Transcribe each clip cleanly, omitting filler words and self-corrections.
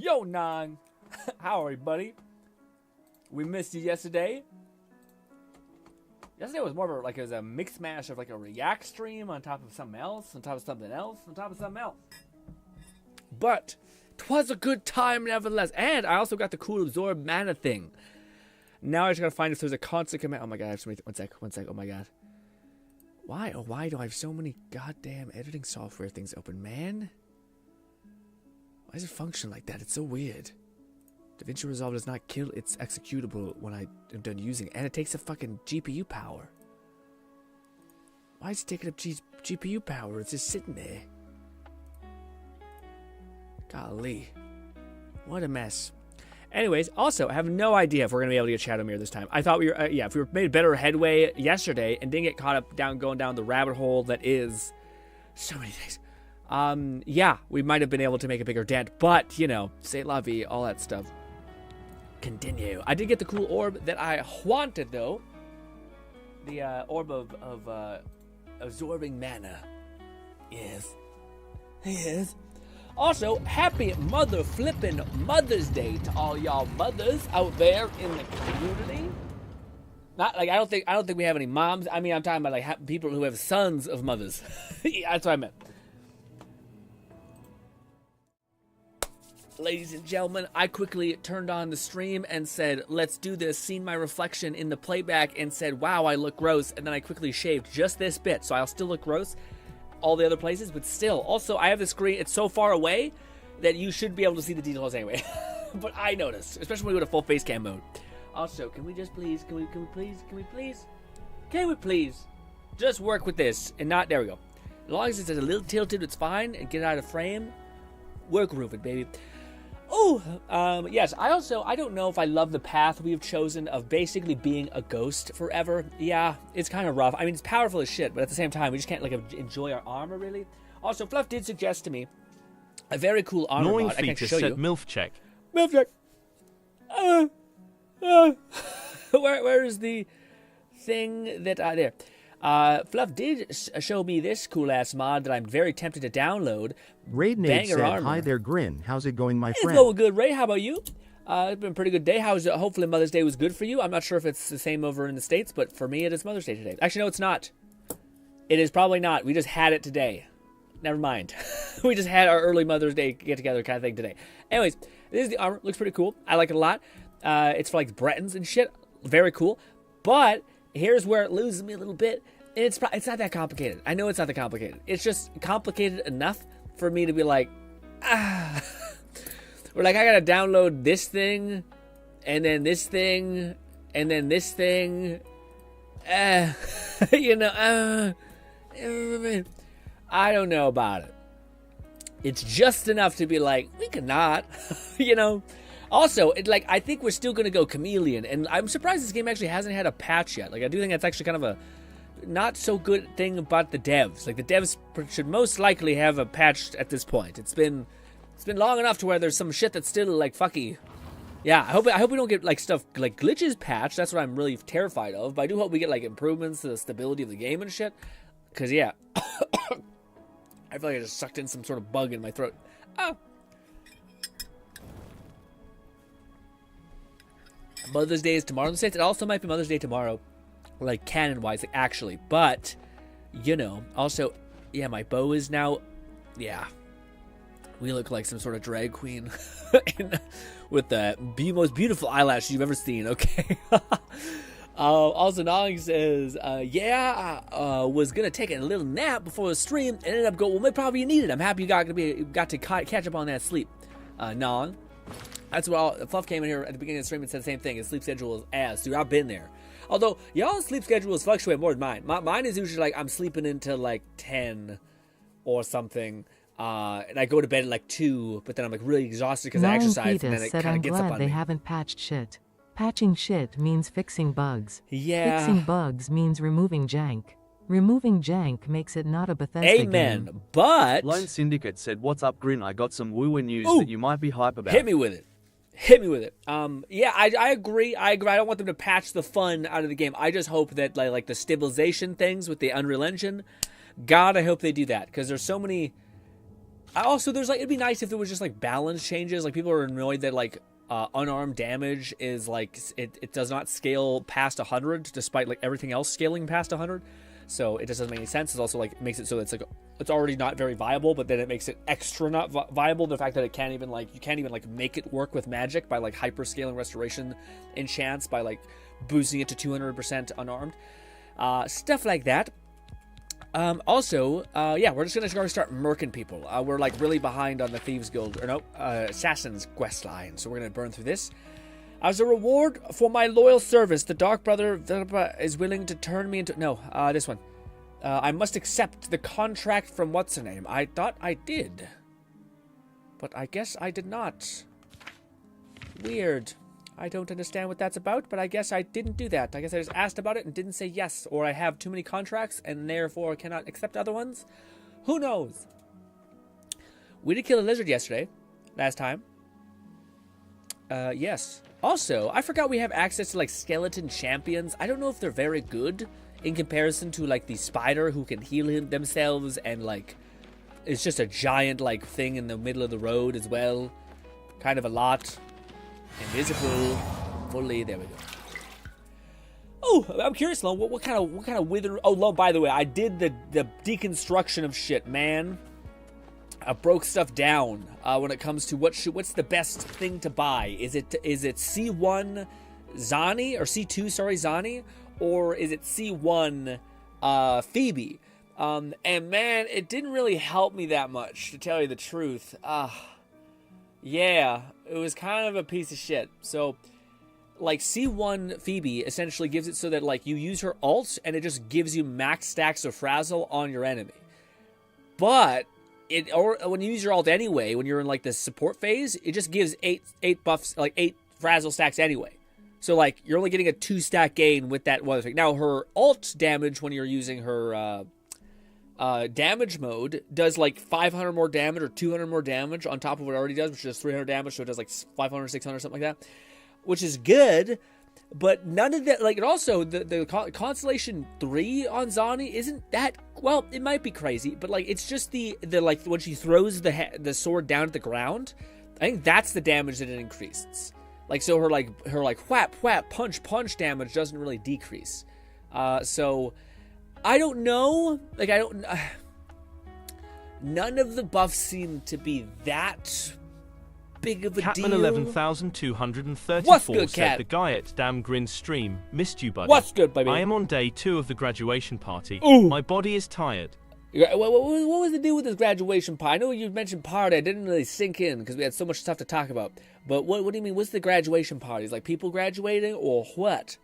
Yo, Nang. How are you, buddy? We missed you yesterday. Yesterday was more of like it was a mixed mash of like a React stream on top of something else, on top of something else, on top of something else. But 'twas a good time nevertheless. And I also got the cool absorb mana thing. Now I just gotta find if there's a constant command. Oh my god, I have so many. One sec. Oh my god. Why? Oh, why do I have so many goddamn editing software things open, man? Why does it function like that? It's so weird. DaVinci Resolve does not kill its executable when I am done using it. And it takes a fucking GPU power. Why is it taking up GPU power? It's just sitting there. Golly. What a mess. Anyways, also, I have no idea if we're going to be able to get Shadowmere this time. I thought we were, if we were made better headway yesterday and didn't get caught up going down the rabbit hole that is so many things. We might have been able to make a bigger dent, but, you know, c'est la vie, all that stuff. Continue. I did get the cool orb that I wanted, though. The orb of absorbing mana. Yes. Also, happy Mother's Day to all y'all mothers out there in the community. Not like I don't think we have any moms. I mean, I'm talking about like people who have sons of mothers. Yeah, that's what I meant. Ladies and gentlemen, I quickly turned on the stream and said, let's do this, seen my reflection in the playback and said, wow, I look gross. And then I quickly shaved just this bit, so I'll still look gross all the other places, but still. Also, I have the screen, it's so far away that you should be able to see the details anyway. But I noticed, especially when we go to full face cam mode. Also, can we please just work with this and not, there we go. As long as it's a little tilted, it's fine, and get it out of frame. Work roof it, baby. Oh, yes, I don't know if I love the path we've chosen of basically being a ghost forever. Yeah, it's kind of rough. I mean, it's powerful as shit, but at the same time, we just can't, like, enjoy our armor, really. Also, Fluff did suggest to me a very cool armor Annoying mod. I can feature show said you. MILF check. MILF check. Where is the thing that, there. Fluff did show me this cool-ass mod that I'm very tempted to download. Raidnade said, hi there, Grin. How's it going, my friend? It's going good, Ray. How about you? It's been a pretty good day. Hopefully Mother's Day was good for you. I'm not sure if it's the same over in the States, but for me, it is Mother's Day today. Actually, no, it's not. It is probably not. We just had it today. Never mind. We just had our early Mother's Day get-together kind of thing today. Anyways, this is the armor. Looks pretty cool. I like it a lot. It's for, like, Bretons and shit. Very cool. But here's where it loses me a little bit. And it's not that complicated. I know it's not that complicated. It's just complicated enough for me to be like, or like I gotta download this thing, and then this thing, and then this thing. You know, I don't know about it. It's just enough to be like, we could not, you know. Also, I think we're still gonna go chameleon, and I'm surprised this game actually hasn't had a patch yet. Like, I do think that's actually kind of a not so good thing about the devs. Like, the devs should most likely have a patch at this point. It's been long enough to where there's some shit that's still like fucky. Yeah, I hope we don't get like stuff like glitches patched. That's what I'm really terrified of. But I do hope we get like improvements to the stability of the game and shit. Cause yeah, I feel like I just sucked in some sort of bug in my throat. Oh. Mother's Day is tomorrow in the States. It also might be Mother's Day tomorrow. Like, canon-wise, like, actually. But, you know, also, yeah, my bow is now, yeah. We look like some sort of drag queen with the most beautiful eyelashes you've ever seen, okay? Also, Nong says, was going to take a little nap before the stream, and ended up going, well, probably you needed it. I'm happy you got to catch up on that sleep, Nong. That's what Fluff came in here at the beginning of the stream and said the same thing. His sleep schedule is ass. Dude, I've been there. Although, y'all's sleep schedules fluctuate more than mine. Mine is usually like I'm sleeping until like 10 or something. And I go to bed at like 2, but then I'm like really exhausted because I exercise. And then it kind of gets up on me. I'm glad they haven't patched shit. Patching shit means fixing bugs. Yeah. Fixing bugs means removing jank. Removing jank makes it not a Bethesda Amen. game. But Lone Syndicate said, what's up, Grin? I got some woo-woo news that you might be hype about. Hit me with it. Yeah, I agree. I don't want them to patch the fun out of the game. I just hope that like the stabilization things with the Unreal Engine, God, I hope they do that, because there's so many Also, there's like, it'd be nice if there was just like balance changes. Like people are annoyed that like unarmed damage is like it does not scale past 100, despite like everything else scaling past 100. So it just doesn't make any sense. It's also like makes it so it's like it's already not very viable, but then it makes it extra not viable. The fact that it can't even like you can't even like make it work with magic by like hyper scaling restoration enchants by like boosting it to 200% unarmed, stuff like that. Also, yeah, we're just gonna start murking people. We're like really behind on the Thieves Guild, or no, Assassin's quest line, so we're gonna burn through this. As a reward for my loyal service, the Dark Brother is willing to turn me into... No, this one. I must accept the contract from what's-her-name. I thought I did. But I guess I did not. Weird. I don't understand what that's about, but I guess I didn't do that. I guess I just asked about it and didn't say yes, or I have too many contracts and therefore cannot accept other ones. Who knows? We did kill a lizard yesterday. Last time. Yes. Also, I forgot we have access to, like, skeleton champions. I don't know if they're very good in comparison to, like, the spider who can heal themselves and, like, it's just a giant, like, thing in the middle of the road as well. Kind of a lot. Invisible. Fully. There we go. Oh, I'm curious, Lone. What kind of wither... Oh, Lone, by the way, I did the deconstruction of shit, man. I broke stuff down when it comes to what's the best thing to buy. Is it C1 Zani or C2 Zani, or is it C1 Phoebe? And man, it didn't really help me that much, to tell you the truth. Yeah, it was kind of a piece of shit. So like C1 Phoebe essentially gives it so that like you use her ult and it just gives you max stacks of frazzle on your enemy. But or when you use your ult anyway, when you're in like the support phase, it just gives eight buffs, like 8 frazzle stacks anyway. So like you're only getting a 2-stack gain with that one thing. Now her ult damage when you're using her damage mode does like 500 more damage or 200 more damage on top of what it already does, which does 300 damage. So it does like 500, 600, something like that, which is good. But none of that, like, and also the Constellation 3 on Zani isn't that, well, it might be crazy, but like it's just the like when she throws the sword down to the ground, I think that's the damage that it increases. Like so her whap whap punch damage doesn't really decrease. So I don't know, like none of the buffs seem to be that big of a Catman deal. 11,234 What's good, said Cat? the guy at Damn Grin stream missed you, buddy. What's good, baby? I am on day 2 of the graduation party. Ooh. My body is tired. What was the deal with this graduation party? I know you mentioned party. I didn't really sink in because we had so much stuff to talk about. But what do you mean? What's the graduation parties? Like people graduating or what?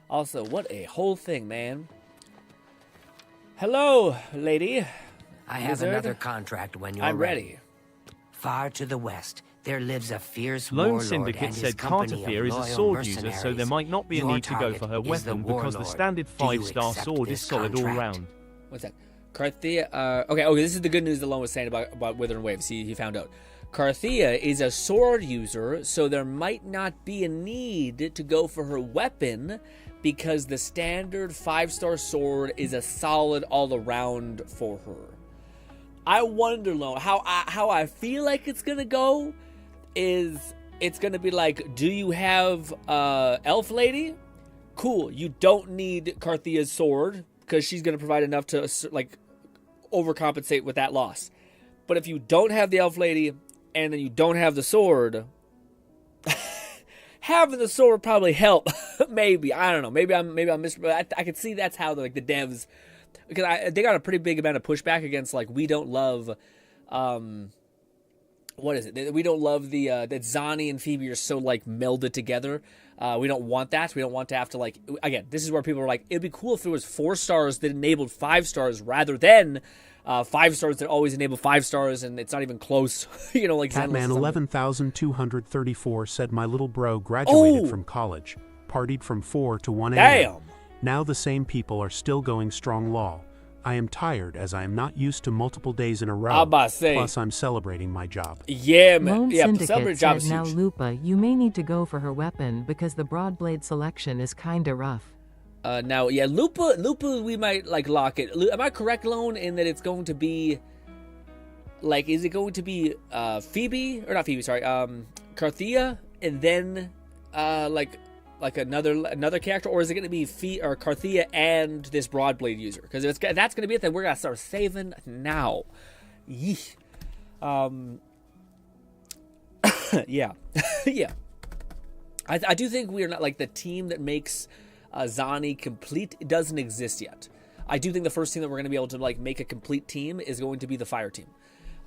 Also, what a whole thing, man. Hello, lady. I have another contract when you're ready. Far to the west, there lives a fierce Lone warlord Syndicate and his said company of Carterfear is a loyal sword user, so there mercenaries. might not be a Your need to go for her target is the weapon because the warlord. standard Do you 5-star accept sword is this solid all contract? round. What's that? Carthea. Okay, this is the good news that Lone was saying about Wither and Wave. See, he found out. Carthea is a sword user, so there might not be a need to go for her weapon because the standard 5-star sword is a solid all around for her. I wonder, Lone, how I feel like it's gonna go is it's gonna be like, do you have Elf Lady? Cool, you don't need Carthea's sword because she's gonna provide enough to like overcompensate with that loss. But if you don't have the Elf Lady and then you don't have the sword, having the sword probably help. Maybe, I don't know. Maybe I'm I can see that's how the devs, because they got a pretty big amount of pushback against like we don't love, what is it? We don't love that Zani and Phoebe are so like melded together. We don't want that. We don't want to have to like, again, this is where people are like, it'd be cool if there was 4 stars that enabled 5 stars rather than 5 stars that always enable 5 stars and it's not even close. You know, like Catman 11,234 said my little bro graduated from college, partied from 4 to 1 a.m. Damn. Now the same people are still going strong law. I am tired as I am not used to multiple days in a row. Plus I'm celebrating my job. Yeah, man. Lone Yeah, Syndicate celebrate job said, is now huge. Lupa, you may need to go for her weapon because the Broadblade selection is kinda rough. Now, yeah, Lupa, we might like lock it. Am I correct, Lone, in that it's going to be Like, is it going to be Phoebe or not Phoebe? Sorry, Carthea, and then like another character, or is it going to be Carthea and this Broadblade user? Because if that's going to be it, then we're gonna start saving now. Yeesh. Yeah, yeah. I do think we are not like the team that makes Zani complete. It doesn't exist yet. I do think the first team that we're going to be able to like make a complete team is going to be the fire team.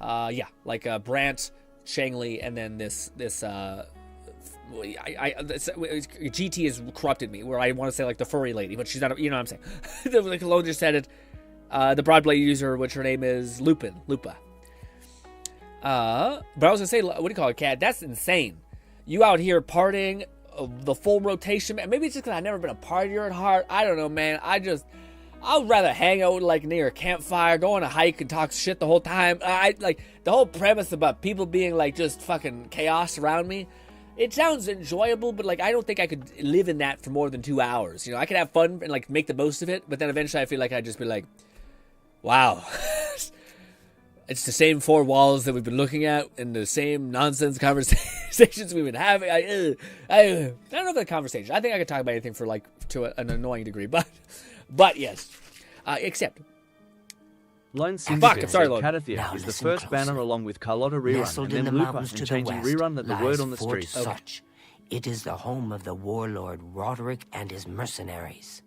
Yeah, like Brant, Shangli, and then this GT has corrupted me, where I want to say like the furry lady, but she's not. You know what I'm saying? Like Alone just said it. The Broadblade user, which her name is Lupa. But I was gonna say, what do you call it, Cat? That's insane. You out here partying the full rotation, man. Maybe it's just because I've never been a partier at heart. I don't know, man. I'd rather hang out like near a campfire, go on a hike and talk shit the whole time. I like the whole premise about people being like just fucking chaos around me. It sounds enjoyable, but like I don't think I could live in that for more than 2 hours. You know, I could have fun and like make the most of it, but then eventually I feel like I'd just be like, wow. It's the same four walls that we've been looking at and the same nonsense conversations we've been having. I don't know if the conversation. I think I could talk about anything for like to an annoying degree, but yes, except Lone Fuck, I'm sorry, Lone. Catathea is the first banner along with Carlotta Rerun, and then Lupa, and changing Rerun that the word on the street. Such. It is the home of the warlord Roderick and his mercenaries.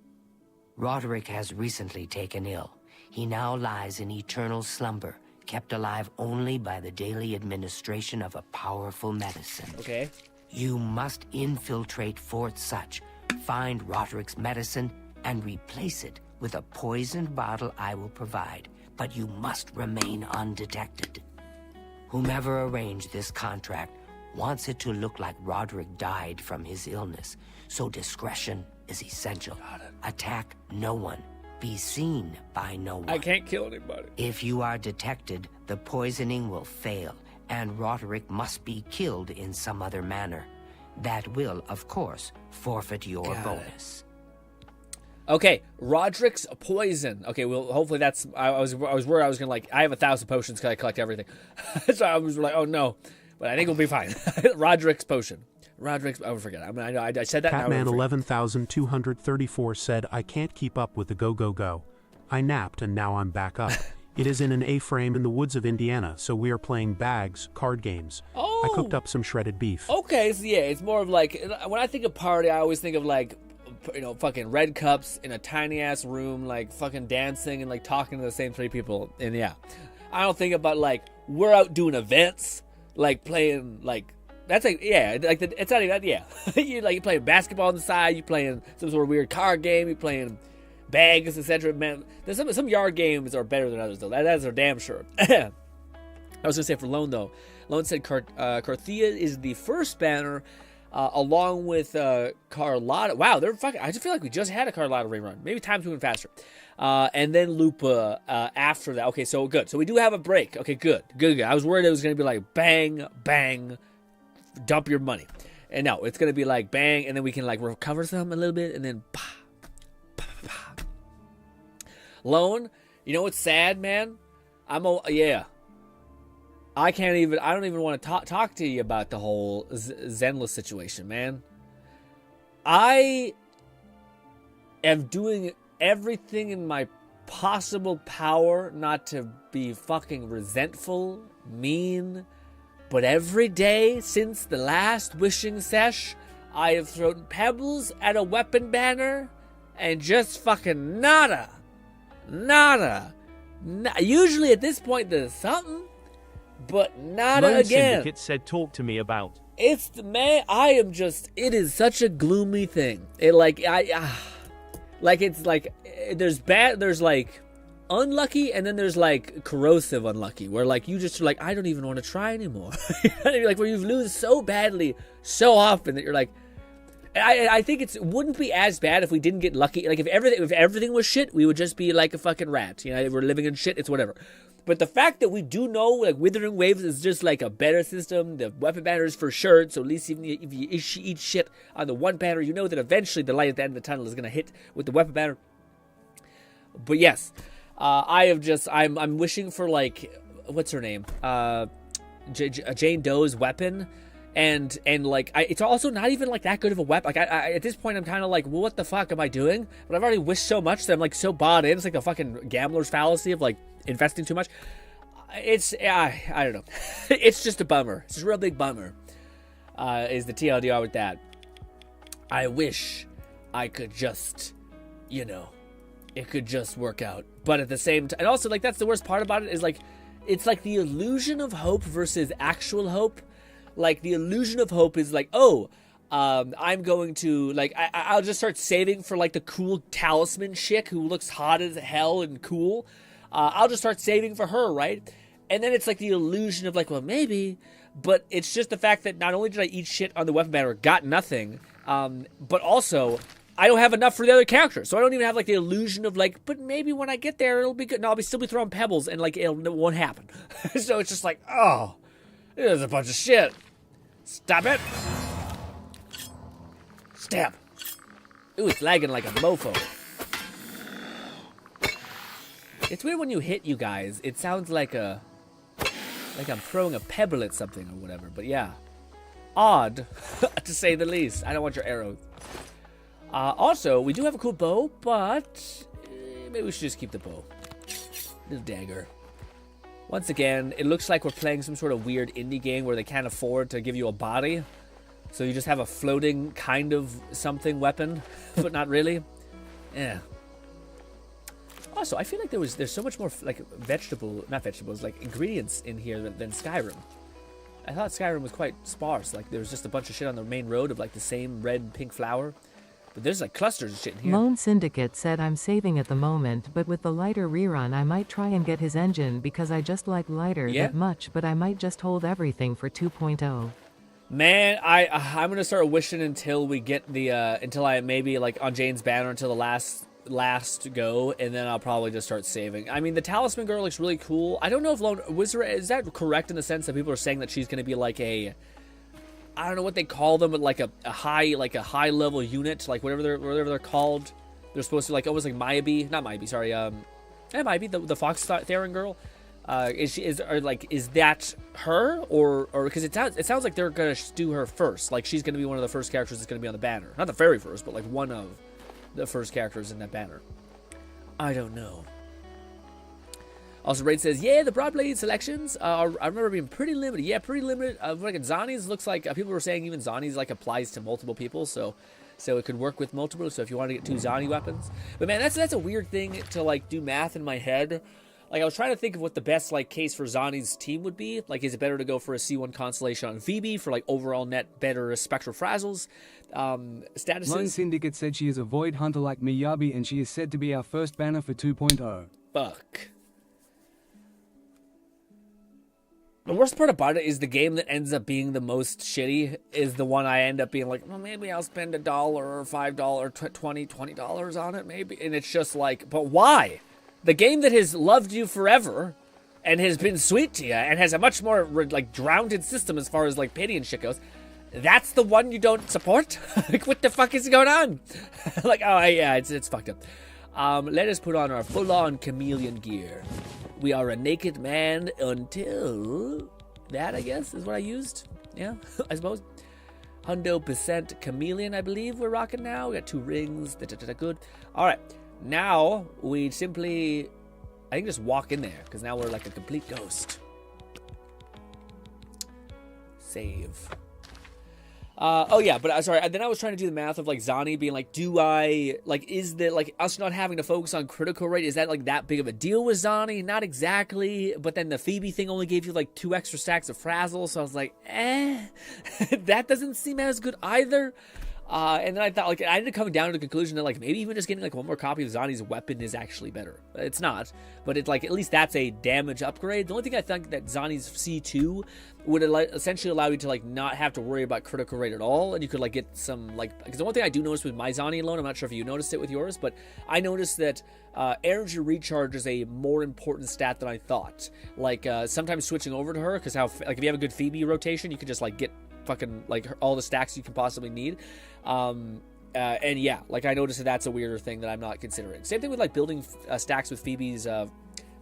Roderick has recently taken ill. He now lies in eternal slumber, kept alive only by the daily administration of a powerful medicine. Okay. You must infiltrate Fort Such, find Roderick's medicine, and replace it with a poisoned bottle I will provide, but you must remain undetected. Whomever arranged this contract wants it to look like Roderick died from his illness, so discretion is essential. Attack no one. Be seen by no one. I can't kill anybody. If you are detected, the poisoning will fail, and Roderick must be killed in some other manner. That will, of course, forfeit your bonus. Okay, Roderick's poison. Okay, well, hopefully that's. I was worried I was gonna like. I have 1,000 potions because I collect everything, so I was like, oh no, but I think we'll be fine. Roderick's potion. Roderick's. I forget. I mean, I said that. Catman 11,234 said, "I can't keep up with the go. I napped and now I'm back up. It is in an A-frame in the woods of Indiana, so we are playing bags, card games. Oh. I cooked up some shredded beef." Okay, so yeah, it's more of like when I think of party, I always think of like, you know, fucking red cups in a tiny ass room, like fucking dancing and like talking to the same three people. And yeah, I don't think about like we're out doing events, like playing like. That's like, yeah, like it's not even that, yeah. You're playing basketball on the side, you're playing some sort of weird card game, you're playing bags, etc. Man, there's some yard games are better than others, though. That's for damn sure. I was gonna say for Lone, though. Lone said Carthea is the first banner, along with Carlotta. Wow, they're fucking. I just feel like we just had a Carlotta rerun. Maybe time's moving faster. And then Lupa after that. Okay, so good. So we do have a break. Okay, good. I was worried it was gonna be like bang, bang. Dump your money, and no, it's gonna be like bang, and then we can like recover some a little bit, and then bah, bah, bah. Lone, you know what's sad, man? Yeah. I don't even want to talk to you about the whole Zenless situation, man. I am doing everything in my possible power not to be fucking resentful, mean. But every day since the last wishing sesh, I have thrown pebbles at a weapon banner and just fucking nada. Usually at this point there's something, but nada Lone again. Syndicate said talk to me about. It's the man. It is such a gloomy thing. It like it's like there's like unlucky, and then there's like corrosive unlucky, where like you just are like, I don't even want to try anymore. Like where you lose so badly so often that you're like, I think it wouldn't be as bad if we didn't get lucky. Like if everything was shit, we would just be like a fucking rat. You know, if we're living in shit, it's whatever. But the fact that we do know like Withering Waves is just like a better system, the weapon banner is for sure, so at least even if you eat shit on the one banner, you know that eventually the light at the end of the tunnel is going to hit with the weapon banner. But yes, I'm wishing for like what's her name? Jane Doe's weapon. And like, it's also not even like that good of a weapon. Like, I at this point, I'm kind of like, well, what the fuck am I doing? But I've already wished so much that I'm like so bought in. It's like the fucking gambler's fallacy of like investing too much. It's, I don't know. It's just a bummer. It's a real big bummer. Is the TLDR with that. I wish I could just, you know, it could just work out. But at the same time, and also like that's the worst part about it is like, it's like the illusion of hope versus actual hope. Like, the illusion of hope is like, oh, I'm going to, like, I'll just start saving for, like, the cool talisman chick who looks hot as hell and cool. I'll just start saving for her, right? And then it's, like, the illusion of, like, well, maybe. But it's just the fact that not only did I eat shit on the weapon banner, got nothing, but also, I don't have enough for the other characters. So I don't even have, like, the illusion of, like, but maybe when I get there, it'll be good. No, I'll still be throwing pebbles, and, like, it won't happen. So it's just like, oh. There's a bunch of shit. Stop it. Stab. Ooh, it's lagging like a mofo. It's weird when you hit, you guys. It sounds like I'm throwing a pebble at something or whatever. But yeah. Odd, to say the least. I don't want your arrows. Also, we do have a cool bow, but maybe we should just keep the bow. Little dagger. Once again, it looks like we're playing some sort of weird indie game where they can't afford to give you a body. So you just have a floating kind of something weapon, but not really. Yeah. Also, I feel like there's so much more like like ingredients in here than Skyrim. I thought Skyrim was quite sparse. Like there was just a bunch of shit on the main road of like the same red and pink flower. But there's like clusters of shit in here. Lone Syndicate said I'm saving at the moment, but with the lighter rerun I might try and get his engine because I just like lighter that much, but I might just hold everything for 2.0. Man, I'm gonna start wishing until we get the until I maybe like on Jane's banner until the last go, and then I'll probably just start saving. I mean, the Talisman girl looks really cool. I don't know if is that correct in the sense that people are saying that she's gonna be like a, I don't know what they call them, but like a high level unit, like whatever they're called. They're supposed to like almost like Maybe, not Maybe, sorry, Maybe the Fox Theron girl. Is that her or because it sounds like they're gonna do her first, like she's gonna be one of the first characters that's gonna be on the banner, not the very first, but like one of the first characters in that banner. I don't know. Also, Raid says, yeah, the Broadblade selections, I remember being pretty limited. Yeah, pretty limited. Like Zani's looks like, people were saying even Zani's like applies to multiple people, so it could work with multiple, so if you want to get 2 Zani weapons. But man, that's a weird thing to like do math in my head. Like I was trying to think of what the best like case for Zani's team would be. Like, is it better to go for a C1 Constellation on VB for like overall net better Spectral Frazzles? Statuses. Lone Syndicate said she is a Void Hunter like Miyabi, and she is said to be our first banner for 2.0. Fuck. The worst part about it is the game that ends up being the most shitty is the one I end up being like, well, maybe I'll spend $1 or $5, $20 on it, maybe. And it's just like, but why? The game that has loved you forever and has been sweet to you and has a much more like drowned system as far as like pity and shit goes, that's the one you don't support? Like, what the fuck is going on? Like, oh yeah, it's fucked up. Let us put on our full-on chameleon gear. We are a naked man until that, I guess, is what I used. Yeah, I suppose. 100% chameleon, I believe we're rocking now. We got 2 rings. Good. All right. Now we simply, I think, just walk in there because now we're like a complete ghost. Save. Oh yeah, but sorry. Then I was trying to do the math of like Zani being like, do I like, is the like us not having to focus on critical rate, is that like that big of a deal with Zani? Not exactly. But then the Phoebe thing only gave you like 2 extra stacks of Frazzle, so I was like, that doesn't seem as good either. And then I thought, like, I ended up coming down to the conclusion that, like, maybe even just getting, like, 1 more copy of Zani's weapon is actually better. It's not, but it's, like, at least that's a damage upgrade. The only thing I think that Zani's C2 would essentially allow you to, like, not have to worry about critical rate at all, and you could, like, get some, like, because the one thing I do notice with my Zani alone, I'm not sure if you noticed it with yours, but I noticed that energy recharge is a more important stat than I thought. Like, sometimes switching over to her, because like, if you have a good Phoebe rotation, you could just, like, get fucking like all the stacks you can possibly need, and yeah, like I noticed that's a weirder thing that I'm not considering. Same thing with like building stacks with Phoebe's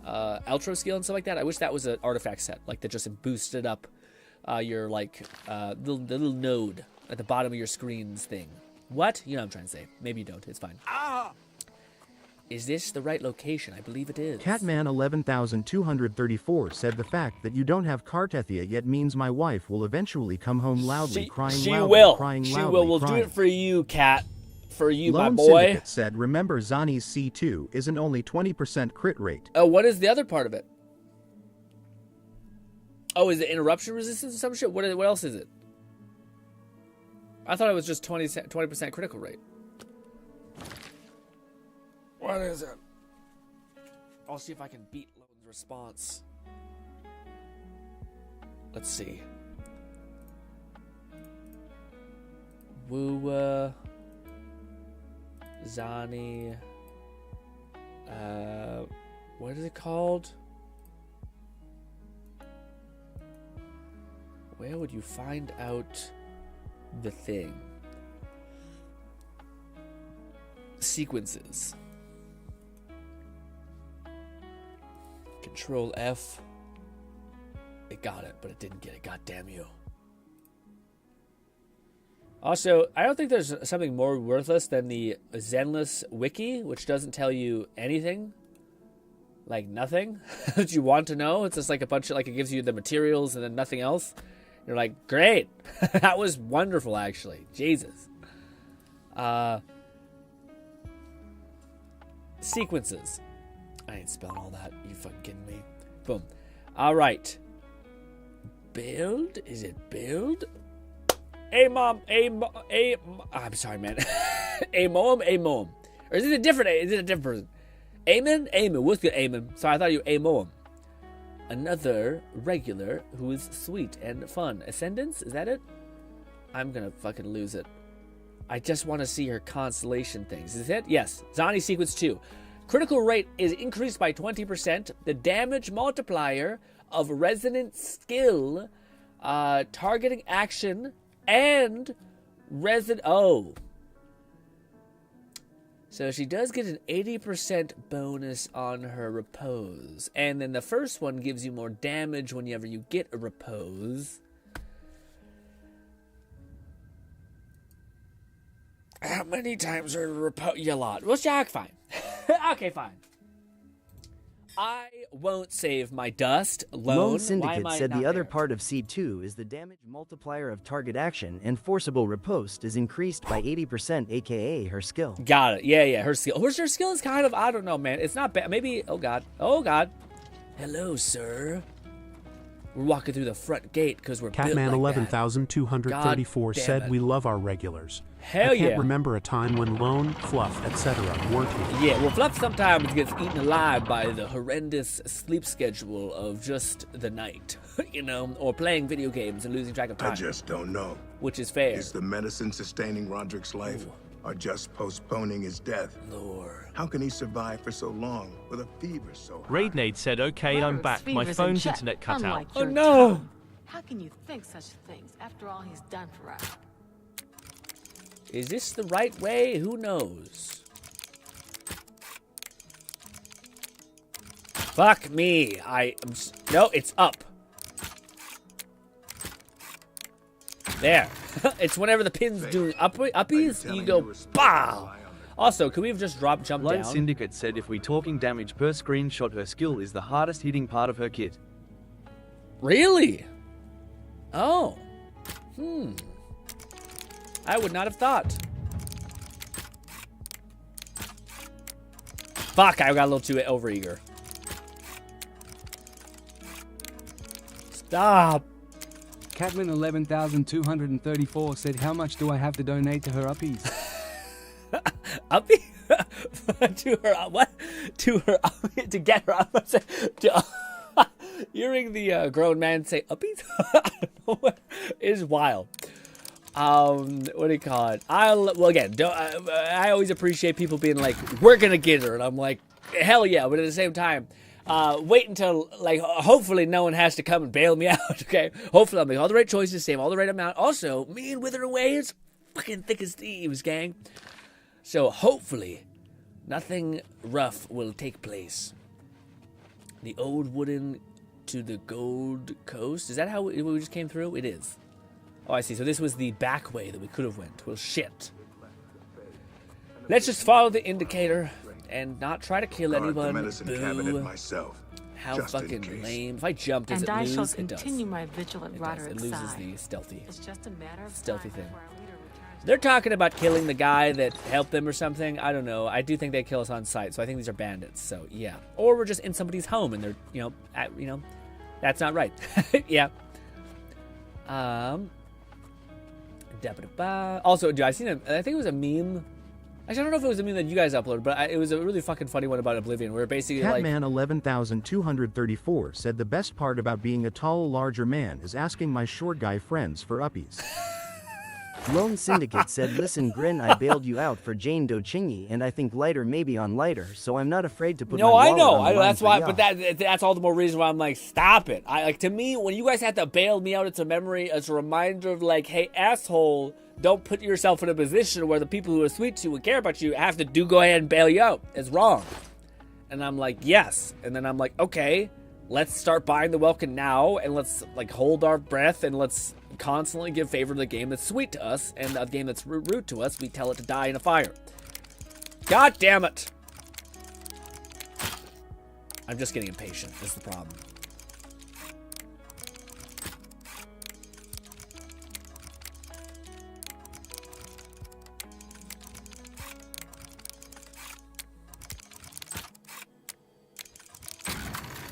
outro skill and stuff like that. I wish that was an artifact set, like that just boosted up your like the little node at the bottom of your screen's thing. What? You know what I'm trying to say. Maybe you don't. It's fine. Is this the right location? I believe it is. Catman 11234 said the fact that you don't have Cartethia yet means my wife will eventually come home loudly crying she loudly, will. crying she loudly, will. We'll crying. do it for you, Cat. For you, Lone my boy. Syndicate said, remember Zani's C2 isn't only 20% crit rate. Oh, what is the other part of it? Oh, is it interruption resistance or some shit? What else is it? I thought it was just 20% critical rate. What is it? I'll see if I can beat Lone's response. Let's see. Woo, Zani. What is it called? Where would you find out the thing? Sequences. Control F. It got it, but it didn't get it. God damn you. Also, I don't think there's something more worthless than the Zenless wiki, which doesn't tell you anything. Like nothing that you want to know. It's just like a bunch of, like, it gives you the materials and then nothing else. You're like, great. That was wonderful, actually. Jesus. Sequences. I ain't spelling all that. You fucking kidding me? Boom. All right. Build? Is it build? I'm sorry, man. Amoam. Or is it a different person? Amen? What's good, Amen? Sorry, I thought you were Amoam. Another regular who is sweet and fun. Ascendance? Is that it? I'm gonna fucking lose it. I just want to see her constellation things. Is it? Yes. Zani sequence 2. Critical rate is increased by 20%. The damage multiplier of resonant skill, targeting action, and Oh. So she does get an 80% bonus on her repose. And then the first one gives you more damage whenever you get a repose. How many times are repose? A lot. Well, Jack, fine. Okay, fine. I won't save my dust. Lone Syndicate said the other part of C2 is the damage multiplier of target action, and forcible riposte is increased by 80%, aka her skill. Got it. Yeah, her skill. Her skill is kind of, I don't know, man. It's not bad. Maybe, oh God. Hello, sir. We're walking through the front gate because we're Catman built like 11234 said it. We love our regulars. Hell I can't yeah. remember a time when Lone, Fluff, etc. weren't here. Yeah, well, Fluff sometimes gets eaten alive by the horrendous sleep schedule of just the night, you know, or playing video games and losing track of time. I just don't know. Which is fair. Is the medicine sustaining Roderick's life or just postponing his death? Lord. How can he survive for so long with a fever so high? Raidnade said, okay, I'm back. My phone's internet cut out. Oh no! How can you think such things after all he's done for us? Is this the right way? Who knows? Fuck me. No, it's up. There. It's whenever the pin's doing uppies, you go, bow. Also, could we have just jumped down? Lone Syndicate said if we talking damage per screenshot, her skill is the hardest hitting part of her kit. Really? Oh. I would not have thought. Fuck, I got a little too overeager. Stop. Catman 11234 said, how much do I have to donate to her uppies? Uppie? To her, what? To her, to get her up. Hearing the grown man say uppies? I don't know what is wild. What do you call it? Well, again, I always appreciate people being like, we're gonna get her, and I'm like, hell yeah, but at the same time, wait until, like, hopefully no one has to come and bail me out, okay? Hopefully I'll make all the right choices, save all the right amount. Also, me and Wither Away is fucking thick as thieves, gang. So hopefully nothing rough will take place. The old wooden to the Gold Coast. Is that how we just came through? It is. Oh, I see. So this was the back way that we could have went. Well, shit. Let's just follow the indicator and not try to kill anyone. The medicine cabinet myself. How fucking lame. If I jump, does it lose? And I shall it does. continue my vigil at Roderick's It loses side. the stealthy. It's just a matter of stealthy time thing. before our leader returns. They're talking about killing the guy that helped them or something. I don't know. I do think they kill us on sight, so I think these are bandits. So yeah, or we're just in somebody's home and they're that's not right. Yeah. Also, dude, I seen I think it was a meme. Actually, I don't know if it was a meme that you guys uploaded, but it was a really fucking funny one about Oblivion, where basically Catman 11234 said the best part about being a tall, larger man is asking my short guy friends for uppies. Lone Syndicate said, listen, Grin, I bailed you out for Jane Dochingi, and I think lighter may be on lighter, so I'm not afraid to put my wallet on the line that's why, for but that's all the more reason why I'm like, stop it. To me, when you guys have to bail me out, it's a memory, it's a reminder of like, hey, asshole, don't put yourself in a position where the people who are sweet to you and care about you have to go ahead and bail you out. It's wrong. And I'm like, yes. And then I'm like, okay, let's start buying the Welkin now, and let's like hold our breath, and let's constantly give favor to the game that's sweet to us, and the game that's rude to us, we tell it to die in a fire. God damn it. I'm just getting impatient, is the problem.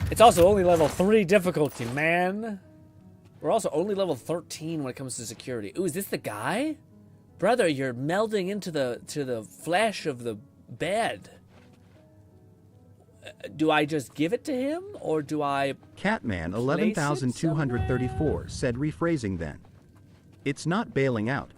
It's also only level 3 difficulty, man. We're also only level 13 when it comes to security. Ooh, is this the guy? Brother, you're melding into the flesh of the bed. Do I just give it to him, or do I... Catman 11234 said, rephrasing then. It's not bailing out.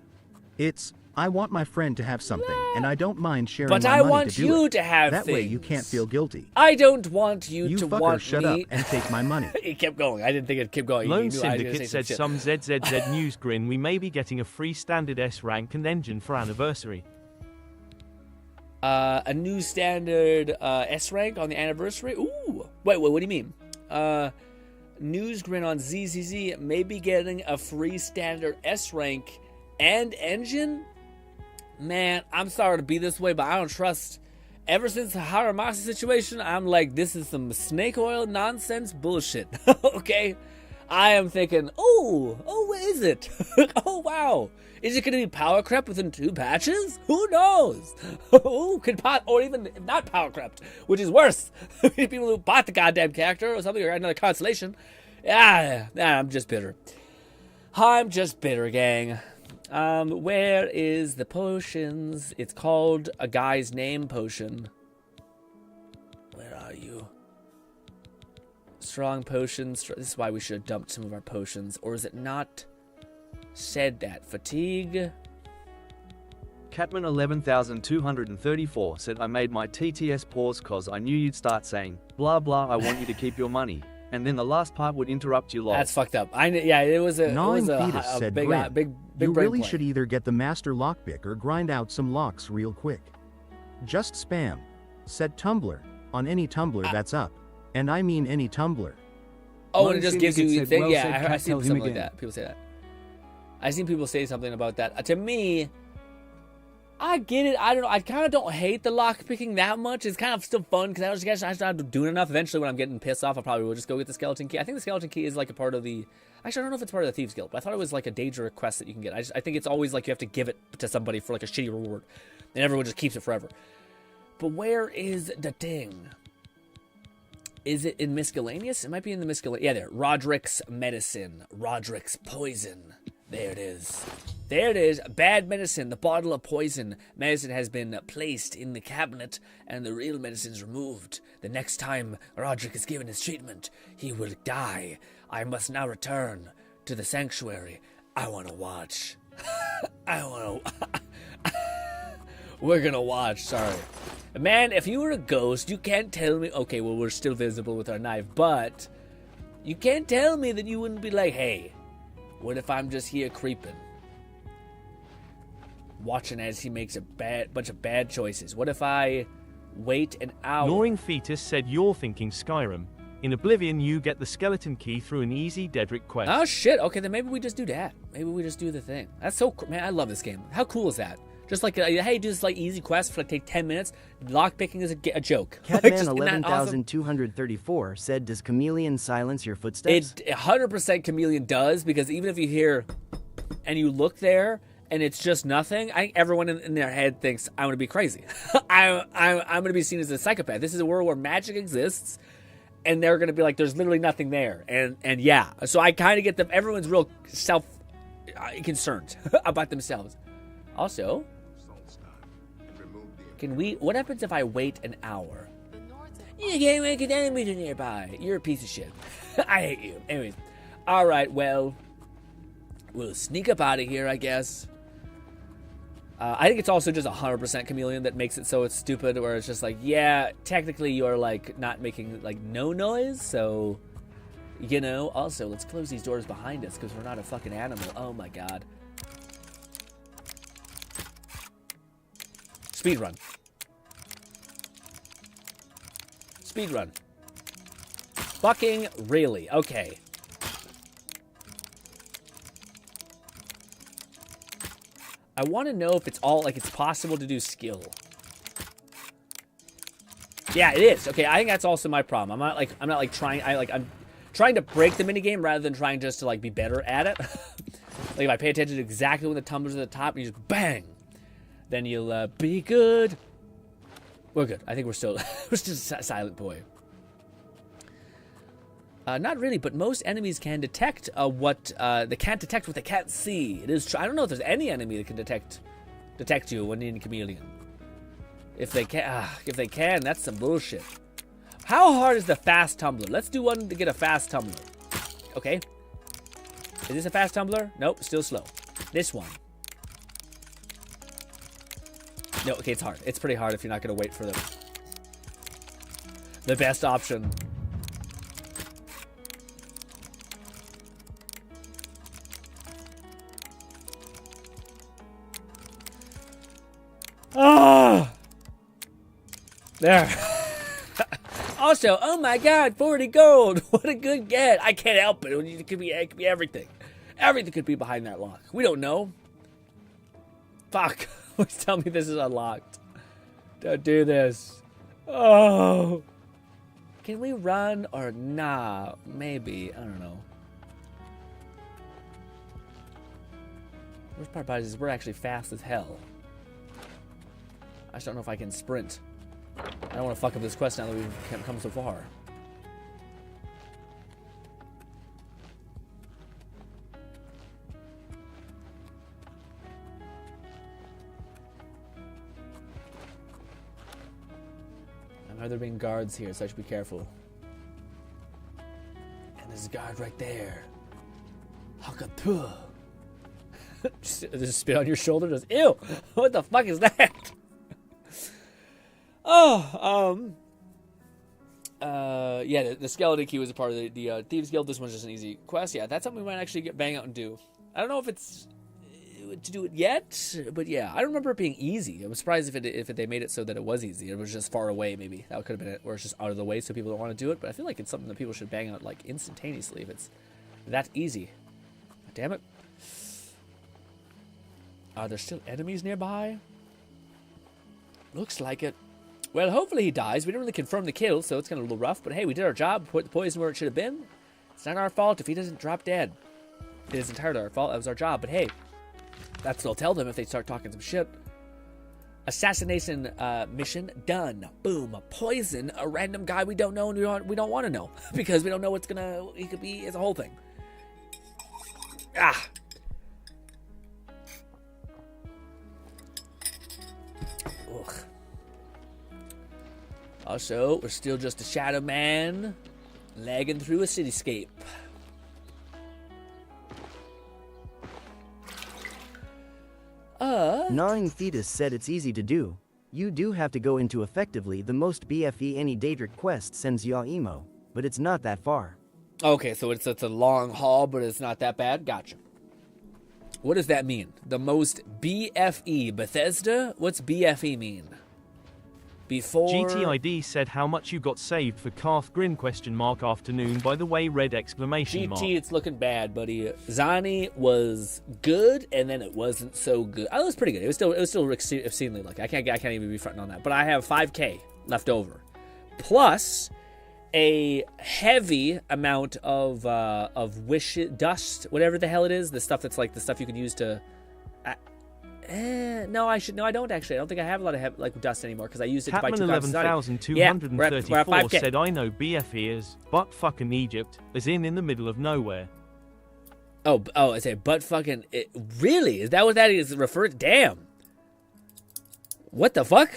It's, I want my friend to have something, and I don't mind sharing but my I money want to do you it. to have that things. Way you can't feel guilty. I don't want you to fucker, want shut me. up and take my money. He kept going. I didn't think it'd keep going. Lone Syndicate said some ZZZ news grin. We may be getting a free standard S rank and engine for anniversary. A new standard S rank on the anniversary. Ooh. Wait, what do you mean? News grin on ZZZ may be getting a free standard S rank and engine. Man, I'm sorry to be this way, but I don't trust. Ever since the Haramasa situation, I'm like, this is some snake oil nonsense bullshit. Okay? I am thinking, what is it? Oh, wow. Is it going to be power crept within 2 patches? Who knows? Or even not power crept, which is worse. People who bought the goddamn character or something, or another constellation. I'm just bitter. I'm just bitter, gang. Where is the potions? It's called a guy's name potion. Where are you? Strong potions. This is why we should have dumped some of our potions. Or is it not said that? Fatigue. Catman 11234 said, I made my TTS pause cause I knew you'd start saying, blah blah, I want you to keep your money. And then the last part would interrupt you. That's fucked up. It was a big you really play. should either get the master lockpick or grind out some locks real quick. Just spam. Said Tumblr. On any Tumblr that's up. And I mean any Tumblr. Oh, and it just gives you thing. Well, I see something like that. People say that. I've seen people say something about that. To me, I get it. I don't know. I kind of don't hate the lock picking that much. It's kind of still fun because I just not doing enough. Eventually, when I'm getting pissed off, I probably will just go get the skeleton key. I think the skeleton key is like a part of the. Actually, I don't know if it's part of the Thieves Guild, but I thought it was like a danger quest that you can get. I think it's always like you have to give it to somebody for like a shitty reward, and everyone just keeps it forever. But where is the thing? Is it in miscellaneous? It might be in the miscellaneous. Yeah, there. Roderick's medicine. Roderick's poison. There it is. There it is. Bad medicine. The bottle of poison. Medicine has been placed in the cabinet, and the real medicine's removed. The next time Roderick is given his treatment, he will die. I must now return to the sanctuary. I want to watch. We're gonna watch. Sorry. Man, if you were a ghost, you can't tell me... Okay, well, we're still visible with our knife, but... You can't tell me that you wouldn't be like, hey... What if I'm just here creeping? Watching as he makes a bunch of bad choices. What if I wait an hour? Gnawing Fetus said you're thinking Skyrim. In Oblivion, you get the skeleton key through an easy Dedrick quest. Oh shit! Okay, then maybe we just do that. Maybe we just do the thing. That's so cool, man. I love this game. How cool is that? Just like, hey, do this like easy quest for like take 10 minutes. Lockpicking is a joke. Catman 11,234 said, "Does Chameleon silence your footsteps?" It 100% Chameleon does, because even if you hear and you look there and it's just nothing, I think everyone in their head thinks I'm gonna be crazy. I'm gonna be seen as a psychopath. This is a world where magic exists. And they're going to be like, there's literally nothing there. And yeah. So I kind of get them. Everyone's real self-concerned about themselves. Also, what happens if I wait an hour? You can't make an enemy nearby. You're a piece of shit. I hate you. Anyways. All right, well, we'll sneak up out of here, I guess. I think it's also just 100% Chameleon that makes it so it's stupid, where it's just like, yeah, technically you're like not making like no noise, so, you know. Also, let's close these doors behind us because we're not a fucking animal. Oh my god. Speedrun. Speedrun. Fucking really. Okay. I want to know if it's all, like, it's possible to do skill. Yeah, it is. Okay, I think that's also my problem. I'm not trying, I'm trying to break the minigame rather than trying just to, like, be better at it. Like, if I pay attention to exactly when the tumblers at the top, and you just bang, then you'll, be good. We're good. I think we're still, we're just a silent boy. Not really, but most enemies can detect they can't detect what they can't see. It is true. I don't know if there's any enemy that can detect you when in Chameleon. If they can, that's some bullshit. How hard is the fast tumbler? Let's do one to get a fast tumbler. Okay. Is this a fast tumbler? Nope, still slow. This one. No, okay, it's hard. It's pretty hard if you're not gonna wait for the best option. Oh! There. Also, oh my god, 40 gold. What a good get. I can't help it. It could be everything. Everything could be behind that lock. We don't know. Fuck. Please tell me this is unlocked. Don't do this. Oh. Can we run or nah? Maybe. I don't know. Worst part about it is we're actually fast as hell. I just don't know if I can sprint. I don't want to fuck up this quest now that we've come so far. I know there being guards here, so I should be careful. And there's a guard right there. Hakatuh. Just spit on your shoulder. Just ew. What the fuck is that? Oh, yeah, the skeleton key was a part of the Thieves Guild. This one's just an easy quest. Yeah, that's something we might actually bang out and do. I don't know if it's to do it yet, but yeah, I don't remember it being easy. I was surprised if they made it so that it was easy. It was just far away, maybe. That could have been it, or it's just out of the way so people don't want to do it. But I feel like it's something that people should bang out, like, instantaneously if it's that easy. Damn it. Are there still enemies nearby? Looks like it. Well, hopefully he dies. We didn't really confirm the kill, so it's kind of a little rough. But hey, we did our job. Put the poison where it should have been. It's not our fault if he doesn't drop dead. It is entirely our fault. That was our job. But hey, that's what I'll tell them if they start talking some shit. Assassination mission done. Boom. Poison a random guy we don't know and we don't want to know. Because we don't know he could be. It's a whole thing. Ah. Ugh. Also, we're still just a shadow man, lagging through a cityscape. Gnawing Thetis said it's easy to do. You do have to go into effectively the most BFE any Daedric quest sends y'all emo, but it's not that far. Okay, so it's a long haul, but it's not that bad? Gotcha. What does that mean? The most BFE? Bethesda? What's BFE mean? before... GTID said how much you got saved for Karth GRINN afternoon, by the way, red exclamation mark. GT, it's looking bad, buddy. Zani was good, and then it wasn't so good. Oh, it was pretty good. It was still obscenely lucky. I can't even be fronting on that. But I have 5K left over, plus a heavy amount of wish dust, whatever the hell it is. The stuff that's like the stuff you can use to. No, I don't actually. I don't think I have a lot of dust anymore because I used it to buy 2 copies of Zani. Yeah, we're at 5K. Said I know BF ears, but fucking Egypt, as in the middle of nowhere. Oh, I say butt fucking. Really? Is that what that is referred? Damn. What the fuck?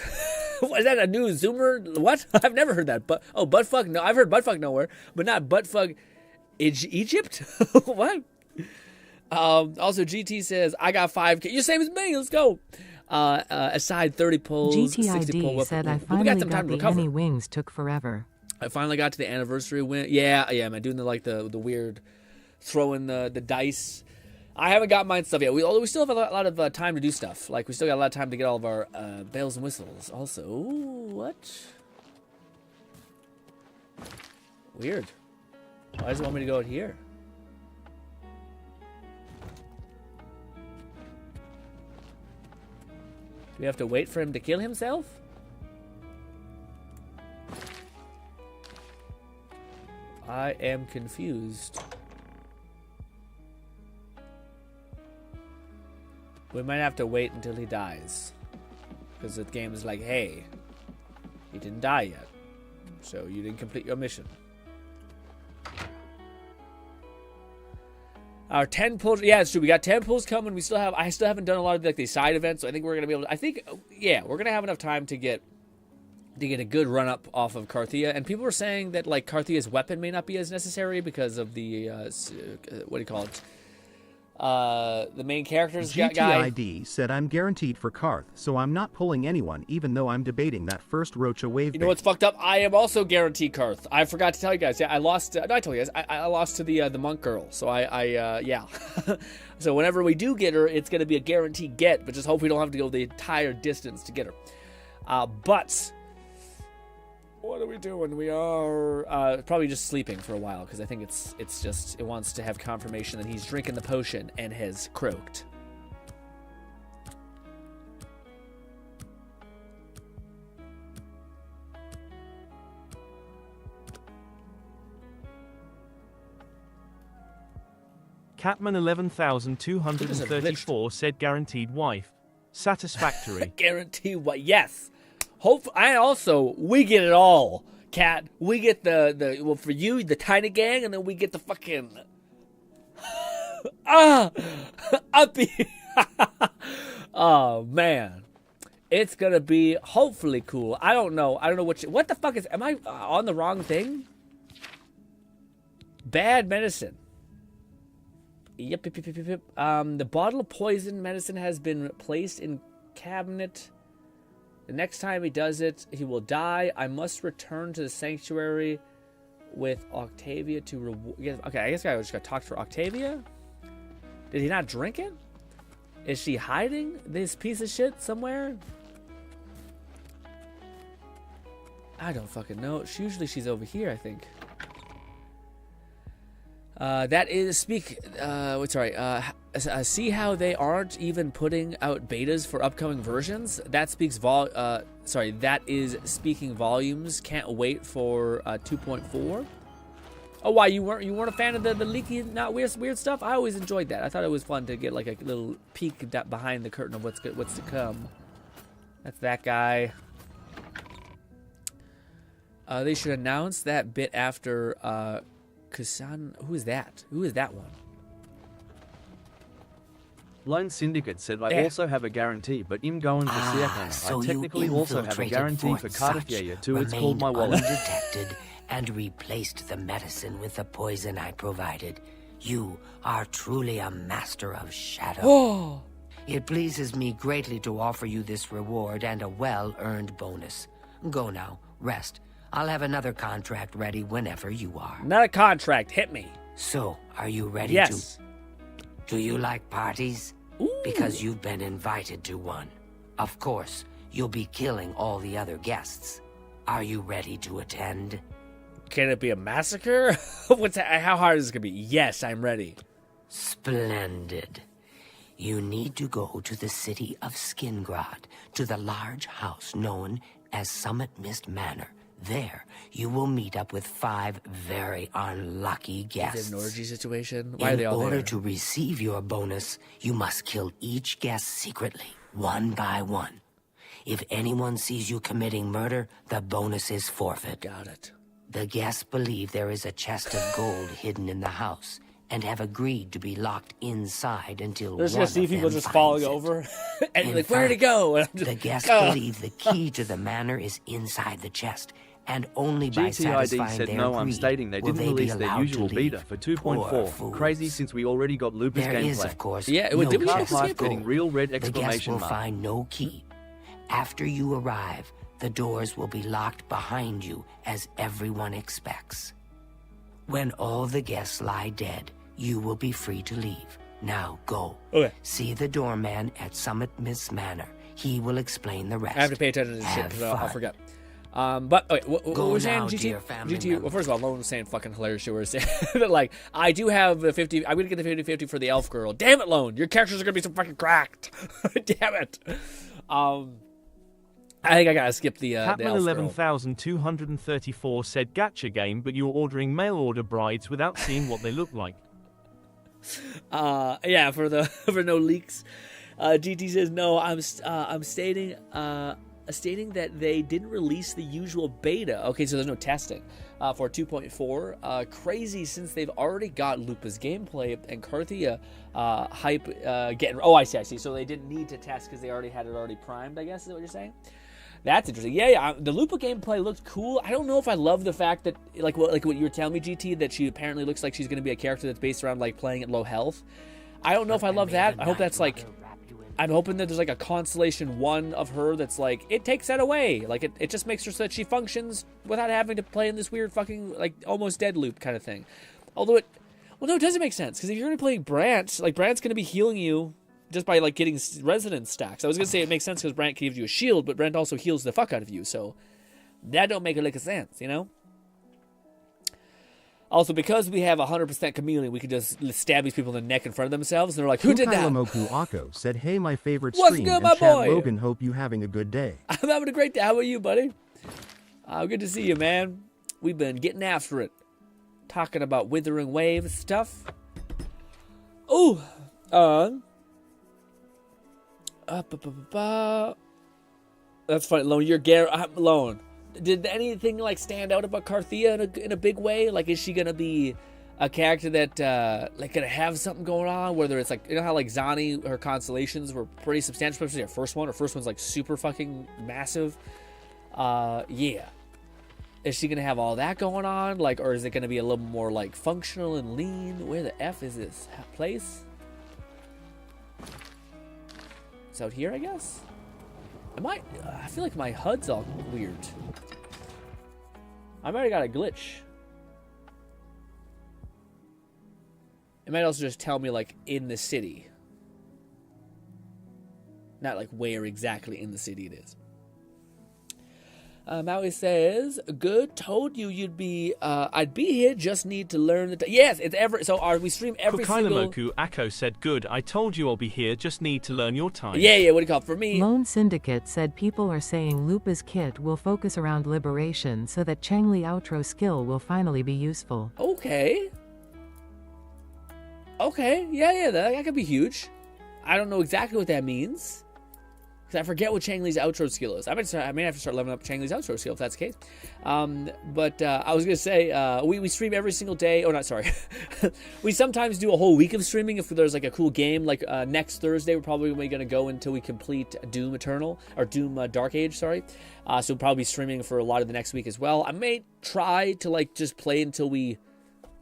Is that a new Zoomer? What? I've never heard that. But butt fuck. No, I've heard butt fuck nowhere, but not butt fuck. Egypt? What? Also, GT says I got 5K. You're same as me. Let's go. Aside 30 pulls. GTID said I finally got the Any wings took forever. I finally got to the anniversary win. Yeah, man. Doing the weird throwing the dice. I haven't got mine stuff yet. We still have a lot of time to do stuff. Like, we still got a lot of time to get all of our bells and whistles. Also, what? Weird. Why does it want me to go out here? Do we have to wait for him to kill himself? I am confused. We might have to wait until he dies. Because the game is like, hey, he didn't die yet. So you didn't complete your mission. Our 10 pulls, yeah, it's true. We got 10 pulls coming. I still haven't done a lot of the side events, so I think we're gonna be able to. We're gonna have enough time to get a good run up off of Karthia. And people were saying that like Karthia's weapon may not be as necessary because of the what do you call it? The main character's guy. GTID said I'm guaranteed for Karth, so I'm not pulling anyone, even though I'm debating that first Rocha wave. You know what's fucked up? I am also guaranteed Karth. I forgot to tell you guys. Yeah, I lost. No, I told you guys. I lost to the monk girl. So yeah. So whenever we do get her, it's gonna be a guaranteed get. But just hope we don't have to go the entire distance to get her. But what are we doing? We are probably just sleeping for a while because I think it wants to have confirmation that he's drinking the potion and has croaked. Catman 11,234 said guaranteed wife. Satisfactory. Guaranteed wife. Yes. We get it all, Cat. We get well, for you, the tiny gang, and then we get the fucking uppy. Oh man, it's gonna be hopefully cool. I don't know what the fuck am I on the wrong thing? Bad medicine. Yep. The bottle of poison medicine has been placed in cabinet. The next time he does it, he will die. I must return to the sanctuary with Octavia to reward. Okay, I guess I just got to talk to Octavia. Did he not drink it? Is she hiding this piece of shit somewhere? I don't fucking know. She's over here, I think. See how they aren't even putting out betas for upcoming versions? That is speaking volumes. Can't wait for 2.4. Oh, why you weren't a fan of the leaky, not weird stuff? I always enjoyed that. I thought it was fun to get like a little peek behind the curtain of what's to come. That's that guy. They should announce that bit after Kusan. Who is that? Who is that one? Lone Syndicate said I also have a guarantee, but I'm going for Siakana. So I technically also have a guarantee for Cardiff too. It's called my wallet. Undetected and replaced the medicine with the poison I provided. You are truly a master of shadow. Oh. It pleases me greatly to offer you this reward and a well-earned bonus. Go now, rest. I'll have another contract ready whenever you are. Not a contract, hit me. So, are you ready Yes. Do you like parties? Ooh. Because you've been invited to one. Of course, You'll be killing all the other guests. Are you ready to attend? Can it be a massacre? How hard is it going to be? Yes, I'm ready. Splendid. You need to go to the city of Skingrad, to the large house known as Summit Mist Manor. There, you will meet up with 5 very unlucky guests. Is it an orgy situation? Why are they all there? In order to receive your bonus, you must kill each guest secretly, one by one. If anyone sees you committing murder, the bonus is forfeit. Got it. The guests believe there is a chest of gold hidden in the house and have agreed to be locked inside until They're just one gonna see of people them just falling finds it. over, and In like, where'd it fact, go? And I'm just, The guests "Ugh." believe the key to the manor is inside the chest, and only by GTID satisfying said their no, I'm greed stating they will didn't they be release their allowed usual to leave. beta for Poor 2.4. fools. Crazy since we already got Lupus There gameplay. is, of course, Yeah, no did we check chest this of game? Getting gold. real red The guests exclamation will mark. find no key. After you arrive, the doors will be locked behind you, as everyone expects. When all the guests lie dead, you will be free to leave. Now go. Okay. See the doorman at Summit Mist Manor. He will explain the rest. I have to pay attention to this shit Have because I'll fun. forget. But okay, what Go were we saying? now, GT, dear family GT. Well, first of all, Lone was saying fucking hilarious shit. We were saying that like I do have the 50. I'm gonna get the 50-50 for the elf girl. Damn it, Lone, your characters are gonna be so fucking cracked. Damn it. I think I gotta skip the elf Catman girl. 11,234 said gacha game, but you're ordering mail order brides without seeing what they look like. Yeah, for the for no leaks. GT says no. I'm stating that they didn't release the usual beta. Okay, so there's no testing for 2.4. Crazy, since they've already got Lupa's gameplay and Carthia hype getting. Oh, I see. So they didn't need to test because they already had it already primed. I guess is what you're saying. That's interesting. Yeah. The Lupa gameplay looked cool. I don't know if I love the fact that, like what you were telling me, GT, that she apparently looks like she's going to be a character that's based around like playing at low health. I don't know if I love that. I hope that's like. I'm hoping that there's like a Constellation 1 of her that's like, it takes that away. Like it just makes her so that she functions without having to play in this weird fucking like almost dead loop kind of thing. Although it doesn't make sense because if you're going to play Brant, like Brant's going to be healing you just by like getting resonance stacks. I was going to say it makes sense because Brant gives you a shield, but Brant also heals the fuck out of you. So that don't make a lick of sense, you know? Also, because we have 100% chameleon, we can just stab these people in the neck in front of themselves, and they're like, who did that? Kukaimoku Ako said, hey, my favorite What's stream, good, and my chat boy? Logan, hope you having a good day. I'm having a great day. How about you, buddy? Good to see you, man. We've been getting after it. Talking about Withering Wave stuff. Oh, that's funny, Lone. I'm Lone. Did anything like stand out about Carthia in a big way? Like, is she gonna be a character that like gonna have something going on? Whether it's like, you know how like Zani, her constellations were pretty substantial, especially her first one. Her first one's like super fucking massive. Yeah. Is she gonna have all that going on? Like, or is it gonna be a little more like functional and lean? Where the F is this place? It's out here, I guess. I feel like my HUD's all weird. I might have got a glitch. It might also just tell me, like, in the city. Not, like, where exactly in the city it is. Maui says, good, told you you'd be, I'd be here, just need to learn the... Yes, it's we stream every single... Kukaimoku Ako said, good, I told you I'll be here, just need to learn your time. Yeah, what do you call it? For me... Lone Syndicate said people are saying Lupa's kit will focus around liberation so that Changli outro skill will finally be useful. Okay, yeah, that could be huge. I don't know exactly what that means. I forget what Changli's outro skill is. I may have to start leveling up Changli's outro skill if that's the case. But I was going to say, we stream every single day. Oh, not sorry. We sometimes do a whole week of streaming if there's like a cool game. Like next Thursday, we're probably going to go until we complete Doom Eternal, or Doom Dark Age, sorry. So we'll probably be streaming for a lot of the next week as well. I may try to like just play until we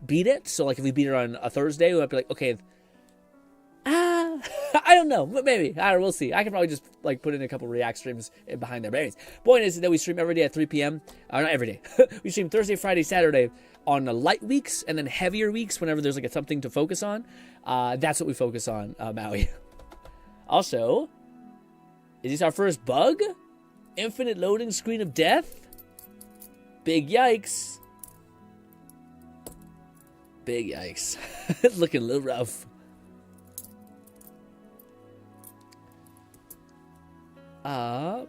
beat it. So like if we beat it on a Thursday, we might be like, okay, I don't know, maybe. We'll see. I can probably just like put in a couple React streams behind there. But anyways, point is that we stream every day at 3 p.m. Not every day. We stream Thursday, Friday, Saturday on the light weeks, and then heavier weeks whenever there's like something to focus on. That's what we focus on, Maui. Also, is this our first bug? Infinite loading screen of death? Big yikes. Big yikes. It's looking a little rough.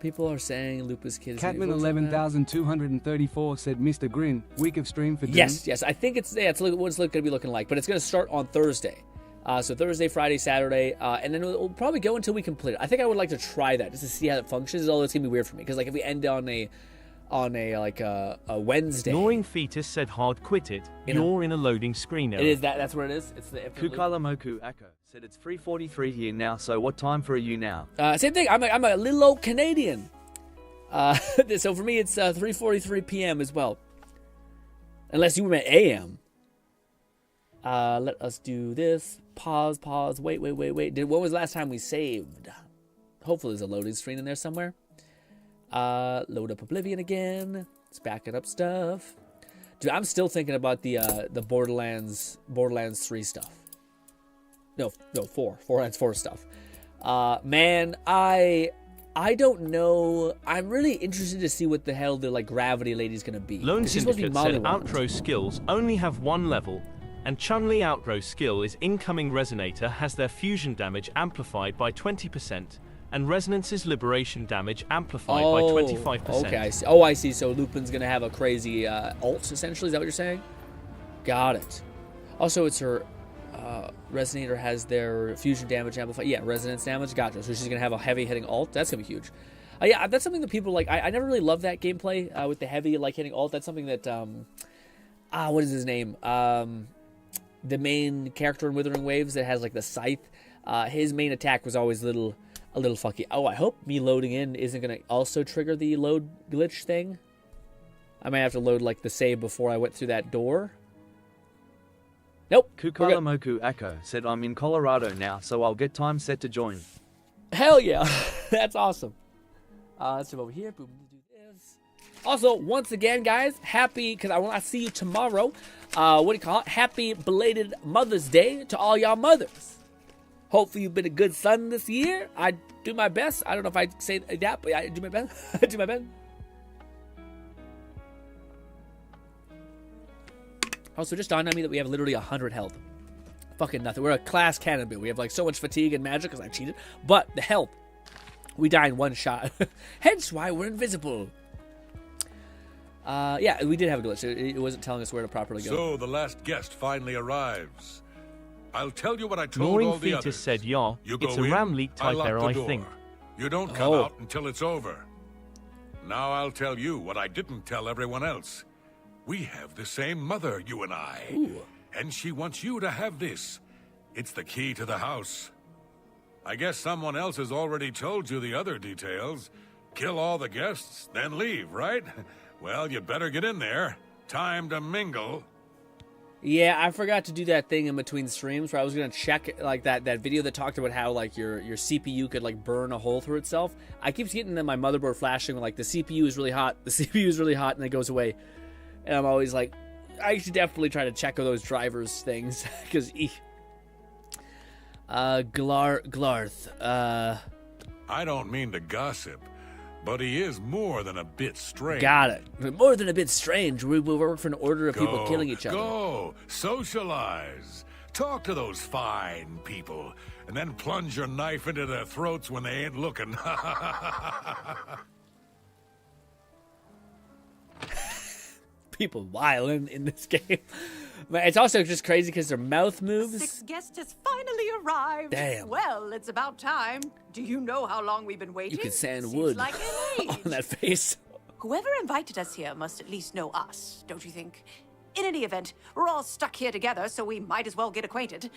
People are saying Lupus Kid is Catman 11,234 said Mr. Grin, week of stream for Doom. Yes. I think it's what it's going to be looking like, but it's going to start on Thursday. So Thursday, Friday, Saturday, and then we'll probably go until we complete it. I think I would like to try that just to see how it functions. Although it's going to be weird for me because like if we end on a Wednesday. Gnawing Fetus said hard quit it. You're in a loading screen error. It is that's what it is. It's the Kukalamoku Ako said it's 3:43 here now, so what time for you now? Same thing. I'm a little old Canadian. So for me it's 3:43 p.m. as well. Unless you meant AM. Let us do this. Pause. Wait. When was the last time we saved? Hopefully there's a loading screen in there somewhere. Load up Oblivion again. Let's back it up stuff. Dude, I'm still thinking about the Borderlands 3 stuff. No, 4. Borderlands 4 stuff. Man, I don't know. I'm really interested to see what the hell the like gravity lady's gonna be. Lone Syndicate said outro skills only have one level, and Chun-Li outro skill is incoming Resonator has their fusion damage amplified by 20%. And Resonance's liberation damage amplified by 25%. Okay, I see. Oh, I see. So Lupin's going to have a crazy ult, essentially. Is that what you're saying? Got it. Also, it's her... Resonator has their fusion damage amplified. Yeah, resonance damage. Gotcha. So she's going to have a heavy-hitting ult. That's going to be huge. Yeah, that's something that people like. I never really loved that gameplay with the heavy, like, hitting ult. That's something that... what is his name? The main character in Withering Waves that has, like, the scythe. His main attack was always a little fucky. Oh, I hope me loading in isn't going to also trigger the load glitch thing. I might have to load, like, the save before I went through that door. Nope. Kukalamoku Ako said I'm in Colorado now, so I'll get time set to join. Hell yeah. That's awesome. Let's move over here. Boom. Do this. Also, once again, guys, happy, because I will not see you tomorrow. What do you call it? Happy belated Mother's Day to all y'all mothers. Hopefully you've been a good son this year. I do my best. I don't know if I say that, but I do my best. I do my best. Also, just dawned on me that we have literally 100 health. Fucking nothing. We're a class cannon build. We have like so much fatigue and magic because I cheated. But the health, we die in one shot. Hence why we're invisible. Yeah, we did have a glitch. It wasn't telling us where to properly go. So the last guest finally arrives. I'll tell you what I told Gnawing all the Fetus others. said, "Yeah, it's a RAM leak type error, I think." You don't come out until it's over. Now I'll tell you what I didn't tell everyone else. We have the same mother, you and I. Ooh. And she wants you to have this. It's the key to the house. I guess someone else has already told you the other details. Kill all the guests, then leave, right? Well, you better get in there. Time to mingle. Yeah, I forgot to do that thing in between streams where I was gonna check like that video that talked about how like your CPU could like burn a hole through itself. I keep getting my motherboard flashing when like the CPU is really hot, and it goes away. And I'm always like, I should definitely try to check those drivers things because Glarth. I don't mean to gossip, but he is more than a bit strange. Got it. More than a bit strange. We work for an order of people killing each other. Go, socialize. Talk to those fine people, and then plunge your knife into their throats when they ain't looking. People wilding in this game. But it's also just crazy because their mouth moves. 6th guest has finally arrived. Damn. Well, it's about time. Do you know how long we've been waiting? You could sand Seems wood like an age. on that face. Whoever invited us here must at least know us, don't you think? In any event, we're all stuck here together, so we might as well get acquainted.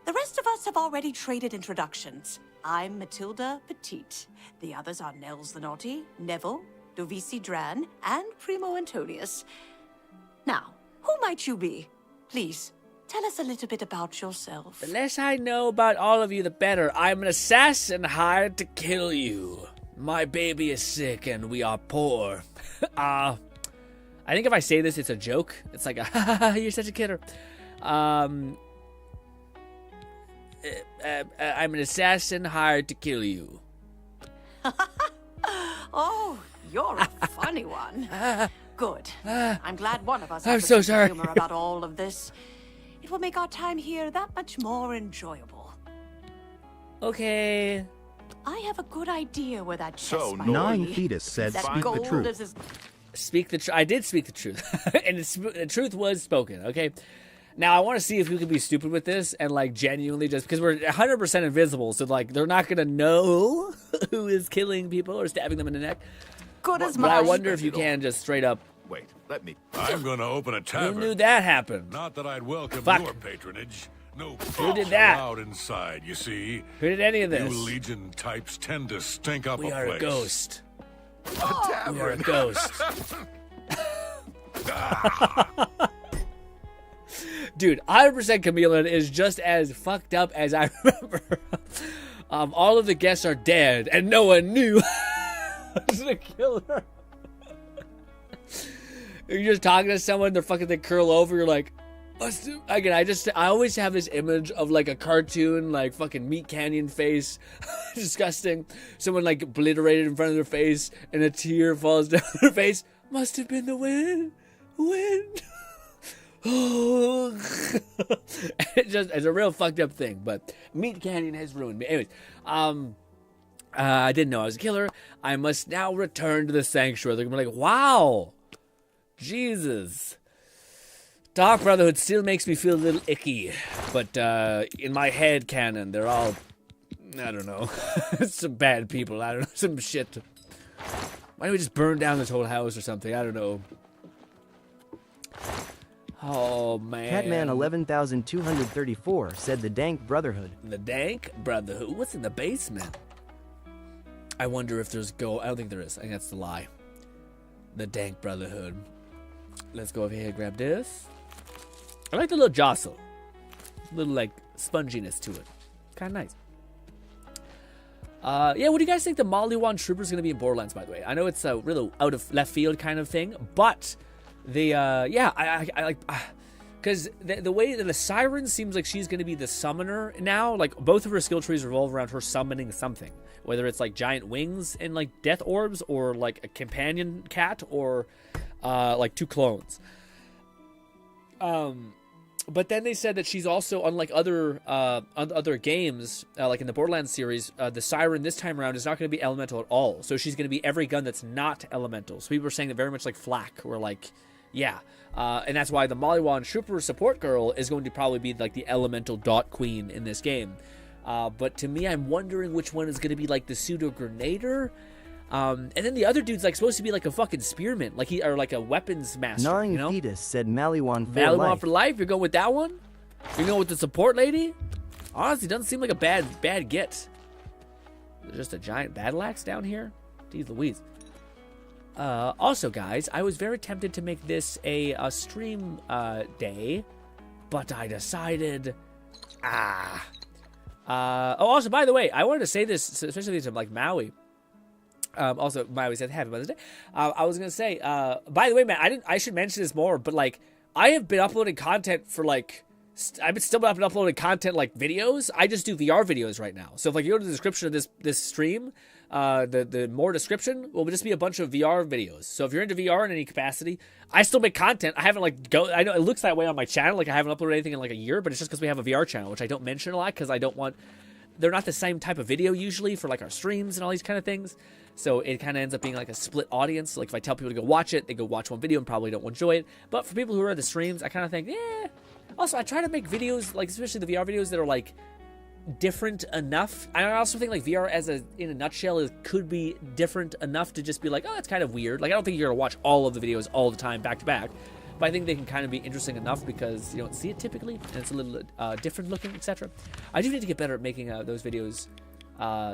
The rest of us have already traded introductions. I'm Matilda Petite. The others are Nels the Naughty, Neville, Dovisi Dran, and Primo Antonius. Now, who might you be? Please, tell us a little bit about yourself. The less I know about all of you, the better. I'm an assassin hired to kill you. My baby is sick and we are poor. I think if I say this, it's a joke. It's like, you're such a kidder. I'm an assassin hired to kill you. You're a funny one. Good. I'm glad one of us I'm has a so sense of sorry. humor about all of this. It will make our time here that much more enjoyable. Okay. I have a good idea where that chest So might Gnawing be. Fetus said, That "Speak the gold truth." is as Speak the truth. I did speak the truth. And the truth was spoken, okay? Now, I want to see if we can be stupid with this and, like, genuinely just... Because we're 100% invisible, so, like, they're not going to know who is killing people or stabbing them in the neck. good as But I mine. wonder if you can just straight up... Wait, let me... I'm going to open a Who tavern. knew that happened? Not that I'd welcome Fuck. your patronage. No Who did peeps that? allowed inside, you see. Who did any of this? You Legion types tend to stink up We a are place. a ghost. A We are a tavern. ghost. Dude, 100% Chameleon is just as fucked up as I remember. All of the guests are dead, and no one knew who's the killer. You're just talking to someone, they curl over, you're like, again, I always have this image of like a cartoon, like fucking Meat Canyon face, disgusting. Someone like obliterated in front of their face, and a tear falls down their face. Must have been the wind. It's a real fucked up thing, but Meat Canyon has ruined me. Anyways, I didn't know I was a killer. I must now return to the sanctuary. They're gonna be like, wow, Jesus. Dark Brotherhood still makes me feel a little icky, but in my head canon, they're all, I don't know, some bad people. I don't know, some shit. Why don't we just burn down this whole house or something? I don't know. Oh, man. Catman 11,234 said the Dank Brotherhood. The Dank Brotherhood? What's in the basement? I wonder if there's gold. I don't think there is. I think that's the lie. The Dank Brotherhood. Let's go over here and grab this. I like the little jostle. A little, like, sponginess to it. Kind of nice. Yeah, what do you guys think the Mollywan Trooper is going to be in Borderlands, by the way? I know it's a really out of left field kind of thing, but yeah, I like, because the way that the Siren seems like she's going to be the summoner now, like both of her skill trees revolve around her summoning something, whether it's like giant wings and like death orbs, or like a companion cat, or like two clones. But then they said that she's also, unlike other games, like in the Borderlands series, the Siren this time around is not going to be elemental at all. So she's going to be every gun that's not elemental. So people were saying that very much like Flak, or like, yeah. And that's why the Mollywan Trooper support girl is going to probably be like the elemental dot queen in this game. But to me, I'm wondering which one is going to be like the pseudo grenader. And then the other dude's like supposed to be like a fucking spearman, like or like a weapons master. Gnawing you know? Fetus said Maliwan for Maliwan life. for life. You're going with that one? You're going with the support lady? Honestly, doesn't seem like a bad get. There's just a giant battle axe down here. Jeez Louise. Also, guys, I was very tempted to make this a stream day, but I decided. Also, by the way, I wanted to say this, especially to like Maui. Also, Maui said Happy Mother's Day. I was gonna say, by the way, man, I should mention this more, but like, I have been uploading content for like, I've been still been uploading content like videos. I just do VR videos right now. So if like you go to the description of this stream, the more description will just be a bunch of VR videos. So if you're into VR in any capacity, I still make content. I haven't I know it looks that way on my channel, like I haven't uploaded anything in like a year, but it's just because we have a VR channel, which I don't mention a lot because I don't want. They're not the same type of video usually for like our streams and all these kind of things. So it kind of ends up being like a split audience. Like if I tell people to go watch it, they go watch one video and probably don't enjoy it. But for people who are at the streams, I kind of think, yeah. Also, I try to make videos, like especially the VR videos that are like different enough. I also think like VR in a nutshell could be different enough to just be like, oh, that's kind of weird. Like I don't think you're gonna watch all of the videos all the time back to back. But I think they can kind of be interesting enough because you don't see it typically, and it's a little different looking, etc. I do need to get better at making those videos,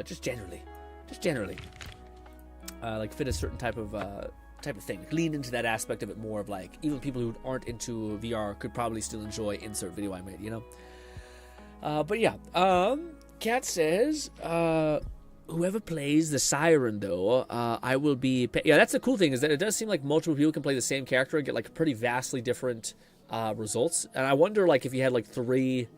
just generally, like fit a certain type of thing. Like, lean into that aspect of it more. Of like even people who aren't into VR could probably still enjoy insert video I made, you know. But yeah, Kat says, whoever plays the Siren, though, I will be... Yeah, that's the cool thing, is that it does seem like multiple people can play the same character and get, like, pretty vastly different results. And I wonder, like, if you had, like, three...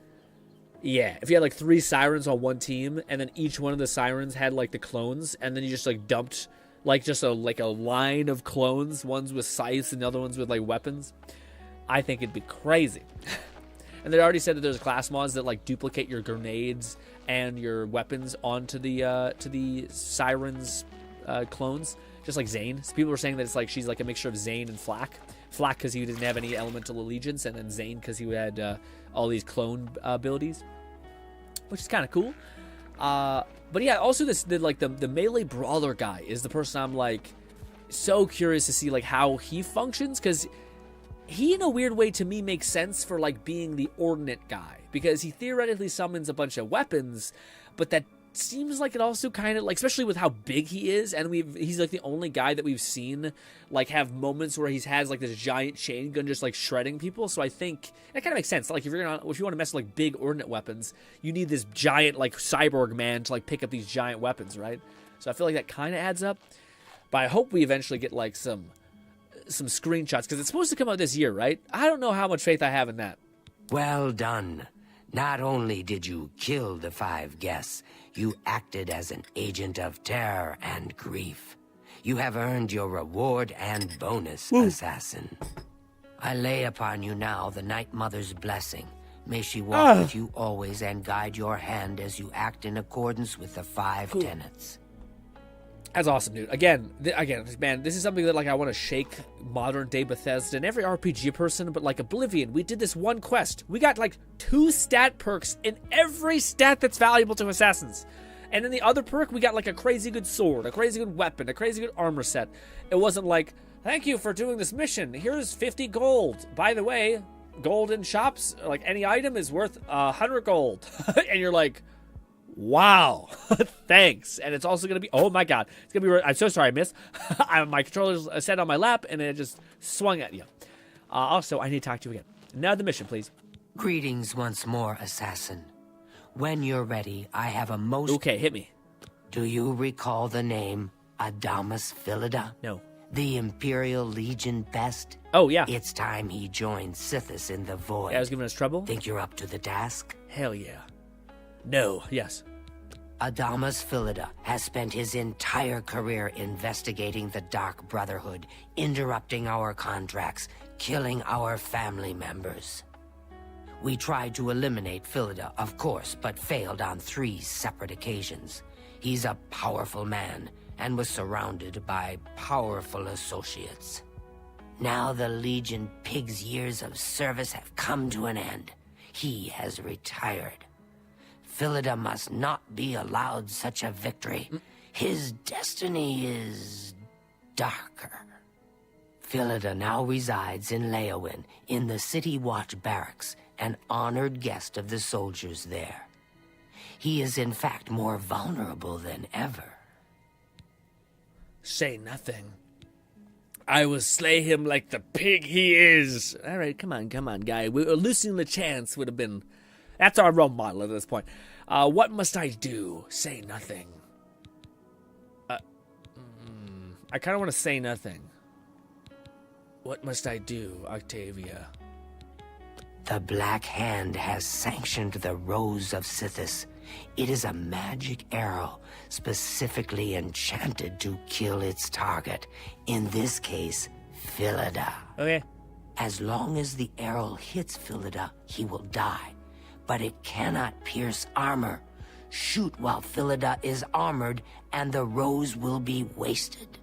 Yeah, if you had, like, 3 Sirens on one team, and then each one of the Sirens had, like, the clones, and then you just, like, dumped like just a line of clones, ones with scythes and the other ones with like weapons. I think it'd be crazy. And they already said that there's class mods that like duplicate your grenades and your weapons onto the Siren's clones, just like Zane. So people were saying that it's like she's like a mixture of Zane and Flak. Flak because he didn't have any elemental allegiance, and then Zane because he had all these clone abilities, which is kind of cool. But yeah, also the melee brawler guy is the person I'm like so curious to see like how he functions, because he in a weird way to me makes sense for like being the ordnance guy, because he theoretically summons a bunch of weapons, but that seems like it also kind of like, especially with how big he is, and he's like the only guy that we've seen like have moments where he's has like this giant chain gun just like shredding people. So I think that kind of makes sense. Like if you want to mess with like big ordnance weapons, you need this giant like cyborg man to like pick up these giant weapons, right? So I feel like that kind of adds up. But I hope we eventually get like some screenshots, because it's supposed to come out this year, right? I don't know how much faith I have in that. Well done. Not only did you kill the 5 guests, you acted as an agent of terror and grief. You have earned your reward and bonus, assassin. I lay upon you now the Night Mother's blessing. May she walk with you always and guide your hand as you act in accordance with the 5 tenets. That's awesome, dude. Again, man, this is something that like I want to shake modern day Bethesda and every RPG person, but like Oblivion, we did this one quest. We got like 2 stat perks in every stat that's valuable to assassins. And in the other perk, we got like a crazy good sword, a crazy good weapon, a crazy good armor set. It wasn't like, thank you for doing this mission. Here's 50 gold. By the way, gold in shops, like any item is worth 100 gold. And you're like, wow, thanks. And it's also going to be, oh my god, it's going to be, I'm so sorry, miss. My controller's set on my lap and it just swung at you. Also, I need to talk to you again. Now the mission, please. Greetings once more, assassin. When you're ready, I have a most... Okay, hit me. Do you recall the name Adamus Philida? No. The Imperial Legion best? Oh, yeah. It's time he joined Sithis in the Void. Yeah, I was giving us trouble? Think you're up to the task? Hell yeah. No, yes. Adamus Philida has spent his entire career investigating the Dark Brotherhood, interrupting our contracts, killing our family members. We tried to eliminate Philida, of course, but failed on 3 separate occasions. He's a powerful man, and was surrounded by powerful associates. Now the Legion Pig's years of service have come to an end. He has retired. Philida must not be allowed such a victory. His destiny is darker. Philida now resides in Leowin, in the City Watch Barracks, an honored guest of the soldiers there. He is in fact more vulnerable than ever. Say nothing. I will slay him like the pig he is. All right, come on, guy. Losing the chance would have been... That's our role model at this point. What must I do? Say nothing. I kind of want to say nothing. What must I do, Octavia? The Black Hand has sanctioned the Rose of Sithis. It is a magic arrow, specifically enchanted to kill its target. In this case, Philida. Okay. As long as the arrow hits Philida, he will die. But it cannot pierce armor. Shoot while Philida is armored, and the rose will be wasted.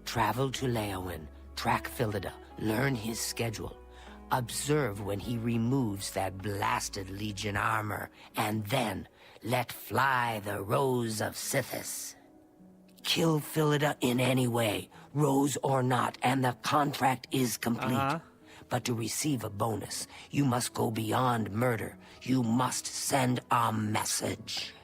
Travel to Leowin, track Philida, learn his schedule. Observe when he removes that blasted Legion armor, and then let fly the Rose of Sithis. Kill Philida in any way, rose or not, and the contract is complete. But to receive a bonus, you must go beyond murder. You must send a message.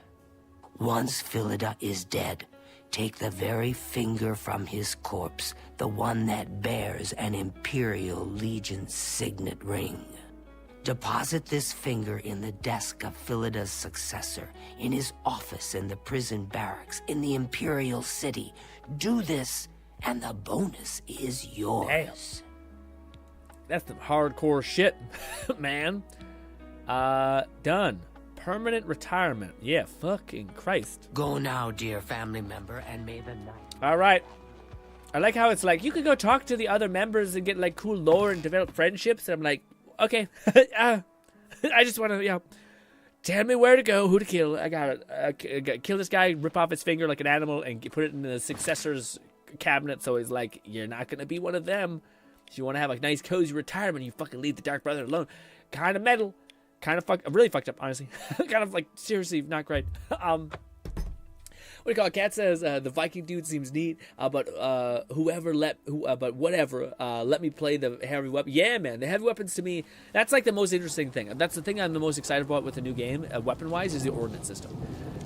Once Philida is dead, take the very finger from his corpse, the one that bears an Imperial Legion signet ring. Deposit this finger in the desk of Philida's successor, in his office in the prison barracks, in the Imperial City. Do this, and the bonus is yours. Damn. That's some hardcore shit, man. Done. Permanent retirement. Yeah, fucking Christ. Go now, dear family member, and may the night... All right. I like how it's like, you could go talk to the other members and get, like, cool lore and develop friendships. And I'm like, okay. I just want to, tell me where to go, who to kill. I gotta kill this guy, rip off his finger like an animal, and put it in the successor's cabinet. So he's like, you're not going to be one of them. If you want to have a nice, cozy retirement, you fucking leave the Dark Brother alone. Kind of metal. Kind of really fucked up, honestly. Kind of, like, seriously not great. What do you call it? Cat says the Viking dude seems neat, but whatever. Let me play the heavy weapon. Yeah, man, the heavy weapons to me, that's like the most interesting thing. That's the thing I'm the most excited about with the new game, weapon-wise, is the ordnance system.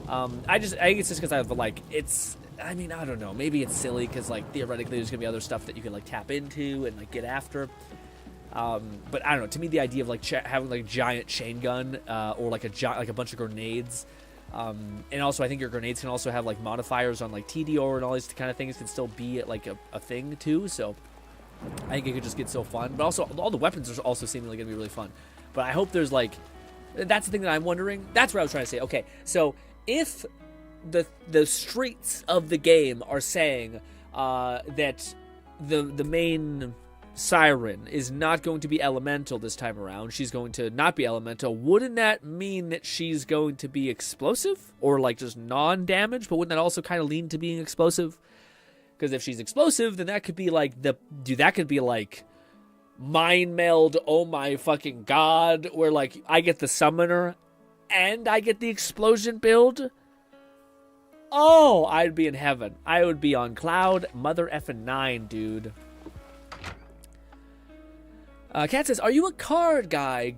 I think it's just because I don't know. Maybe it's silly because like theoretically there's gonna be other stuff that you can like tap into and like get after. But I don't know. To me, the idea of like having like a giant chain gun or like a bunch of grenades. And also I think your grenades can also have like modifiers on like TDR and all these kind of things can still be like a thing too, so I think it could just get so fun. But also all the weapons are also seemingly gonna be really fun. But I hope there's like, that's the thing that I'm wondering. That's what I was trying to say. Okay, so if the streets of the game are saying that the main Siren is not going to be elemental this time around, she's going to not be elemental, wouldn't that mean that she's going to be explosive? Or like just non-damage, but wouldn't that also kind of lean to being explosive? Because if she's explosive, then that could be like that could be like mind meld, oh my fucking god, where like I get the summoner and I get the explosion build. Oh, I'd be in heaven. I would be on cloud mother effing 9, dude. Kat says, are you a card guy,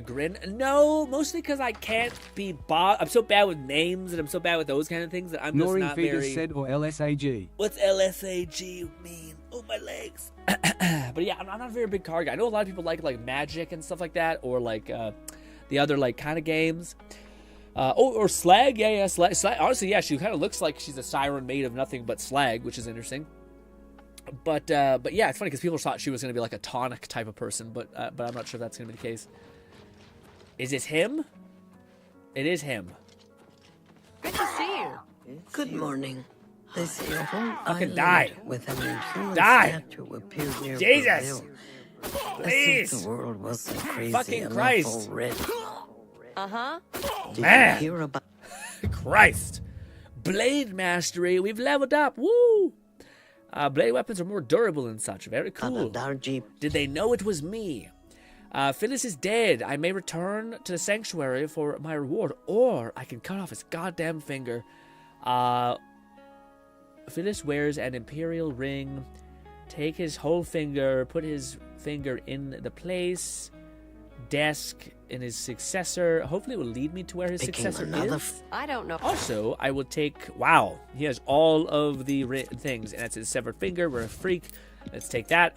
Grin? No, mostly because I can't be I'm so bad with names and I'm so bad with those kind of things that I'm just not very... said, or LSAG. What's LSAG mean? Oh, my legs. But yeah, I'm not a very big card guy. I know a lot of people like Magic and stuff like that, or like the other like kind of games. Or Slag. Yeah, Slag. Honestly, yeah, she kind of looks like she's a siren made of nothing but slag, which is interesting. But yeah, it's funny because people thought she was going to be like a tonic type of person, but I'm not sure if that's going to be the case. Is this him? It is him. Good to see you. Good morning. They say a whole fucking island die. With an inhuman Die. statue appeared near Jesus. Brazil. Please. As if the world wasn't crazy Fucking enough Christ. already. Uh-huh. Did Man. you hear about Christ. Blade mastery. We've leveled up. Woo. Blade weapons are more durable and such. Very cool. Did they know it was me? Phyllis is dead. I may return to the sanctuary for my reward, or I can cut off his goddamn finger. Phyllis wears an imperial ring. Take his whole finger, put his finger in the place. Desk in his successor. Hopefully it will lead me to where his successor is. I don't know. Also, I will take... Wow. He has all of the things. And that's his severed finger. We're a freak. Let's take that.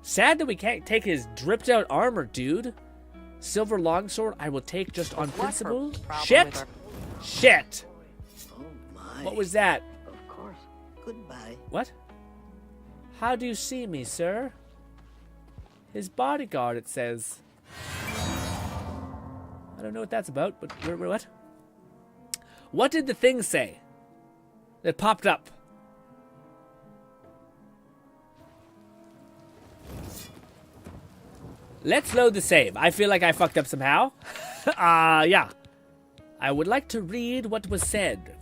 Sad that we can't take his dripped out armor, dude. Silver longsword I will take just on principle. Shit! Shit! Oh my. What was that? Of course. Goodbye. What? How do you see me, sir? His bodyguard, it says. I don't know what that's about, but what? What did the thing say that popped up? Let's load the save. I feel like I fucked up somehow. Yeah. I would like to read what was said.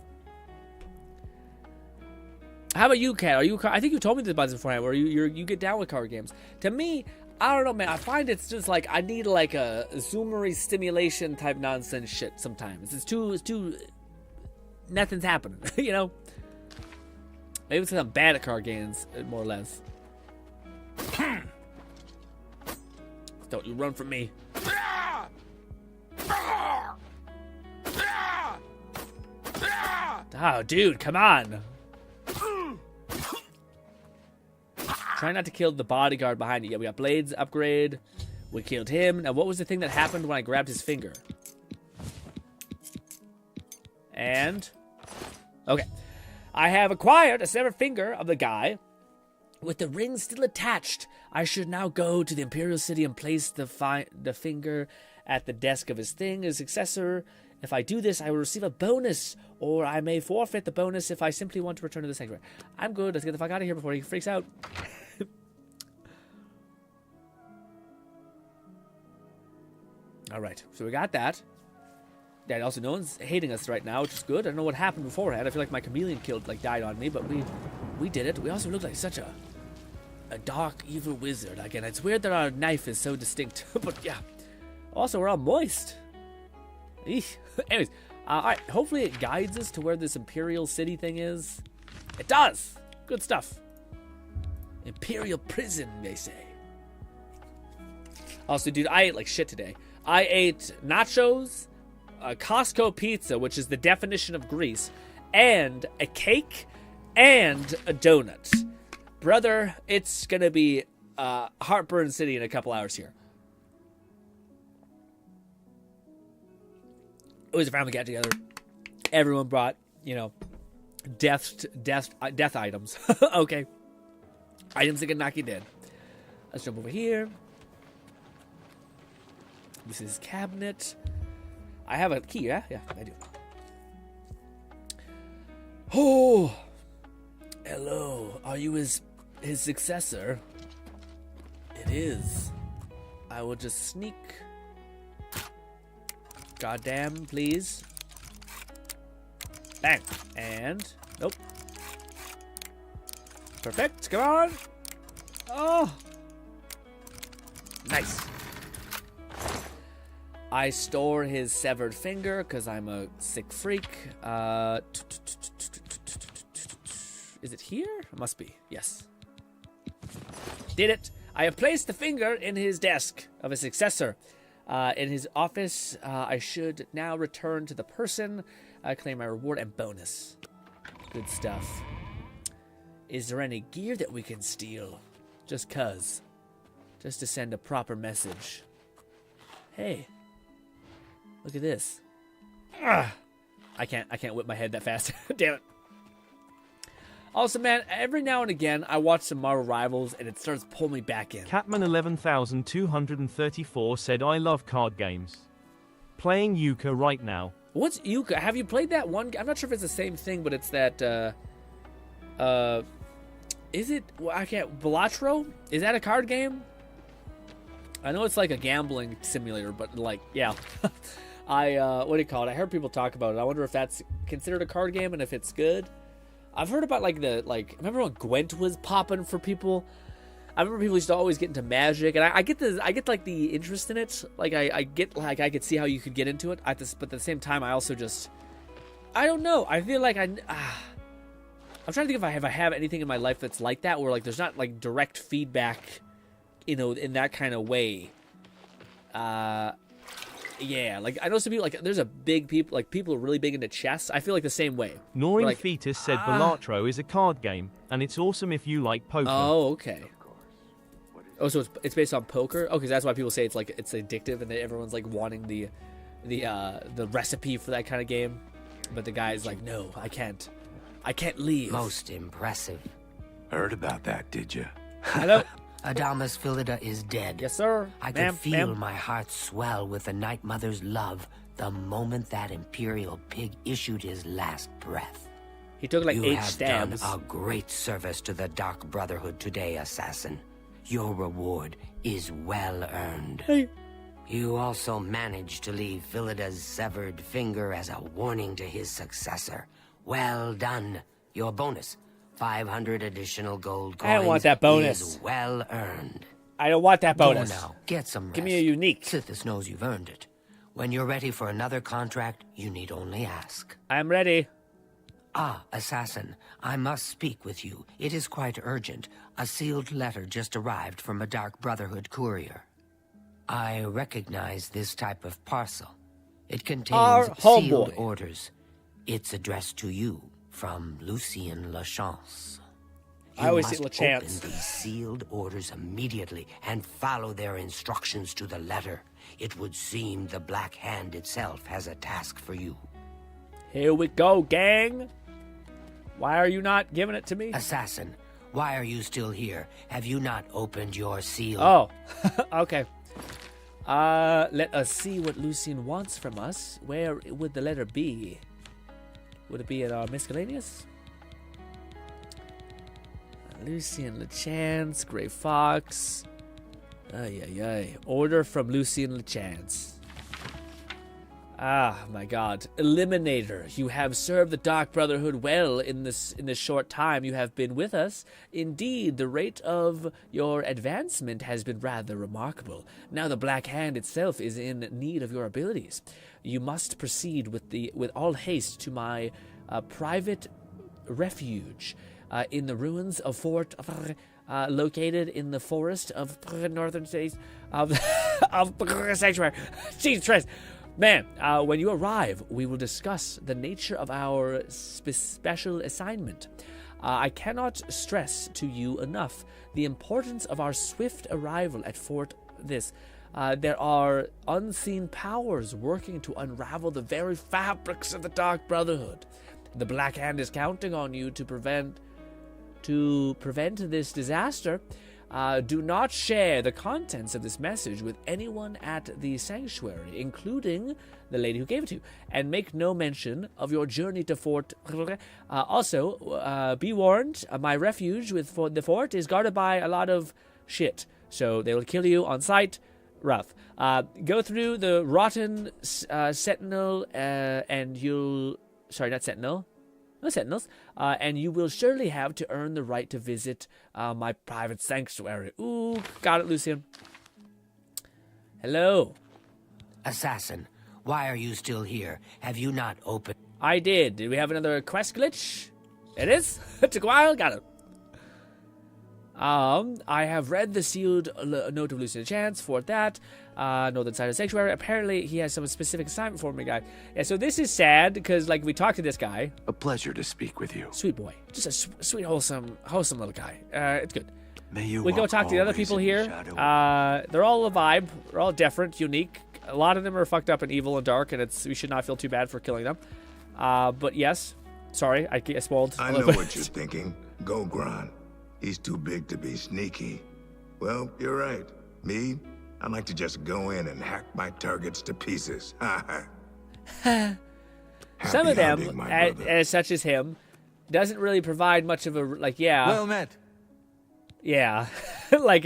How about you, Kat? I think you told me this about this beforehand, where you get down with card games. To me, I don't know, man. I find it's just like I need like a zoomery stimulation type nonsense shit sometimes. It's too nothing's happening, you know? Maybe it's because I'm bad at card games, more or less. Don't you run from me. Oh, dude, come on. Try not to kill the bodyguard behind you. Yeah, we got Blades upgrade. We killed him. Now, what was the thing that happened when I grabbed his finger? And... okay. I have acquired a severed finger of the guy with the ring still attached. I should now go to the Imperial City and place the finger at the desk of his successor If I do this, I will receive a bonus, or I may forfeit the bonus if I simply want to return to the sanctuary. I'm good. Let's get the fuck out of here before he freaks out. All right, so we got that. Yeah, also no one's hating us right now, which is good. I don't know what happened beforehand. I feel like my chameleon died on me, but we did it. We also look like such a dark, evil wizard. Again, it's weird that our knife is so distinct, but yeah. Also, we're all moist. Eesh. Anyways, all right. Hopefully, it guides us to where this Imperial City thing is. It does. Good stuff. Imperial prison, they say. Also, dude, I ate like shit today. I ate nachos, a Costco pizza, which is the definition of grease, and a cake, and a donut. Brother, it's gonna be Heartburn City in a couple hours here. It was a family get together. Everyone brought, death items. Okay. Items that can knock you dead. Let's jump over here. This is cabinet. I have a key, yeah? Yeah, I do. Oh! Hello. Are you his successor? It is. I will just sneak. Goddamn, please. Bang. And, nope. Perfect. Come on. Oh. Nice. I store his severed finger because I'm a sick freak. Is it here? It must be. Yes. Did it. I have placed the finger in his desk of a successor. In his office, I should now return to the person, claim my reward and bonus. Good stuff. Is there any gear that we can steal? Just cuz. Just to send a proper message. Hey. Look at this. Ugh. I can't whip my head that fast. Damn it. Also, man, every now and again, I watch some Marvel Rivals, and it starts pulling me back in. Catman 11234 said, I love card games. Playing Euchre right now. What's Euchre? Have you played that one? I'm not sure if it's the same thing, but it's that, is it, I can't, Balatro? Is that a card game? I know it's like a gambling simulator, but like, yeah. What do you call it? I heard people talk about it. I wonder if that's considered a card game and if it's good. I've heard about remember when Gwent was popping for people? I remember people used to always get into Magic, and I get like the interest in it. Like I get like I could see how you could get into it. But at the same time, I also just I don't know. I feel like I'm trying to think if I have anything in my life that's like that, where like there's not like direct feedback, in that kind of way. Yeah, like I know some people like there's people are really big into chess. I feel like the same way. Gnawing like, Fetus said Balatro is a card game, and it's awesome if you like poker. Oh, okay. Oh, so it's based on poker? Oh, because that's why people say it's addictive, and everyone's like wanting the recipe for that kind of game. But the guy's like, no, I can't leave. Most impressive. Heard about that, did you? Hello. Adamas Philida is dead. Yes, sir. I could feel my heart swell with the Night Mother's love the moment that Imperial pig issued his last breath. He took like 8 stabs. You have done a great service to the Dark Brotherhood today, assassin. Your reward is well earned. Hey. You also managed to leave Philida's severed finger as a warning to his successor. Well done. Your bonus, 500 additional gold coins. I don't want that bonus. Is well earned. I don't want that bonus. Go now. Get some rest. Give me a unique. Sithis knows you've earned it. When you're ready for another contract, you need only ask. I'm ready. Ah, assassin, I must speak with you. It is quite urgent. A sealed letter just arrived from a Dark Brotherhood courier. I recognize this type of parcel. It contains sealed orders. It's addressed to you from Lucien Lachance. I always say You Lachance. must open these sealed orders immediately and follow their instructions to the letter. It would seem the Black Hand itself has a task for you. Here we go, gang. Why are you not giving it to me? Assassin, why are you still here? Have you not opened your seal? Oh, okay. Let us see what Lucien wants from us. Where would the letter be? Would it be at our miscellaneous? Lucien LeChance, Grey Fox. Ay. Order from Lucien LeChance. Ah, my God. Eliminator, you have served the Dark Brotherhood well in this short time you have been with us. Indeed, the rate of your advancement has been rather remarkable. Now the Black Hand itself is in need of your abilities. You must proceed with all haste to my private refuge in the ruins of Fort located in the forest of northern states of Sanctuary. Jesus Christ. Man, when you arrive, we will discuss the nature of our special assignment. I cannot stress to you enough the importance of our swift arrival at Fort this. There are unseen powers working to unravel the very fabrics of the Dark Brotherhood. The Black Hand is counting on you to prevent this disaster. Do not share the contents of this message with anyone at the sanctuary, including the lady who gave it to you, and make no mention of your journey to Fort. Also, be warned, my refuge with the fort is guarded by a lot of shit, so they will kill you on sight. Rough. Go through the rotten sentinel, and you'll... Sorry, not sentinel. No sentinels, and you will surely have to earn the right to visit my private sanctuary. Ooh, got it, Lucien. Hello. Assassin, why are you still here? Have you not opened? I did. Do we have another quest glitch? It is? It took a while? Got it. I have read the sealed note of Lucien Chance for that. Northern side of Sanctuary. Apparently, he has some specific assignment for me, guy. Yeah, so this is sad, because, like, we talked to this guy. A pleasure to speak with you. Sweet boy. Just a sweet, wholesome little guy. It's good. May you we go talk to the other people here. They're all a vibe. They're all different, unique. A lot of them are fucked up and evil and dark, and we should not feel too bad for killing them. But yes. Sorry, I spoiled. I know what you're thinking. Go GRINN. He's too big to be sneaky. Well, you're right. Me, I like to just go in and hack my targets to pieces. Some of them, as such as him, doesn't really provide much of a, like, yeah. Well met. Yeah. Like,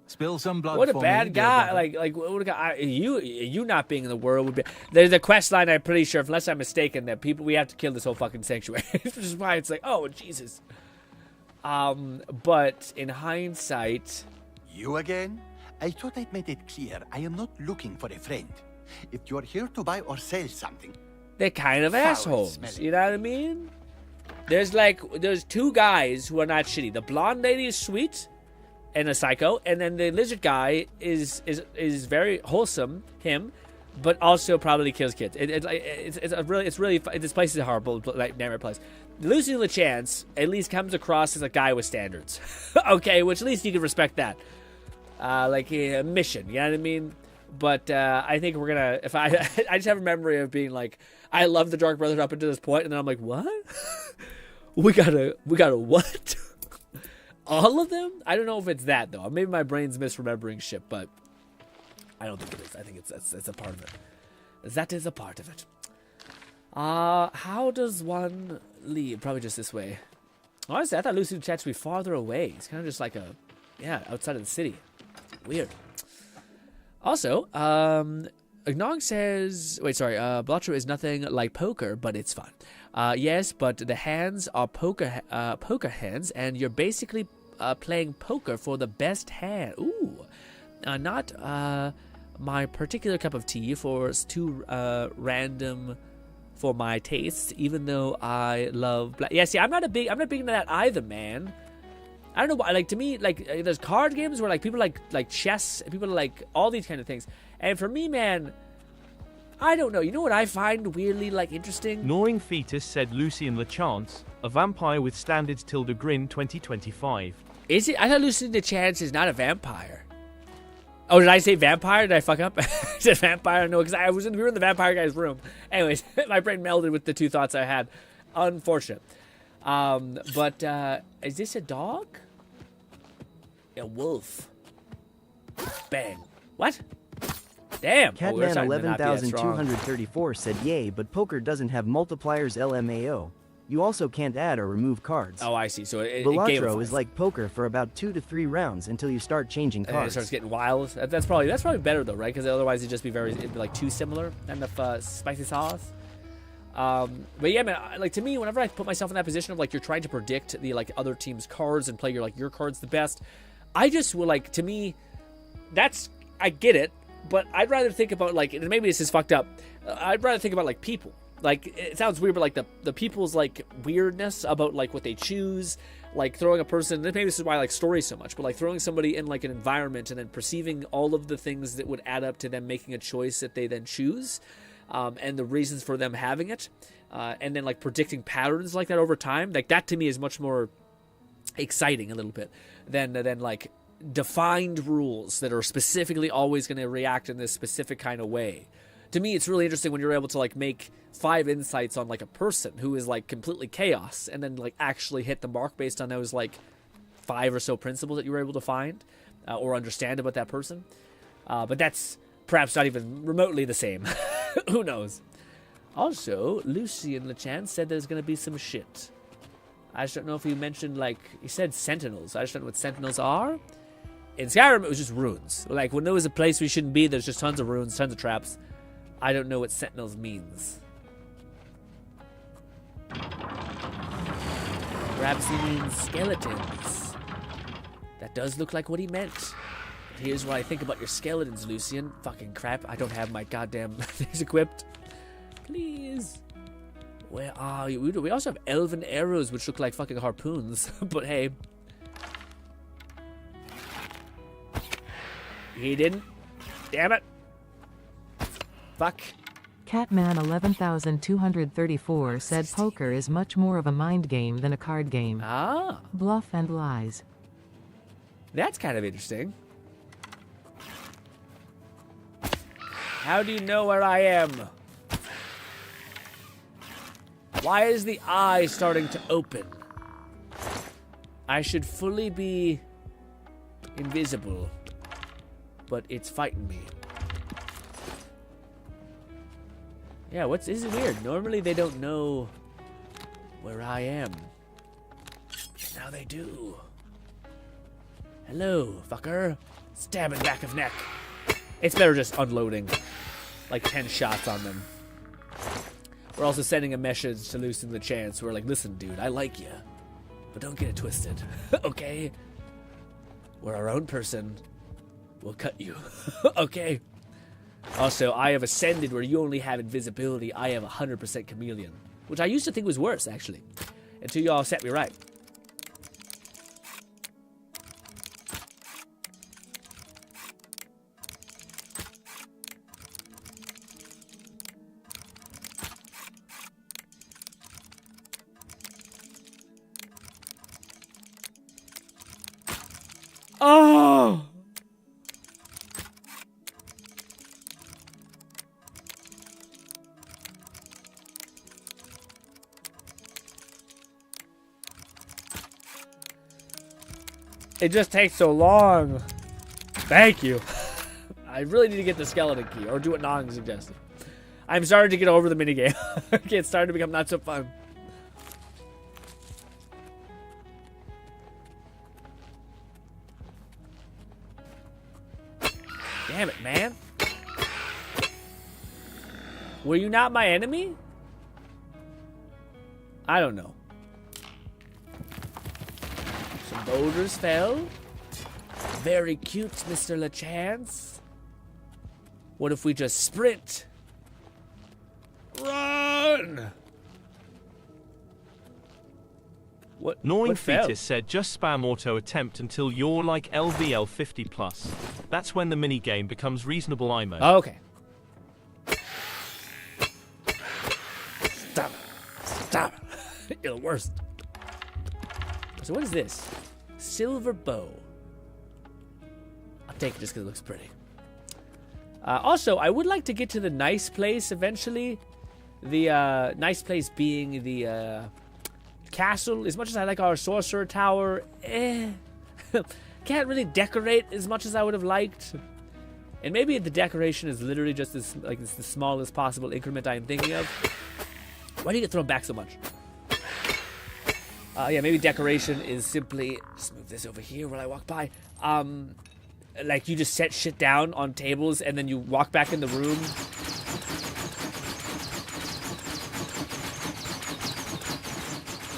spill some blood. What a bad guy. Like, what a guy. You not being in the world would be. There's a quest line, I'm pretty sure, unless I'm mistaken, that we have to kill this whole fucking sanctuary. Which is why it's like, oh, Jesus. But in hindsight... You again? I thought I'd made it clear I am not looking for a friend. If you're here to buy or sell something... They're kind of assholes, you know what I mean? There's two guys who are not shitty. The blonde lady is sweet and a psycho, and then the lizard guy is very wholesome, him, but also probably kills kids. It's really this place is a horrible, like, nightmare place. Lucien LeChance at least comes across as a guy with standards. Okay, which at least you can respect that. Like a mission, you know what I mean? But I think we're gonna. If I just have a memory of being like, I love the Dark Brotherhood up until this point, and then I'm like, what? we gotta what? All of them? I don't know if it's that though. Maybe my brain's misremembering shit, but I don't think it is. I think it's a part of it. That is a part of it. How does one leave? Probably just this way. Honestly, I thought Lucien LeChance would be farther away. It's kind of just like outside of the city. Weird. Also, Ignog says, Blotcher is nothing like poker, but it's fun. Yes, but the hands are poker hands, and you're basically playing poker for the best hand. Ooh, not my particular cup of tea, for it's too random for my tastes. Even though I love black. Yeah, see, I'm not big into that either, man. I don't know why. Like, to me, like, there's card games where like people like chess, people like all these kind of things, and for me, man, I don't know. You know what I find weirdly like interesting? Gnawing Fetus said Lucien LeChance, a vampire with standards tilde GRINN 2025. Is it? I thought Lucien LeChance is not a vampire. Oh, did I say vampire? Did I fuck up? I said vampire? No, because we were in the vampire guy's room. Anyways, my brain melded with the two thoughts I had. Unfortunate. But is this a dog? A wolf. Bang. What? Damn. Catman 11,234 said yay, but poker doesn't have multipliers LMAO. You also can't add or remove cards. Oh, I see. So it Balatro is like poker for about 2 to 3 rounds until you start changing cards. And it starts getting wild. That's probably better though, right? Because otherwise it'd be like too similar and the spicy sauce. But yeah, man, like to me, whenever I put myself in that position of like you're trying to predict the like other team's cards and play your cards the best, I just will like, to me, I get it, but I'd rather think about like, and maybe this is fucked up, I'd rather think about like people. Like, it sounds weird, but like the people's like weirdness about like what they choose, like throwing a person, maybe this is why I like stories so much, but like throwing somebody in like an environment and then perceiving all of the things that would add up to them making a choice that they then choose, and the reasons for them having it, and then like predicting patterns like that over time, like that to me is much more exciting a little bit than like defined rules that are specifically always going to react in this specific kind of way. To me, it's really interesting when you're able to like make 5 insights on like a person who is like completely chaos and then like actually hit the mark based on those like 5 or so principles that you were able to find or understand about that person. But that's perhaps not even remotely the same. Who knows? Also, Lucien LeChance said there's going to be some shit. I just don't know if he mentioned like, he said sentinels. I just don't know what sentinels are. In Skyrim, it was just runes. Like when there was a place we shouldn't be, there's just tons of runes, tons of traps. I don't know what sentinels means. Perhaps he means skeletons. That does look like what he meant. But here's what I think about your skeletons, Lucien. Fucking crap, I don't have my goddamn things equipped. Please. Where are you? We also have elven arrows, which look like fucking harpoons. But hey. He didn't. Damn it. Fuck. Catman 11,234 said poker is much more of a mind game than a card game. Ah. Bluff and lies. That's kind of interesting. How do you know where I am? Why is the eye starting to open? I should fully be invisible, but it's fighting me. Yeah, this is weird. Normally they don't know where I am. Now they do. Hello, fucker. Stabbing back of neck. It's better just unloading like 10 shots on them. We're also sending a message to Lucien LeChance. We're like, listen, dude, I like you, but don't get it twisted, okay? We're our own person. We'll cut you, okay? Also, I have ascended where you only have invisibility. I have 100% chameleon, which I used to think was worse, actually, until y'all set me right. Oh! It just takes so long. Thank you. I really need to get the skeleton key, or do what Nong suggested. I'm starting to get over the minigame. Okay, it's starting to become not so fun. Damn it, man. Were you not my enemy? I don't know. Some boulders fell. Very cute, Mr. LeChance. What if we just sprint? Run! What? Gnawing what fell? Fetus said, just spam auto attempt until you're like LVL 50+. That's when the minigame becomes reasonable IMO. Oh, okay. Stop it. Stop it. You're the worst. So what is this? Silver bow. I'll take it just because it looks pretty. Also, I would like to get to the nice place eventually. The nice place being the castle. As much as I like our sorcerer tower, can't really decorate as much as I would have liked. And maybe the decoration is literally just this, like, it's the smallest possible increment I'm thinking of. Why do you get thrown back so much? Yeah, maybe decoration is simply, just move this over here while I walk by. Like, you just set shit down on tables and then you walk back in the room.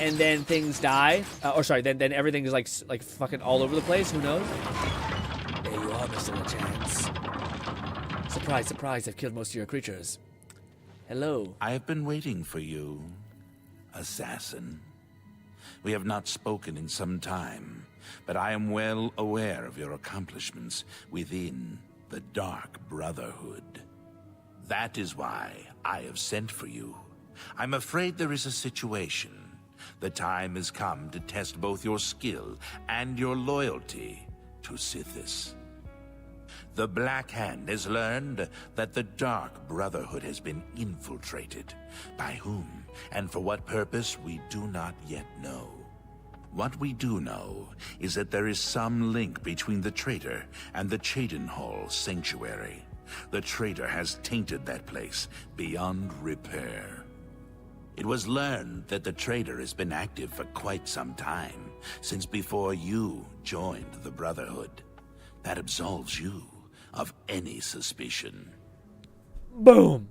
And then things die. Then everything is like fucking all over the place. Who knows? There you are, Mr. LeChance. Surprise, surprise, I've killed most of your creatures. Hello. I have been waiting for you, assassin. We have not spoken in some time, but I am well aware of your accomplishments within the Dark Brotherhood. That is why I have sent for you. I'm afraid there is a situation. The time has come to test both your skill and your loyalty to Sithis. The Black Hand has learned that the Dark Brotherhood has been infiltrated. By whom and for what purpose, we do not yet know. What we do know is that there is some link between the traitor and the Cheydinhal Sanctuary. The traitor has tainted that place beyond repair. It was learned that the traitor has been active for quite some time, since before you joined the Brotherhood. That absolves you of any suspicion. Boom!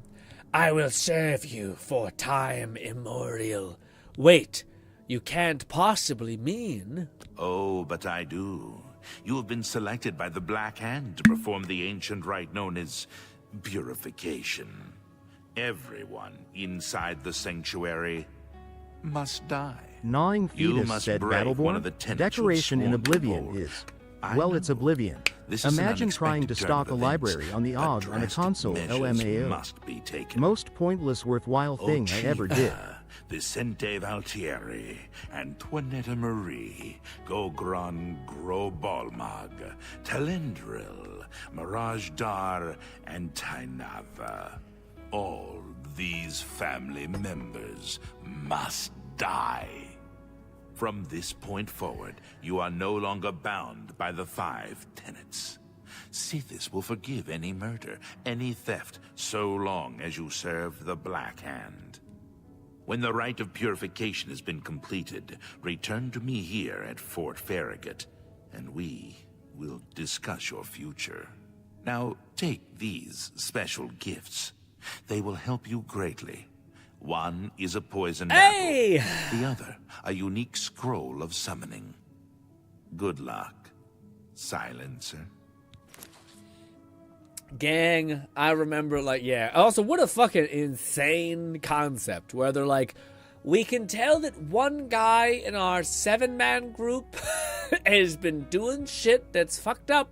I will serve you for time immemorial. Wait, you can't possibly mean... Oh, but I do. You have been selected by the Black Hand to perform the ancient rite known as purification. Everyone inside the sanctuary must die. Gnawing Fetus said Battleborn, decoration in Oblivion is... Well, it's Oblivion. Imagine trying to stock a library on the OG on a console LMAO. Must be taken. Most pointless worthwhile thing I ever did. Vicente Valtieri, Antoinetta Marie, Gogron Grobalmag, Talendril, Mirage Dar, and Tainava. All these family members must die. From this point forward, you are no longer bound by the 5 tenets. Sithis will forgive any murder, any theft, so long as you serve the Black Hand. When the rite of purification has been completed, return to me here at Fort Farragut, and we will discuss your future. Now, take these special gifts. They will help you greatly. One is a poisoned apple. The other, a unique scroll of summoning. Good luck, Silencer. Gang, I remember, Also, what a fucking insane concept, where they're like, we can tell that one guy in our 7-man group has been doing shit that's fucked up.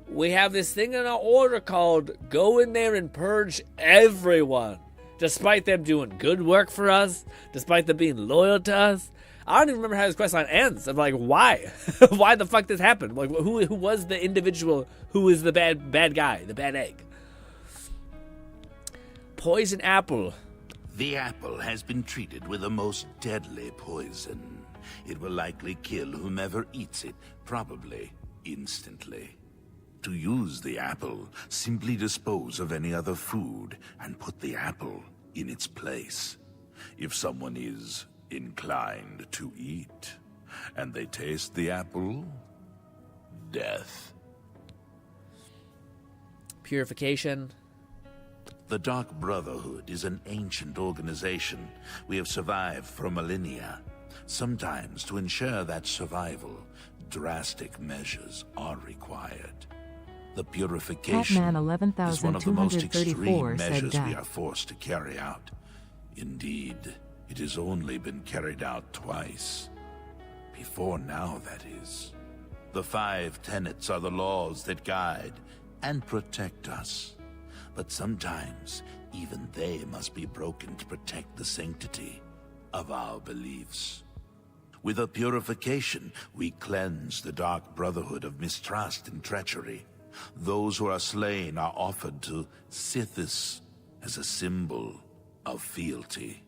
We have this thing in our order called go in there and purge everyone. Despite them doing good work for us, despite them being loyal to us. I don't even remember how this questline ends. I'm like, why? Why the fuck this happened? Like, who was the individual who was the bad guy, the bad egg? Poison apple. The apple has been treated with a most deadly poison. It will likely kill whomever eats it, probably instantly. To use the apple, simply dispose of any other food and put the apple in its place. If someone is inclined to eat, and they taste the apple, death. Purification. The Dark Brotherhood is an ancient organization. We have survived for millennia. Sometimes, to ensure that survival, drastic measures are required. The purification is one of the most extreme measures we are forced to carry out. Indeed, it has only been carried out twice. Before now, that is. The 5 tenets are the laws that guide and protect us. But sometimes, even they must be broken to protect the sanctity of our beliefs. With a purification, we cleanse the Dark Brotherhood of mistrust and treachery. Those who are slain are offered to Sithis as a symbol of fealty.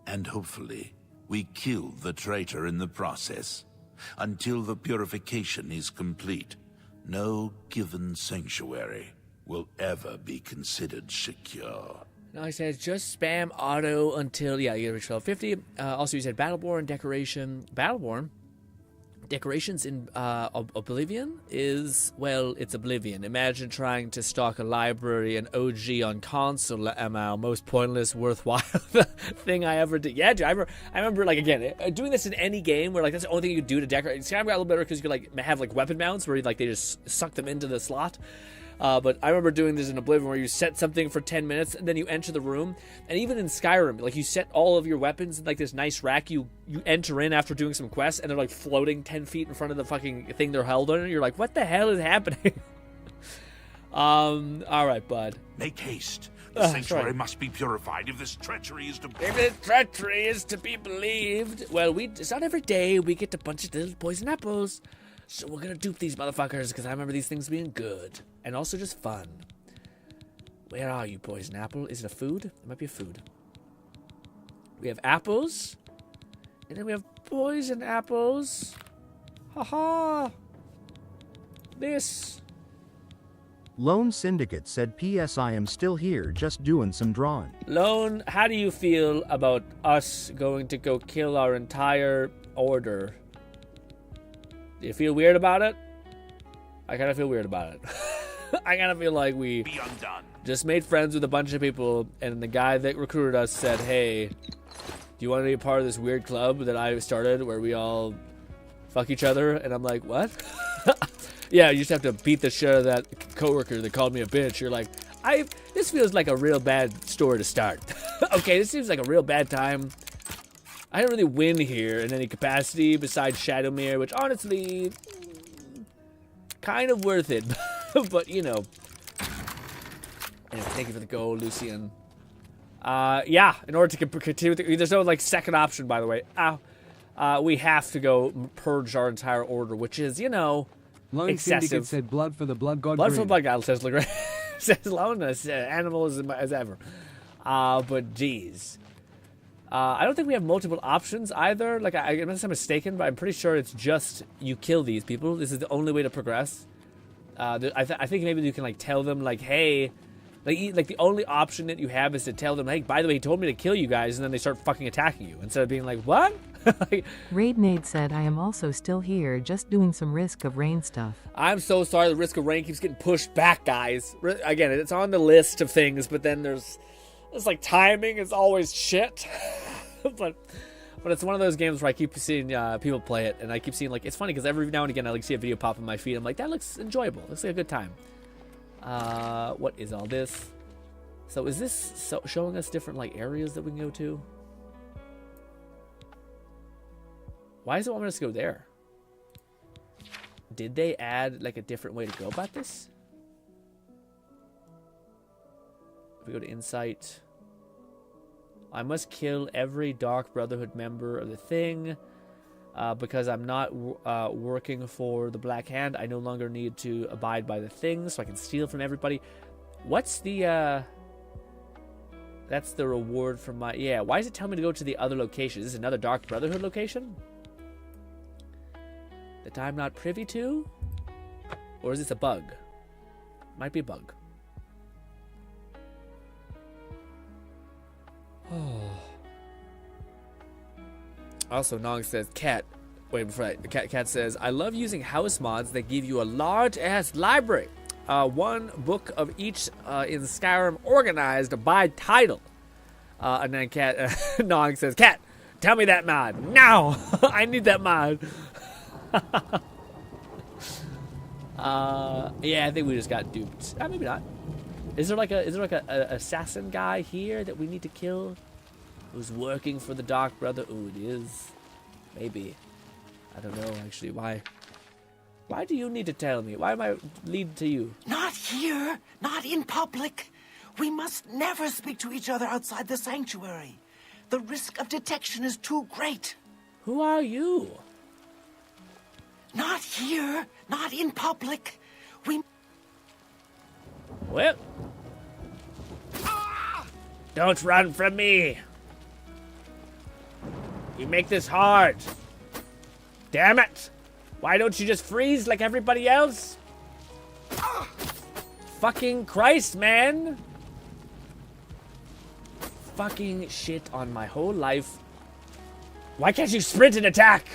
And hopefully, we kill the traitor in the process. Until the purification is complete, no given sanctuary will ever be considered secure. No, he says just spam auto until, yeah, you get reach level 50. Also, he said Battleborn decoration. Battleborn decorations in Oblivion is, well, it's Oblivion. Imagine trying to stock a library and OG on console ML. Most pointless, worthwhile thing I ever did. Yeah, dude, I remember, like, again, doing this in any game where, like, that's the only thing you could do to decorate. Skyrim got a little better because you could, like, have, like, weapon mounts where, like, they just suck them into the slot. But I remember doing this in Oblivion where you set something for 10 minutes and then you enter the room. And even in Skyrim, like, you set all of your weapons in, like, this nice rack. You enter in after doing some quests and they're, like, floating 10 feet in front of the fucking thing they're held on. And you're like, what the hell is happening? All right, bud. Make haste. The sanctuary must be purified if this treachery is to be... If this treachery is to be believed. Well, it's not every day we get a bunch of little poison apples. So we're gonna dupe these motherfuckers because I remember these things being good. And also just fun. Where are you, poison apple? Is it a food? It might be a food. We have apples. And then we have poison apples. Haha. This. Lone Syndicate said, P.S. I am still here, just doing some drawing. Lone, how do you feel about us going to go kill our entire order? Do you feel weird about it? I kind of feel weird about it. I kind of feel like we just made friends with a bunch of people, and the guy that recruited us said, hey, do you want to be a part of this weird club that I started where we all fuck each other? And I'm like, what? Yeah, you just have to beat the shit out of that coworker that called me a bitch. You're like, this feels like a real bad story to start. Okay, this seems like a real bad time. I didn't really win here in any capacity besides Shadowmere, which honestly, kind of worth it. But, you know. Anyway, thank you for the gold, Lucian. Yeah, in order to continue with there's no, like, second option, by the way. We have to go purge our entire order, which is, you know, Lone excessive. Syndicate said blood for the blood god. Blood for the blood god, says LeGrand. Says Lone, animal as ever. But, geez. I don't think we have multiple options either. Like, unless I'm mistaken, but I'm pretty sure it's just you kill these people. This is the only way to progress. I think maybe you can, like, tell them, like, hey, like the only option that you have is to tell them, hey, by the way, he told me to kill you guys, and then they start fucking attacking you instead of being like, what? Raidnade said, I am also still here, just doing some Risk of Rain stuff. I'm so sorry the Risk of Rain keeps getting pushed back, guys. Again, it's on the list of things, but then it's like timing is always shit. but it's one of those games where I keep seeing people play it, and I keep seeing, like, it's funny because every now and again I like see a video pop on my feed. I'm like, that looks enjoyable. Looks like a good time. What is all this? So is this showing us different, like, areas that we can go to? Why does it want us to go there? Did they add, like, a different way to go about this? If we go to Insight, I must kill every Dark Brotherhood member of the thing because I'm not working for the Black Hand. I no longer need to abide by the thing, so I can steal from everybody. What's the that's the reward for my... Yeah, why does it tell me to go to the other location? Is this another Dark Brotherhood location that I'm not privy to? Or is this a bug? Might be a bug. Also, Nong says, Cat. Wait, before that, Cat says, I love using house mods that give you a large-ass library. One book of each in Skyrim organized by title. And then Nong says, Cat, tell me that mod. Now! I need that mod. Yeah, I think we just got duped. Maybe not. Is there like a assassin guy here that we need to kill? Who's working for the Dark Brother? Oh, it is. Maybe. I don't know, actually. Why do you need to tell me? Why am I leading to you? Not here. Not in public. We must never speak to each other outside the sanctuary. The risk of detection is too great. Who are you? Not here. Not in public. Well. Don't run from me. You make this hard. Damn it. Why don't you just freeze like everybody else? fucking Christ, man! Fucking shit on my whole life. Why can't you sprint and attack?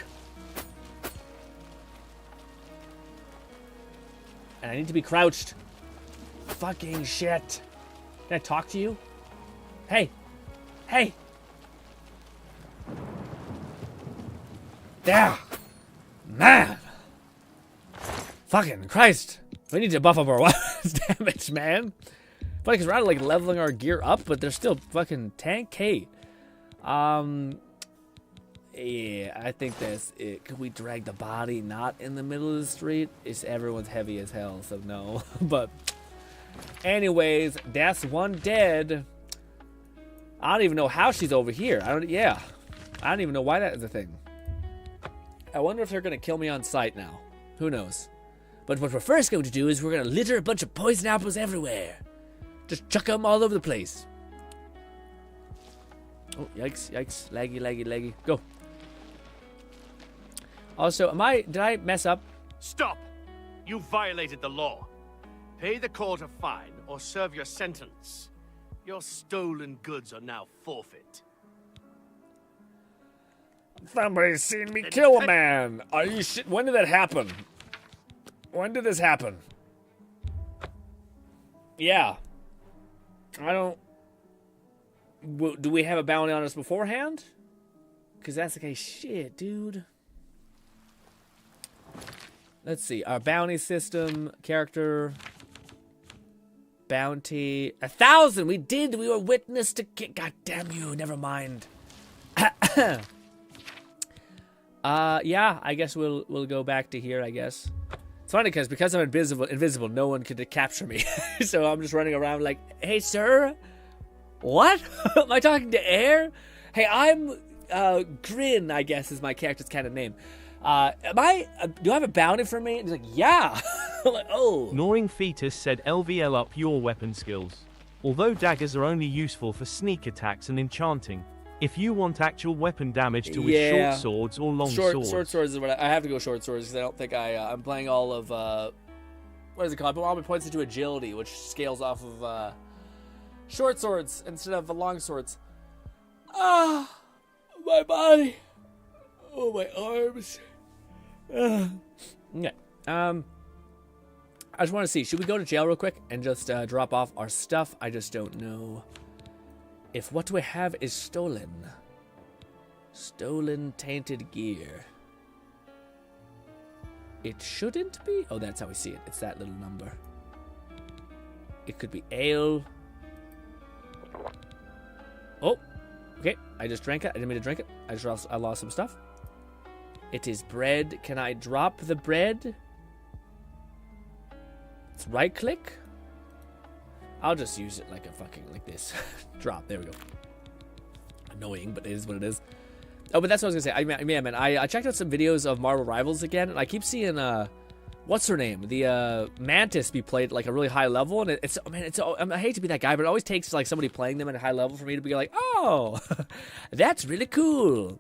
And I need to be crouched. Fucking shit. Can I talk to you? Hey. Hey. There. Man. Fucking Christ. We need to buff up our weapons damage, man. Funny, because we're out like leveling our gear up, but they're still fucking tank K. Yeah, I think that's it. Could we drag the body not in the middle of the street? Everyone's heavy as hell, so no. But anyways, that's one dead. I don't even know how she's over here. I don't even know why that is a thing. I wonder if they're gonna kill me on sight now. Who knows? But what we're first going to do is we're gonna litter a bunch of poison apples everywhere. Just chuck them all over the place. Oh, yikes, yikes. Laggy, laggy, laggy. Go. Also, did I mess up? Stop! You violated the law. Pay the court a fine or serve your sentence. Your stolen goods are now forfeit. Somebody's seen me kill a man. Are you shit? When did that happen? When did this happen? Yeah. I don't... Do we have a bounty on us beforehand? Because that's the case. Shit, dude. Let's see. Our bounty system, character, bounty. 1,000! We did! We were witness to... God damn you. Never mind. Yeah, I guess we'll go back to here, I guess. It's funny because I'm invisible, no one could capture me. So I'm just running around like, hey, sir? What? Am I talking to air? Hey, I'm GRINN, I guess is my character's kind of name. Do I have a bounty for me? And he's like, yeah. I'm like, oh. Gnawing Fetus said LVL up your weapon skills. Although daggers are only useful for sneak attacks and enchanting, if you want actual weapon damage to with short swords or long swords. Short swords is what I have to go short swords because I don't think I'm playing all of, what is it called? Put all my points into agility, which scales off of, short swords instead of long swords. Ah, my body. Oh, my arms. Okay. I just want to see. Should we go to jail real quick and just drop off our stuff? I just don't know if what we have is stolen. Stolen tainted gear. It shouldn't be. Oh, that's how we see it. It's that little number. It could be ale. Oh, okay. I just drank it. I didn't mean to drink it. I lost some stuff. It is bread. Can I drop the bread? It's right click. I'll just use it like a fucking, like this. Drop. There we go. Annoying, but it is what it is. Oh, but that's what I was gonna say. Man, I checked out some videos of Marvel Rivals again, and I keep seeing, what's her name? The, Mantis be played like a really high level, and it's, man, I hate to be that guy, but it always takes, like, somebody playing them at a high level for me to be like, oh, that's really cool.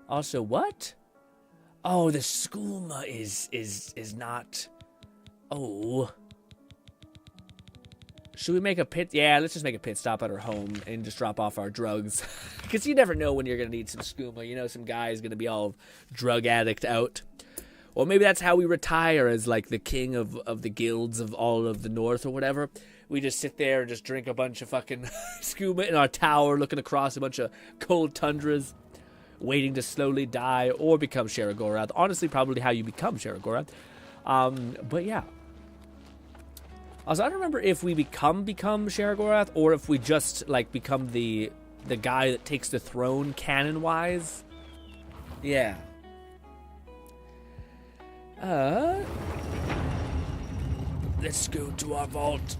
Also, what? Oh, the skooma is not, oh. Should we make a pit? Yeah, let's just make a pit stop at our home and just drop off our drugs. Because you never know when you're going to need some skooma. You know, some guy's going to be all drug addict out. Or maybe that's how we retire as, like, the king of the guilds of all of the north or whatever. We just sit there and just drink a bunch of fucking skooma in our tower, looking across a bunch of cold tundras, waiting to slowly die or become Sharagorath. Honestly, probably how you become Sharagorath. But yeah. Also, I don't remember if we become Sharagorath or if we just, like, become the guy that takes the throne canon-wise. Yeah. Let's go to our vault.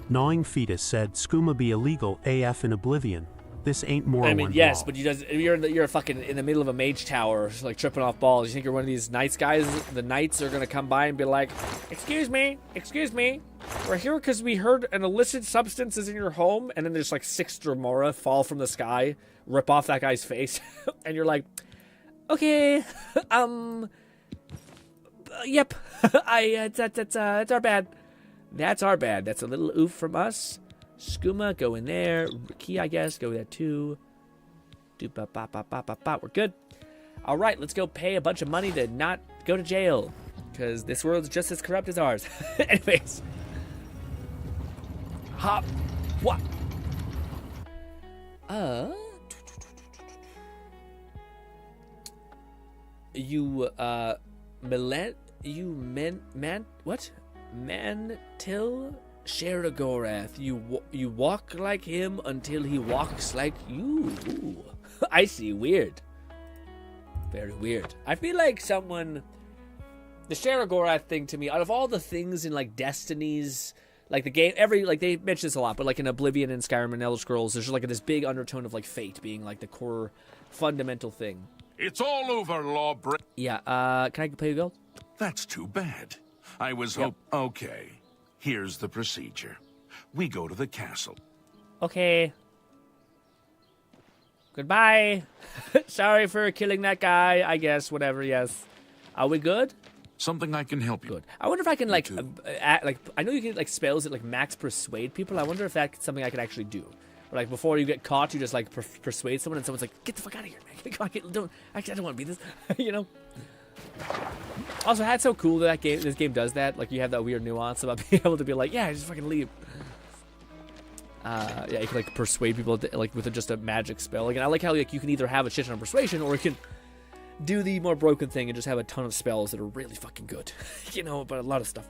Gnawing Fetus said, skooma be illegal AF in Oblivion. This ain't Morrowind. I mean, yes, but you're fucking in the middle of a mage tower, like tripping off balls. You think you're one of these knights guys? The knights are gonna come by and be like, excuse me, we're here because we heard an illicit substance is in your home, and then there's like 6 Dremora fall from the sky, rip off that guy's face, and you're like, okay, yep, it's our bad. That's our bad. That's a little oof from us. Skooma, go in there. Key, I guess, go there too. We're good. All right, let's go pay a bunch of money to not go to jail. Because this world's just as corrupt as ours. Anyways. Hop. What? What? Mantil Sharagorath. You walk like him until he walks like you. Ooh. I see. Weird. Very weird. I feel like someone... The Sharagorath thing to me, out of all the things in like Destinies, like the game, they mention this a lot, but like in Oblivion and Skyrim and Elder Scrolls, there's just like this big undertone of like fate being like the core fundamental thing. It's all over, Lawbreaker. Yeah, can I pay you gold? That's too bad. I was Okay, here's the procedure. We go to the castle. Okay. Goodbye. Sorry for killing that guy, I guess, whatever, yes. Are we good? Something I can help you. Good. I wonder if I can like I know you can like spells that like max persuade people. I wonder if that's something I can actually do. Or, like before you get caught, you just like persuade someone, and someone's like, "Get the fuck out of here, man! Come on, I don't want to be this," you know. Also, that's so cool that this game does that. Like you have that weird nuance about being able to be like, "Yeah, just fucking leave." Yeah, you can like persuade people like with just a magic spell. Like, and I like how like you can either have a shit ton of persuasion, or you can do the more broken thing and just have a ton of spells that are really fucking good. You know, but a lot of stuff.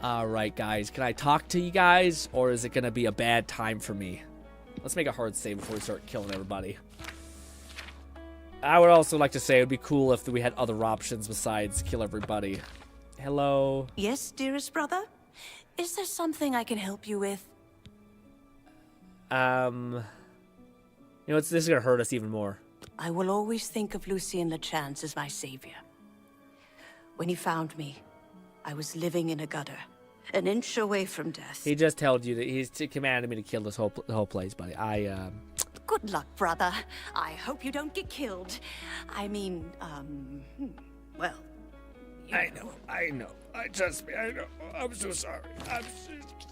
Alright, guys. Can I talk to you guys? Or is it going to be a bad time for me? Let's make a hard save before we start killing everybody. I would also like to say it would be cool if we had other options besides kill everybody. Hello? Yes, dearest brother? Is there something I can help you with? You know, this is going to hurt us even more. I will always think of Lucien Lechance as my savior. When he found me, I was living in a gutter, an inch away from death. He just told you that he's commanded me to kill this whole place, buddy. Good luck, brother. I hope you don't get killed. I mean, well... I know. Trust me, I know. I'm so sorry. I'm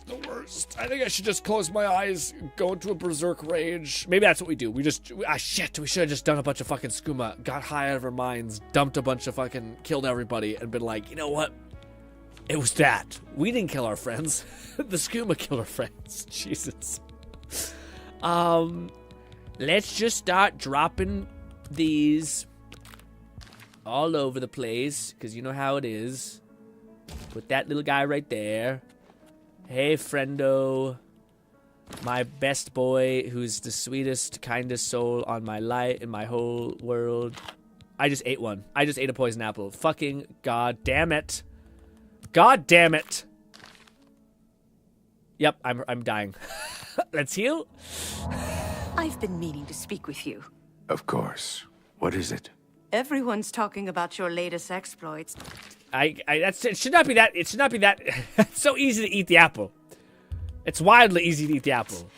the worst. I think I should just close my eyes, go into a berserk rage. Maybe that's what we do. Shit, we should have just done a bunch of fucking skooma, got high out of our minds, dumped a bunch of fucking, killed everybody, and been like, you know what? It was that. We didn't kill our friends. The skooma killed our friends. Jesus. Let's just start dropping these all over the place, because you know how it is. Put that little guy right there. Hey, friendo. My best boy, who's the sweetest, kindest soul on my life, in my whole world. I just ate one. I just ate a poison apple. Fucking god damn it. God damn it. Yep, I'm dying. Let's heal. I've been meaning to speak with you. Of course. What is it? Everyone's talking about your latest exploits. It should not be that. It should not be that. It's so easy to eat the apple. It's wildly easy to eat the apple.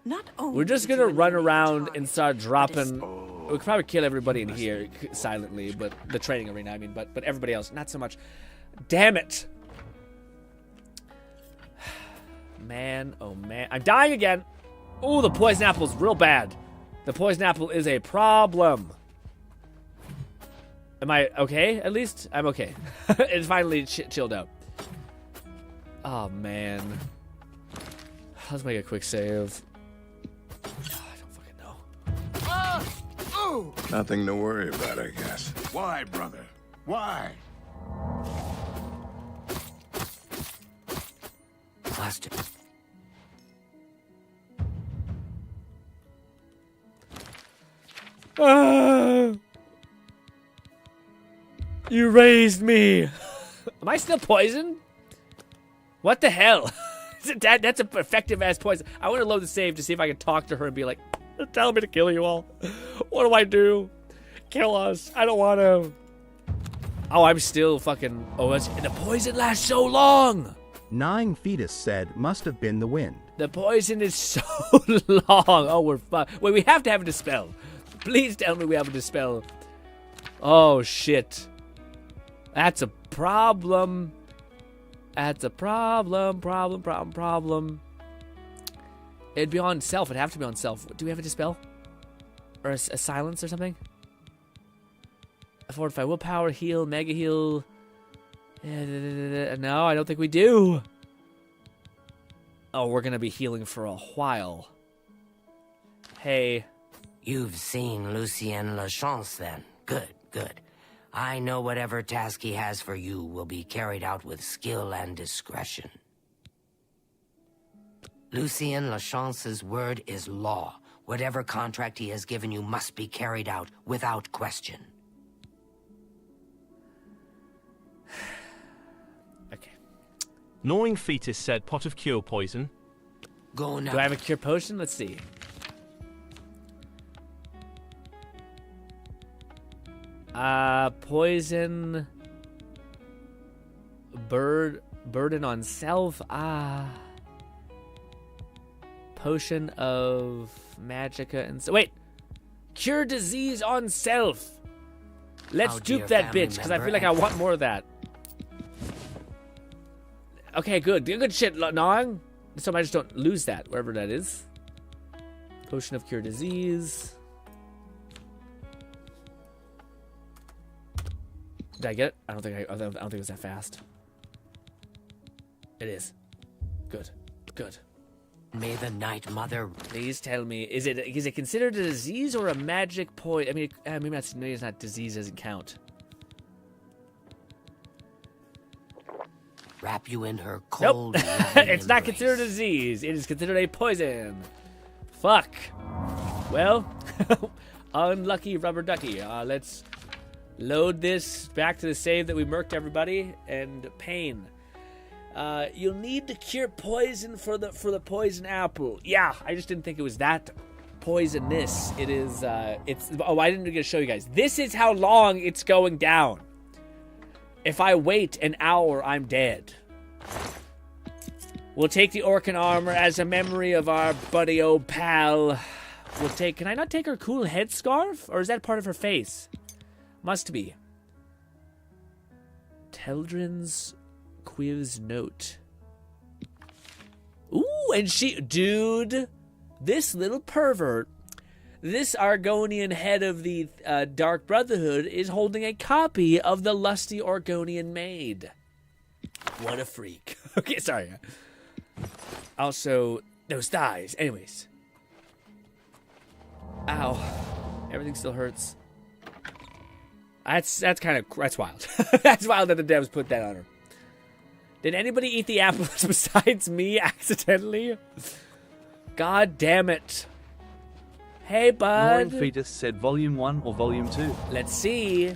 Not only we're just gonna run around and start dropping. We could probably kill everybody in here silently, but the training arena, I mean, but everybody else, not so much. Damn it. Man, oh man. I'm dying again. Oh, the poison apple's real bad. The poison apple is a problem. Am I okay, at least? I'm okay. It's finally chilled out. Oh, man. Let's make a quick save. Oh, I don't fucking know. Nothing to worry about, I guess. Why, brother? Why? Busted. You raised me. Am I still poisoned? What the hell? That's an effective ass poison. I want to load the save to see if I can talk to her and be like, tell me to kill you all. What do I do? Kill us. I don't want to. Oh, I'm still fucking. Oh, the poison lasts so long. 9 Fetus said, must have been the wind. The poison is so long. Oh, we're fucked. Wait, we have to have a dispel. Please tell me we have a dispel. Oh, shit. That's a problem. That's a problem. It'd be on self. It'd have to be on self. Do we have a dispel? Or a silence or something? A fortify willpower, heal, mega heal. No, I don't think we do. Oh, we're gonna be healing for a while. Hey. You've seen Lucien Lachance then. Good. I know whatever task he has for you will be carried out with skill and discretion. Lucien Lachance's word is law. Whatever contract he has given you must be carried out without question. Okay. Gnawing Fetus said pot of cure poison. Go now. Do I have a cure potion? Let's see. Poison. Burden on self. Potion of magicka and wait. Cure disease on self. Let's dupe that bitch because I feel like I want more of that. Okay, good. Good shit, Gnawing. So I just don't lose that, wherever that is. Potion of cure disease. Did I get it? I don't think it was that fast. It is. Good. May the Night Mother. Please tell me, is it considered a disease or a magic poison? I mean, maybe it's not disease. Doesn't count. Wrap you in her cold. Nope. It's not considered a disease. It is considered a poison. Fuck. Well, unlucky rubber ducky. Let's load this back to the save that we murked everybody and pain. You'll need to cure poison for the poison apple. Yeah, I just didn't think it was that poisonous. It is. It's. Oh, I didn't get to show you guys. This is how long it's going down. If I wait an hour, I'm dead. We'll take the Orcan armor as a memory of our buddy old pal. We'll take. Can I not take her cool headscarf, or is that part of her face? Must be. Teldrin's Quiv's note. Ooh, and dude, this little pervert, this Argonian head of the Dark Brotherhood is holding a copy of the lusty Argonian maid. What a freak. Okay, sorry. Also, those thighs. Anyways. Ow. Everything still hurts. That's wild. That's wild that the devs put that on her. Did anybody eat the apples besides me accidentally? God damn it. Hey, bud. Gnawing Fetus said Volume 1 or Volume 2. Let's see.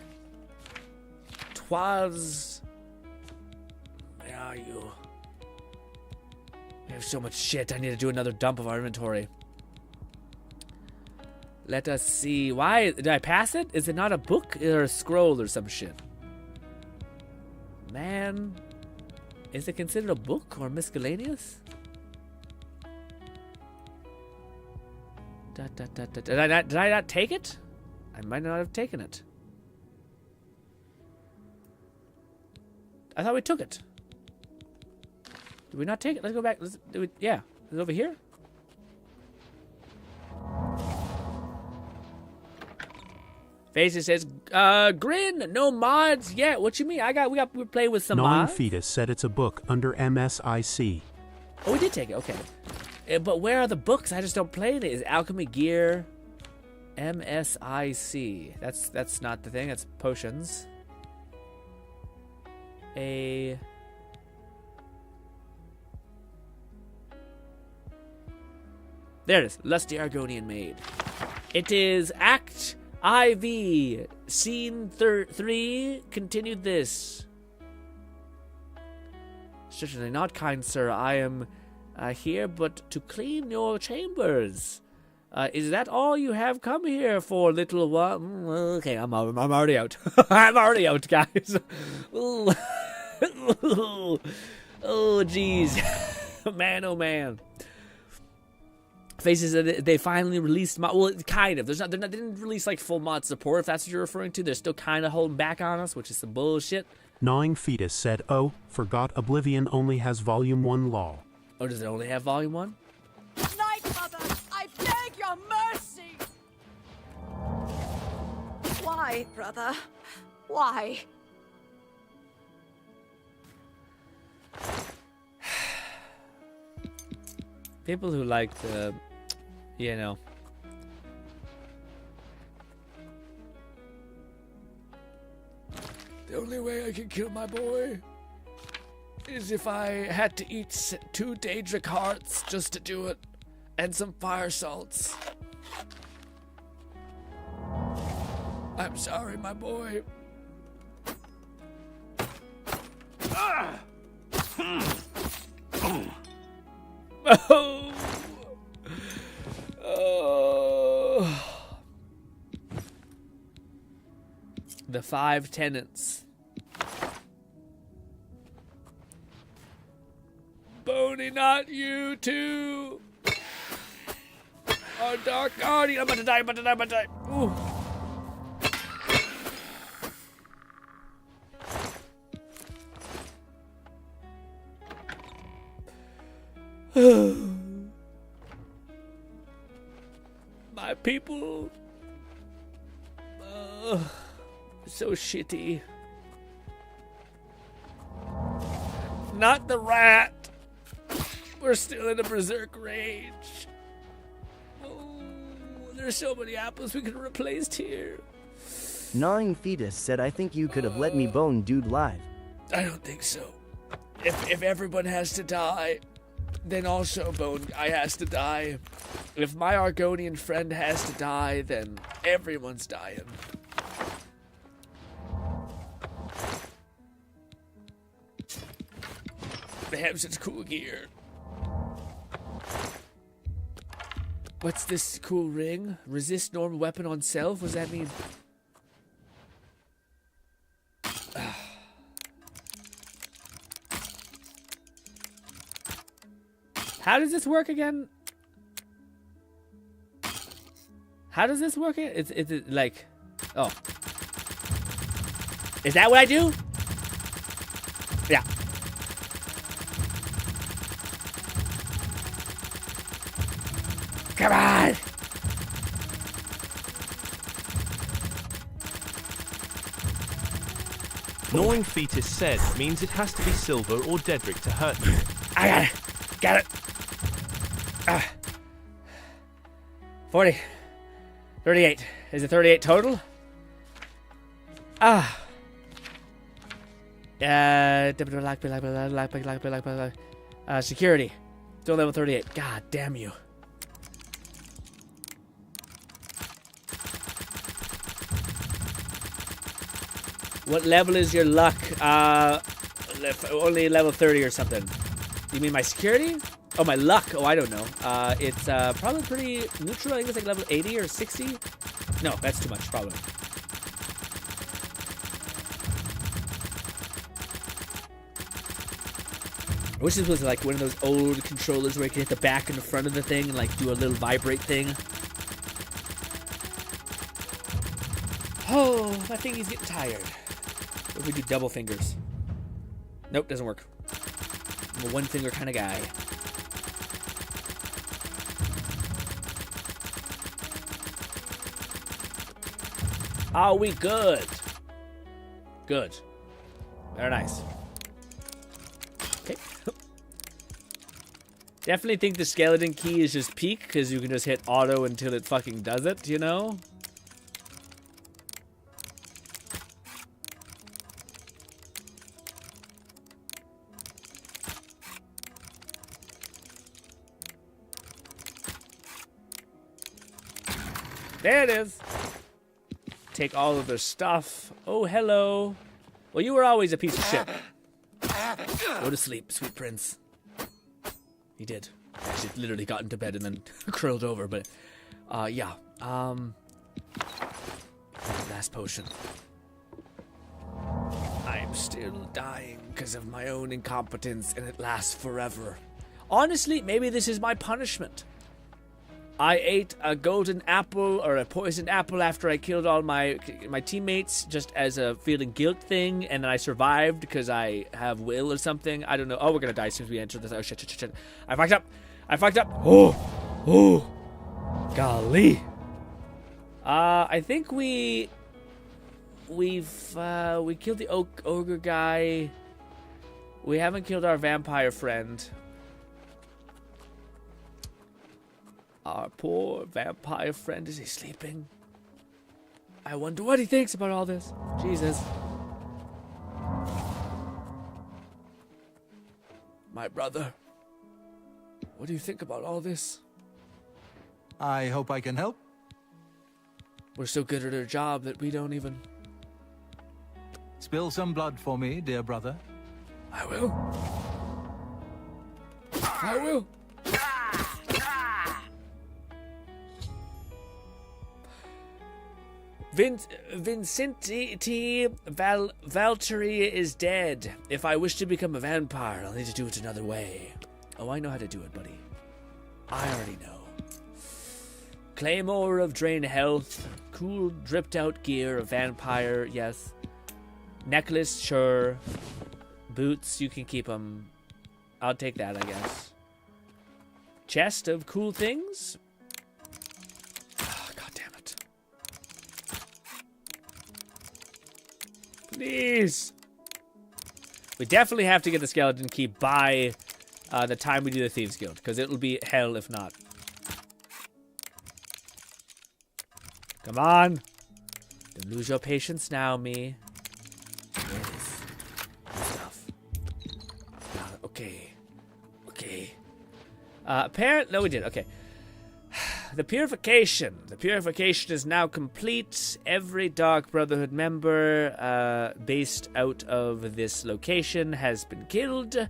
'Twas... Where are you? We have so much shit. I need to do another dump of our inventory. Let us see. Why? Did I pass it? Is it not a book or a scroll or some shit? Man... Is it considered a book or miscellaneous? Did I not take it? I might not have taken it. I thought we took it. Did we not take it? Let's go back. Let's do it. Yeah. Is it over here? Faces says, Grin, no mods yet. What you mean? We're playing with some Gnawing mods. Fetus said it's a book under MSIC. Oh, we did take it. Okay. But where are the books? I just don't play it. Is Alchemy Gear MSIC? That's not the thing. That's potions. There it is. Lusty Argonian Maid. It is Act IV, Scene 3, continued this. Certainly not, kind sir. I am here but to clean your chambers. Is that all you have come here for, little one? Okay, I'm already out. I'm already out, guys. Oh, jeez. Man, oh, man. Faces that they finally released mod. Well, kind of. They didn't release like full mod support. If that's what you're referring to, they're still kind of holding back on us, which is some bullshit. Gnawing Fetus said, oh, forgot Oblivion only has Volume 1 lol. Oh, does it only have Volume 1? Night Mother, I beg your mercy! Why, brother? Why? People who like the, you know. The only way I can kill my boy is if I had to eat 2 Daedric hearts just to do it, and some fire salts. I'm sorry, my boy. Oh. Oh. The 5 tenants. Boney, not you too. Our dark guardian. I'm about to die, I'm about to die, I'm about to die. Ooh. My people. So shitty. Not the rat. We're still in a berserk rage. Oh, there's so many apples we could have replaced here. Gnawing Fetus said, I think you could have let me bone dude live. I don't think so. If everyone has to die, then also Bone Guy has to die. If my Argonian friend has to die, then everyone's dying. They have such cool gear. What's this cool ring? Resist normal weapon on self? What does that mean? How does this work again? How does this work? It's like, oh. Is that what I do? Yeah. Come on! Gnawing Fetus said means it has to be silver or Daedric to hurt you. I got it. Got it. 40. 38. Is it 38 total? Security. Still level 38. God damn you. What level is your luck? Only level 30 or something. You mean my security? Oh, my luck. Oh, I don't know. It's probably pretty neutral. I think it's like level 80 or 60. No, that's too much, probably. I wish this was like one of those old controllers where you can hit the back and the front of the thing and like do a little vibrate thing. Oh, I think he's getting tired. What if we do double fingers? Nope, doesn't work. I'm a one finger kind of guy. Are we good? Good. Very nice. Okay. Definitely think the skeleton key is just peak because you can just hit auto until it fucking does it, you know? There it is. Take all of their stuff. Oh, hello. Well, you were always a piece of shit. Go to sleep, sweet prince. He did. Actually, literally got into bed and then curled over, but... yeah. Last potion. I'm still dying because of my own incompetence, and it lasts forever. Honestly, maybe this is my punishment. I ate a golden apple or a poisoned apple after I killed all my teammates just as a feeling guilt thing, and then I survived because I have will or something. I don't know. Oh, we're gonna die as soon as we enter this. Oh, shit. I fucked up. Oh. Golly. I think we killed the ogre guy. We haven't killed our vampire friend. Our poor vampire friend, is he sleeping? I wonder what he thinks about all this. Jesus. My brother, what do you think about all this? I hope I can help. We're so good at our job that we don't even... Spill some blood for me, dear brother. I will. I will. Vincenti Valtteri is dead. If I wish to become a vampire, I'll need to do it another way. Oh, I know how to do it, buddy. I already know. Claymore of Drain Health. Cool dripped out gear. A vampire, yes. Necklace, sure. Boots, you can keep them. I'll take that, I guess. Chest of cool things. Oh, God damn it. Please. We definitely have to get the skeleton key by the time we do the Thieves Guild, because it'll be hell if not. Come on. Don't lose your patience now, me. Yes. Stuff. Okay. No, we did. Okay. The purification. The purification is now complete. Every Dark Brotherhood member based out of this location has been killed.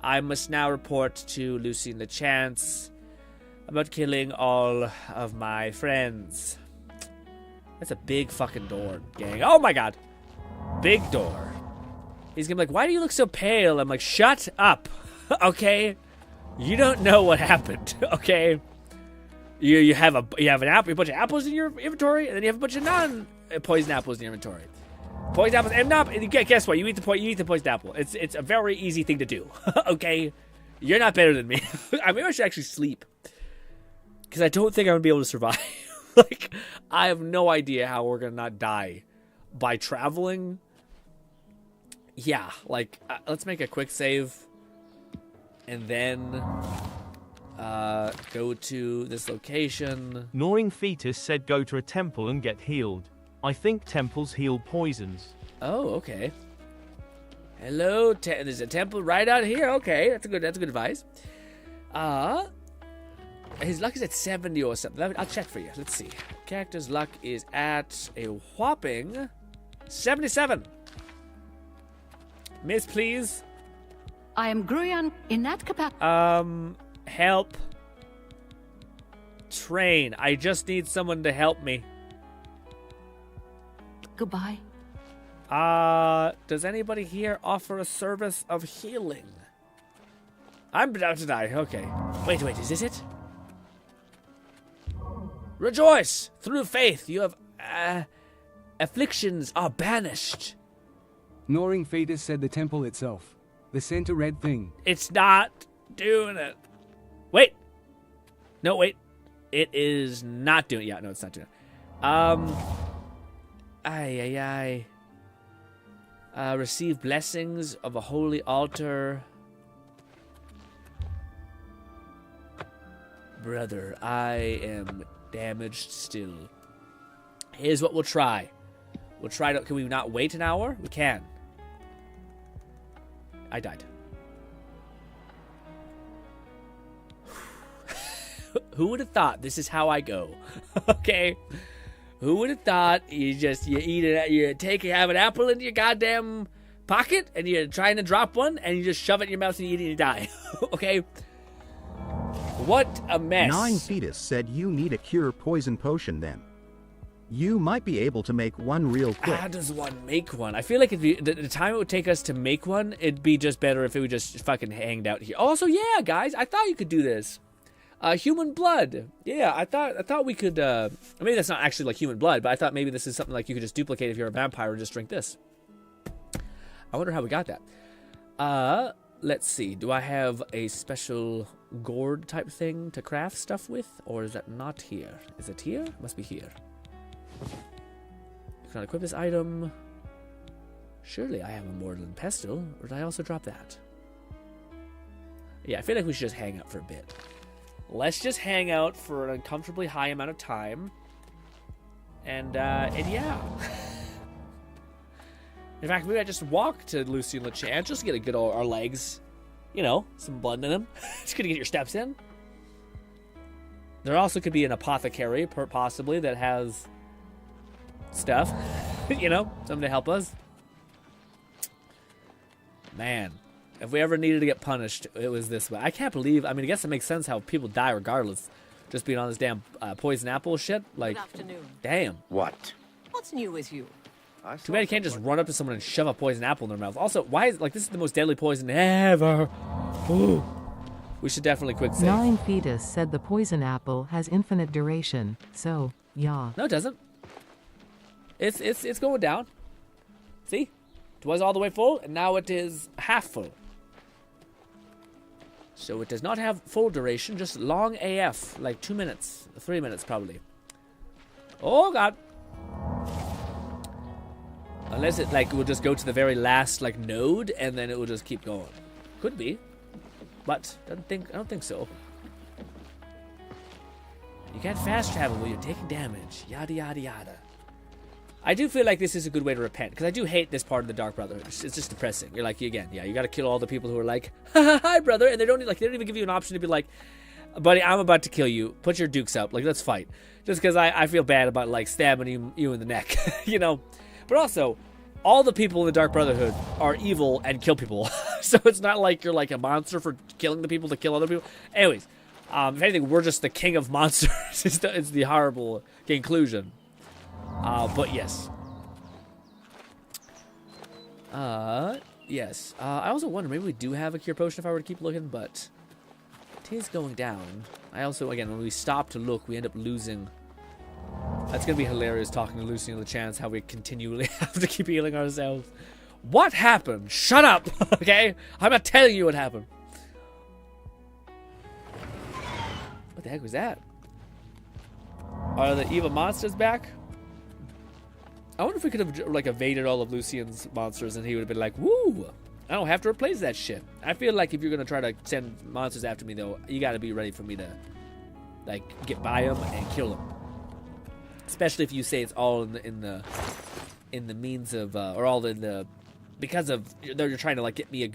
I must now report to Lucy and LeChance about killing all of my friends. That's a big fucking door, gang. Oh my god. Big door. He's gonna be like, why do you look so pale? I'm like, shut up. Okay? You don't know what happened, okay? You have a bunch of apples in your inventory, and then you have a bunch of non-poison apples in your inventory. Poison apples and not. And guess what? You eat the poison apple. It's a very easy thing to do. Okay, you're not better than me. I mean, I should actually sleep because I don't think I'm gonna be able to survive. Like, I have no idea how we're gonna not die by traveling. Yeah, like let's make a quick save, and then. Go to this location. Gnawing Fetus said go to a temple and get healed. I think temples heal poisons. Oh, okay. Hello, there's a temple right out here. Okay, that's good advice. His luck is at 70 or something. I'll check for you. Let's see. Character's luck is at a whopping 77. Miss, please. I am Gruyan in that capacity. Help. Train. I just need someone to help me. Goodbye. Does anybody here offer a service of healing? I'm about to die. Okay. Wait, is this it? Rejoice! Through faith, you have, afflictions are banished. Gnawing Fetus said the temple itself. The center red thing. It's not doing it. Wait. No, wait. It is not doing it. Yeah, no, it's not doing it. Receive blessings of a holy altar. Brother, I am damaged still. Here's what we'll try. We'll try to... Can we not wait an hour? We can. I died. Who would have thought this is how I go? Okay. Who would have thought you eat it, you have an apple in your goddamn pocket and you're trying to drop one and you just shove it in your mouth and you eat it and you die. Okay. What a mess. Gnawing Fetus said you need a cure poison potion then. You might be able to make one real quick. How does one make one? I feel like the time it would take us to make one, it'd be just better if it would just fucking hanged out here. Also, yeah, guys, I thought you could do this. Human blood. Yeah, I thought we could. Maybe that's not actually like human blood, but I thought maybe this is something like you could just duplicate if you're a vampire and just drink this. I wonder how we got that. Let's see. Do I have a special gourd type thing to craft stuff with, or is that not here? Is it here? It must be here. Can I equip this item? Surely I have a mortal and pestle, or did I also drop that? Yeah, I feel like we should just hang out for a bit. Let's just hang out for an uncomfortably high amount of time. And yeah. In fact, maybe I just walk to Lucy and LeChance just to get a good old, our legs, you know, some blood in them. Just gonna get your steps in. There also could be an apothecary, possibly, that has stuff, you know, something to help us. Man, if we ever needed to get punished, it was this way. I can't believe, I mean, I guess it makes sense how people die regardless. Just being on this damn poison apple shit. Like, Good afternoon. damn. What? What's new with you? Too bad you can't just run up to someone and shove a poison apple in their mouth. Also, why is, like, this is the most deadly poison ever. Ooh. We should definitely quick save. 9 Fetus said the poison apple has infinite duration, so, yeah. No, it doesn't. It's going down. See? It was all the way full, and now it is half full. So it does not have full duration, just long AF, like 2 minutes, 3 minutes probably. Oh god. Unless it like will just go to the very last like node and then it will just keep going. Could be. But I don't think so. You can't fast travel while you're taking damage. Yada yada yada. I do feel like this is a good way to repent, because I do hate this part of the Dark Brotherhood. It's just depressing. You're like, again, yeah, you got to kill all the people who are like, hi, brother, and they don't even give you an option to be like, buddy, I'm about to kill you. Put your dukes up. Like, let's fight. Just because I feel bad about like stabbing you in the neck, you know. But also, all the people in the Dark Brotherhood are evil and kill people, so it's not like you're like a monster for killing the people to kill other people. Anyways, if anything, we're just the king of monsters. It's the horrible conclusion. But yes. Yes. I also wonder, maybe we do have a cure potion if I were to keep looking, but it is going down. I also, again, when we stop to look, we end up losing. That's going to be hilarious talking to Lucy and LeChance, how we continually have to keep healing ourselves. What happened? Shut up, okay? I'm not telling you what happened. What the heck was that? Are the evil monsters back? I wonder if we could have like evaded all of Lucian's monsters and he would have been like, woo, I don't have to replace that shit. I feel like if you're going to try to send monsters after me, though, you got to be ready for me to like get by them and kill them. Especially if you say it's all in the means of, or all in the, because of, you're trying to like get me a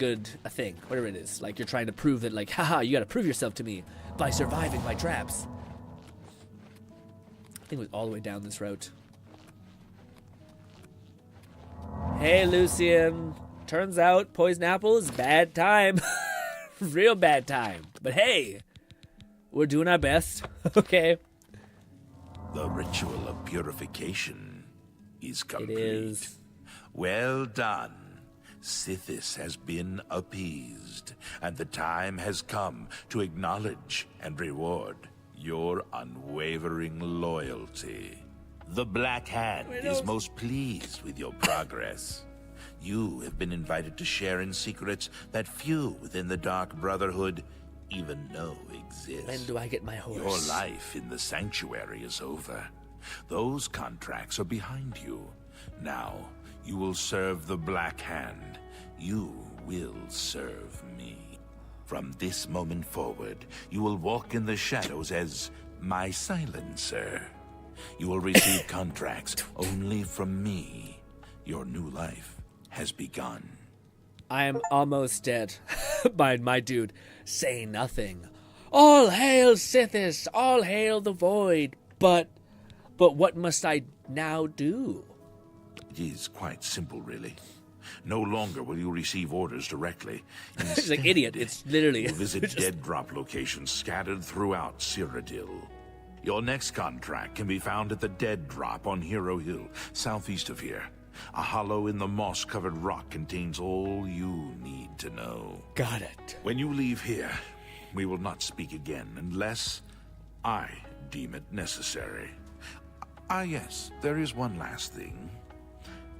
thing, whatever it is. Like you're trying to prove that like, haha, you got to prove yourself to me by surviving my traps. I think it was all the way down this route. Hey, Lucian. Turns out poison apple is bad time. Real bad time. But hey, we're doing our best. Okay. The ritual of purification is complete. It is. Well done. Sithis has been appeased, and the time has come to acknowledge and reward your unwavering loyalty. The Black Hand is most pleased with your progress. You have been invited to share in secrets that few within the Dark Brotherhood even know exist. When do I get my horse? Your life in the Sanctuary is over. Those contracts are behind you. Now, you will serve the Black Hand. You will serve me. From this moment forward, you will walk in the shadows as my silencer. You will receive contracts only from me. Your new life has begun. I am almost dead. my dude, say nothing. All hail Sithis, all hail the Void. But what must I now do? It is quite simple, really. No longer will you receive orders directly. It's like idiot. It's literally. You visit dead drop locations scattered throughout Cyrodiil. Your next contract can be found at the Dead Drop on Hero Hill, southeast of here. A hollow in the moss-covered rock contains all you need to know. Got it. When you leave here, we will not speak again unless I deem it necessary. Ah, yes, there is one last thing.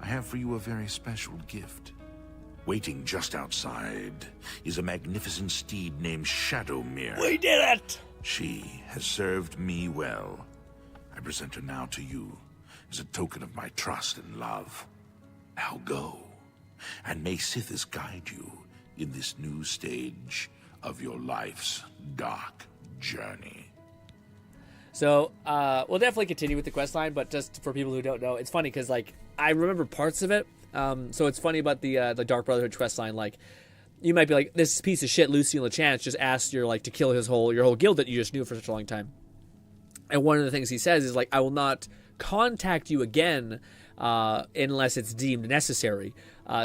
I have for you a very special gift. Waiting just outside is a magnificent steed named Shadowmere. We did it! She has served me well. I present her now to you as a token of my trust and love. Now go, and may Sithis guide you in this new stage of your life's dark journey. So, we'll definitely continue with the quest line, but just for people who don't know, it's funny because, like, I remember parts of it. So it's funny about the Dark Brotherhood quest line. Like, you might be like, this piece of shit, Lucien Lachance, just asked you, like, to kill your whole guild that you just knew for such a long time. And one of the things he says is, like, I will not contact you again unless it's deemed necessary.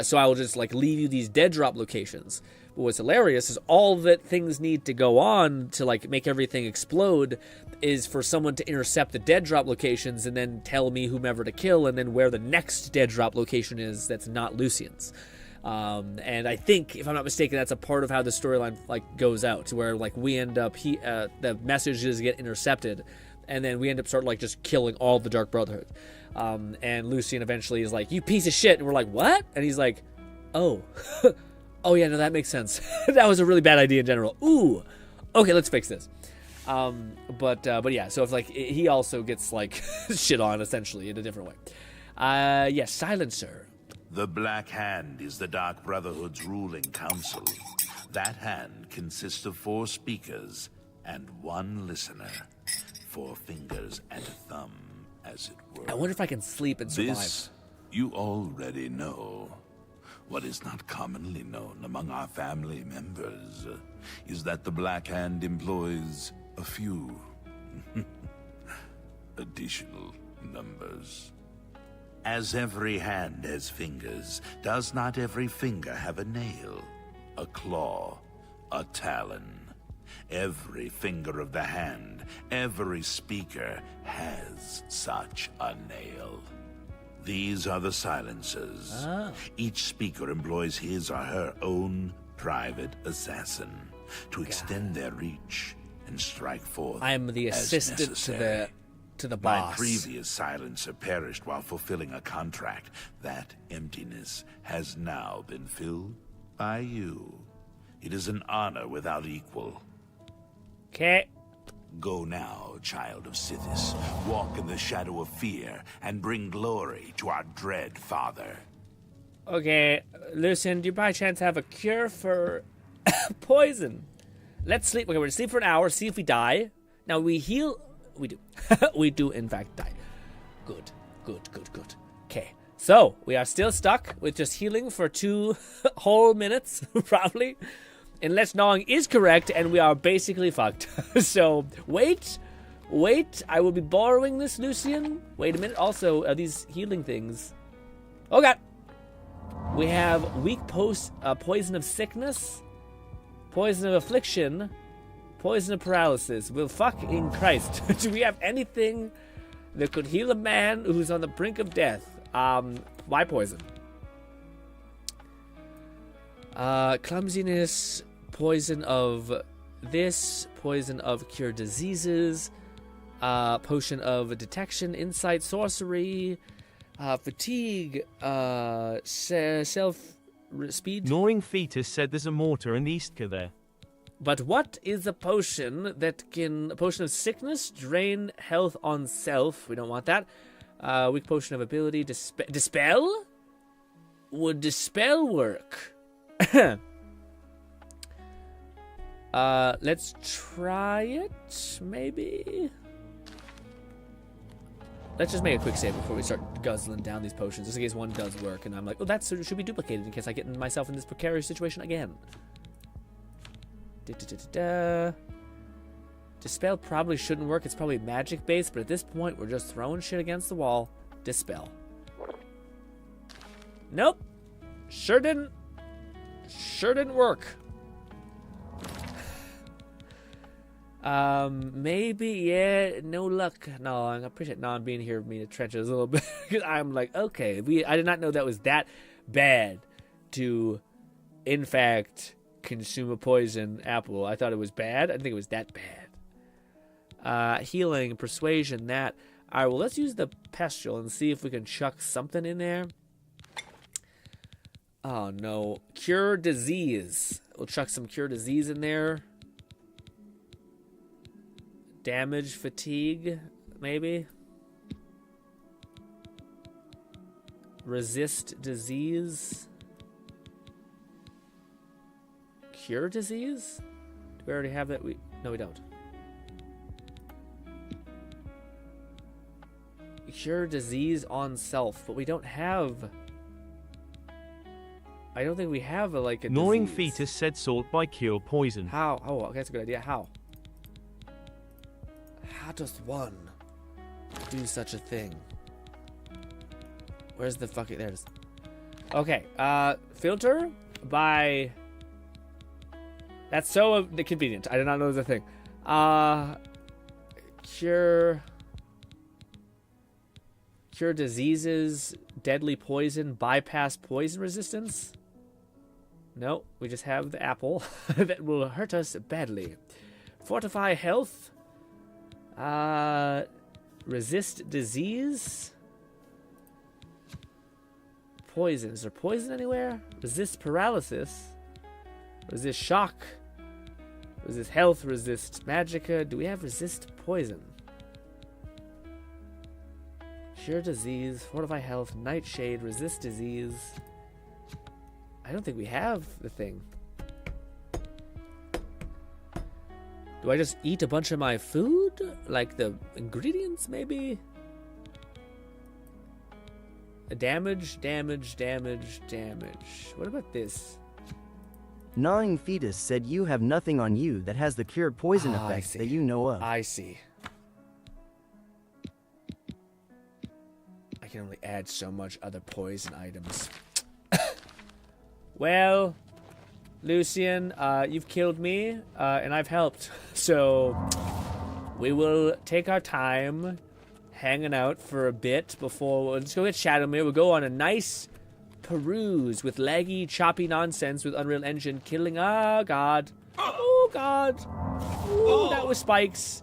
So I will just, like, leave you these dead drop locations. But what's hilarious is all that things need to go on to, like, make everything explode is for someone to intercept the dead drop locations and then tell me whomever to kill and then where the next dead drop location is that's not Lucien's. And I think, if I'm not mistaken, that's a part of how the storyline, like, goes out, where, like, we end up, the messages get intercepted, and then we end up like just killing all the Dark Brotherhood. And Lucien eventually is like, you piece of shit, and we're like, what? And he's like, oh. Oh yeah, no, that makes sense. That was a really bad idea in general. Ooh, okay, let's fix this. But yeah, so if, like, he also gets, like, shit on, essentially, in a different way. Yes, Silencer. The Black Hand is the Dark Brotherhood's ruling council. That hand consists of 4 speakers and 1 listener. 4 fingers and a thumb, as it were. I wonder if I can sleep and survive. This you already know. What is not commonly known among our family members is that the Black Hand employs a few additional numbers. As every hand has fingers, does not every finger have a nail, a claw, a talon? Every finger of the hand, every speaker has such a nail. These are the silencers. Oh. Each speaker employs his or her own private assassin to extend their reach and strike forth. I'm the assistant to the boss. My previous silencer perished while fulfilling a contract. That emptiness has now been filled by you. It is an honor without equal. Okay. Go now, child of Sithis. Walk in the shadow of fear and bring glory to our dread father. Okay, Lucien, do you by chance have a cure for poison? Let's sleep. Okay, we're gonna sleep for an hour, see if we die. Now we heal. We do. We do, in fact, die. Good. Okay, so we are still stuck with just healing for 2 whole minutes, probably. Unless gnawing is correct, and we are basically fucked. So, wait. I will be borrowing this, Lucien. Wait a minute. Also, these healing things. Oh, God. We have weak poison of sickness, poison of affliction, poison of paralysis. Well, fucking Christ. Do we have anything that could heal a man who's on the brink of death? Why poison? Clumsiness, poison of this, poison of cure diseases, potion of detection, insight, sorcery, fatigue, speed. Gnawing Fetus said there's a mortar in the Eastka there. But what is a potion that can... A potion of sickness, drain health on self. We don't want that. Weak potion of ability, dispel? Would dispel work? Let's try it, maybe? Let's just make a quick save before we start guzzling down these potions, just in case one does work, and I'm like, oh, that should be duplicated in case I get myself in this precarious situation again. Dispel probably shouldn't work. It's probably magic-based, but at this point, we're just throwing shit against the wall. Dispel. Nope. Sure didn't work. Maybe, yeah, no luck. No, I appreciate Non being here with me in the trenches a little bit. Because I'm like, okay, I did not know that was that bad to, in fact, consume a poison apple. I thought it was bad. I didn't think it was that bad. Healing, persuasion, that. All right, well, let's use the pestle and see if we can chuck something in there. Oh, no. Cure disease. We'll chuck some cure disease in there. Damage, fatigue, maybe. Resist disease. Cure disease? Do we already have that? No, we don't. Cure disease on self, but we don't have... I don't think we have a Gnawing disease. Fetus said salt by cure poison. How? Oh, okay, that's a good idea. How? How does one do such a thing? Where's the fucking... There it is. Okay, filter by... That's so convenient. I did not know there was a thing. Cure diseases, deadly poison, bypass poison resistance. No, we just have the apple that will hurt us badly. Fortify health. Resist disease. Poison. Is there poison anywhere? Resist paralysis. Resist shock. Resist health. Resist magicka. Do we have resist poison? Cure disease. Fortify health. Nightshade. Resist disease. I don't think we have the thing. Do I just eat a bunch of my food? Like the ingredients, maybe? Damage, damage, damage, damage. What about this? Gnawing Fetus said you have nothing on you that has the cure poison effect that you know of. I see. I can only add so much other poison items. Well, Lucian, you've killed me, and I've helped. So, we will take our time hanging out for a bit before... Let's go get Shadowmere. We'll go on a nice peruse with laggy, choppy nonsense with Unreal Engine killing... Oh, God. Oh, God. Ooh, that was spikes.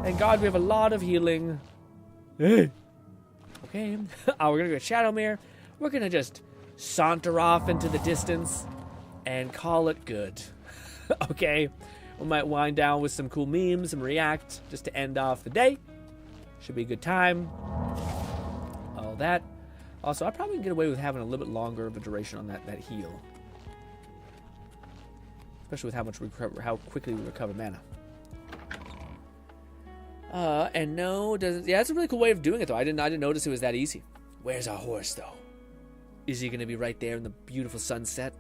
And God, we have a lot of healing. Okay. We're going to go to Shadowmere. We're going to just saunter off into the distance and call it good. Okay. We might wind down with some cool memes and react just to end off the day. Should be a good time. All that. Also, I probably can get away with having a little bit longer of a duration on that heal. Especially with how quickly we recover mana. And no, doesn't. Yeah, that's a really cool way of doing it, though. I didn't notice it was that easy. Where's our horse, though? Is he gonna be right there in the beautiful sunset?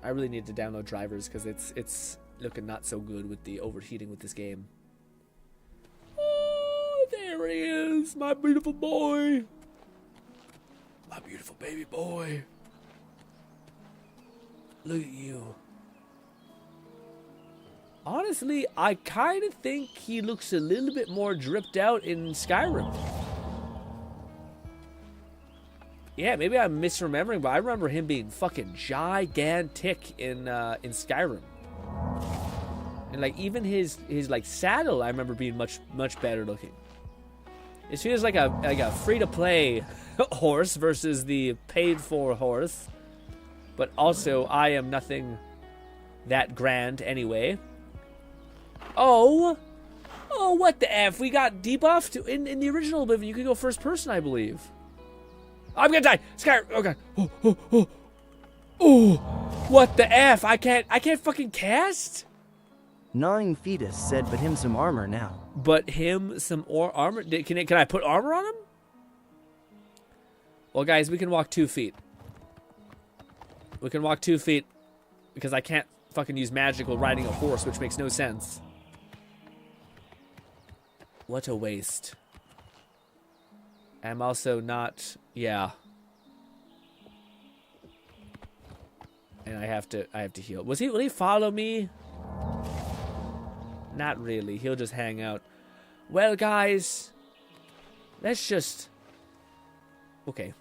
I really need to download drivers because it's looking not so good with the overheating with this game. Oh, there he is, my beautiful boy. My beautiful baby boy. Look at you. Honestly, I kind of think he looks a little bit more dripped out in Skyrim. Yeah, maybe I'm misremembering, but I remember him being fucking gigantic in Skyrim. And like even his like saddle, I remember being much better looking. It feels like a free to play horse versus the paid for horse, but also I am nothing that grand anyway. Oh, what the F? We got debuffed in the original Oblivion. You could go first person, I believe. I'm gonna die. Skyrim. Okay. Oh, what the F? I can't fucking cast? Gnawing Fetus said, but him some armor now. But him some armor? Can I put armor on him? Well, guys, we can walk 2 feet. We can walk 2 feet because I can't fucking use magical riding a horse, which makes no sense. What a waste. I'm also not... Yeah. And I have to heal. Will he follow me? Not really. He'll just hang out. Well, guys, let's just... Okay.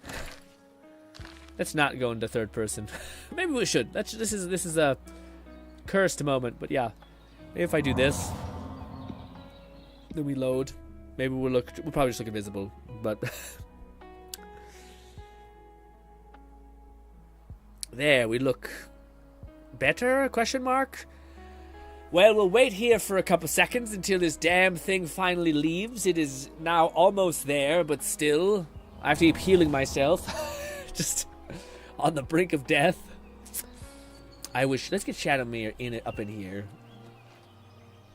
Let's not go into third person. Maybe we should. This is a cursed moment, but yeah. Maybe if I do this, then we load. Maybe we'll probably just look invisible, but there we look better? Question mark. Well, we'll wait here for a couple seconds until this damn thing finally leaves. It is now almost there, but still, I have to keep healing myself. Just on the brink of death. I wish. Let's get Shadowmere up in here.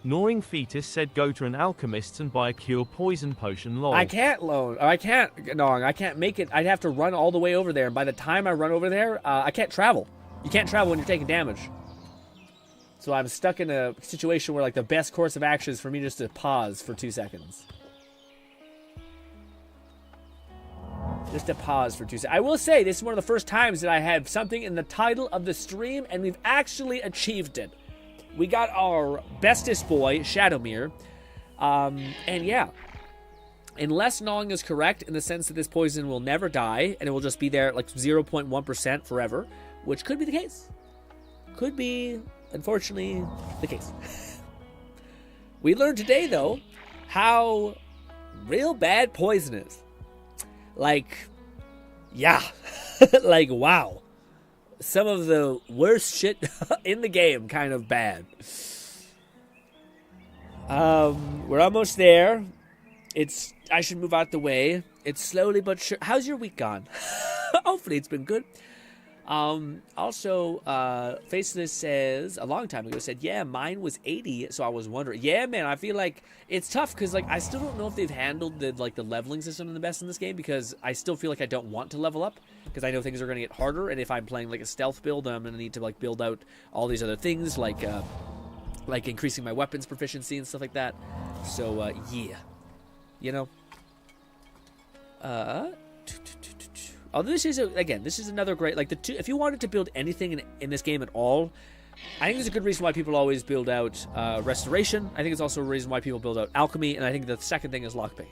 Gnawing Fetus said go to an alchemist and buy a cure poison potion, lol. I can't I can't make it. I'd have to run all the way over there. And by the time I run over there, I can't travel. You can't travel when you're taking damage. So I'm stuck in a situation where, like, the best course of action is for me just to pause for 2 seconds. Just to pause for 2 seconds. I will say, this is one of the first times that I have something in the title of the stream, and we've actually achieved it. We got our bestest boy, Shadowmere. And yeah. Unless gnawing is correct, in the sense that this poison will never die, and it will just be there at like 0.1% forever, which could be the case. Could be, unfortunately, the case. We learned today, though, how real bad poison is. Like, yeah. Like, wow. Some of the worst shit in the game, kind of bad. We're almost there. I should move out the way. It's slowly but sure. How's your week gone? Hopefully it's been good. Also, Faceless says, a long time ago, said, yeah, mine was 80, so I was wondering. Yeah, man, I feel like it's tough, because, like, I still don't know if they've handled the leveling system the best in this game, because I still feel like I don't want to level up, because I know things are going to get harder, and if I'm playing, like, a stealth build, then I'm going to need to, like, build out all these other things, like increasing my weapons proficiency and stuff like that. So, yeah. You know? Although this is, this is another great, like, if you wanted to build anything in this game at all, I think there's a good reason why people always build out Restoration. I think it's also a reason why people build out Alchemy, and I think the second thing is Lockpicking.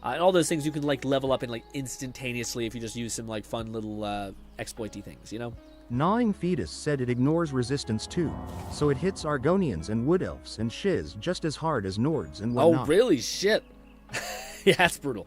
And all those things you can, like, level up in, like, instantaneously if you just use some, like, fun little exploity things, you know? Gnawing Fetus said it ignores resistance too, so it hits Argonians and Wood Elves and Shiz just as hard as Nords and whatnot. Oh, really? Shit. Yeah, that's brutal.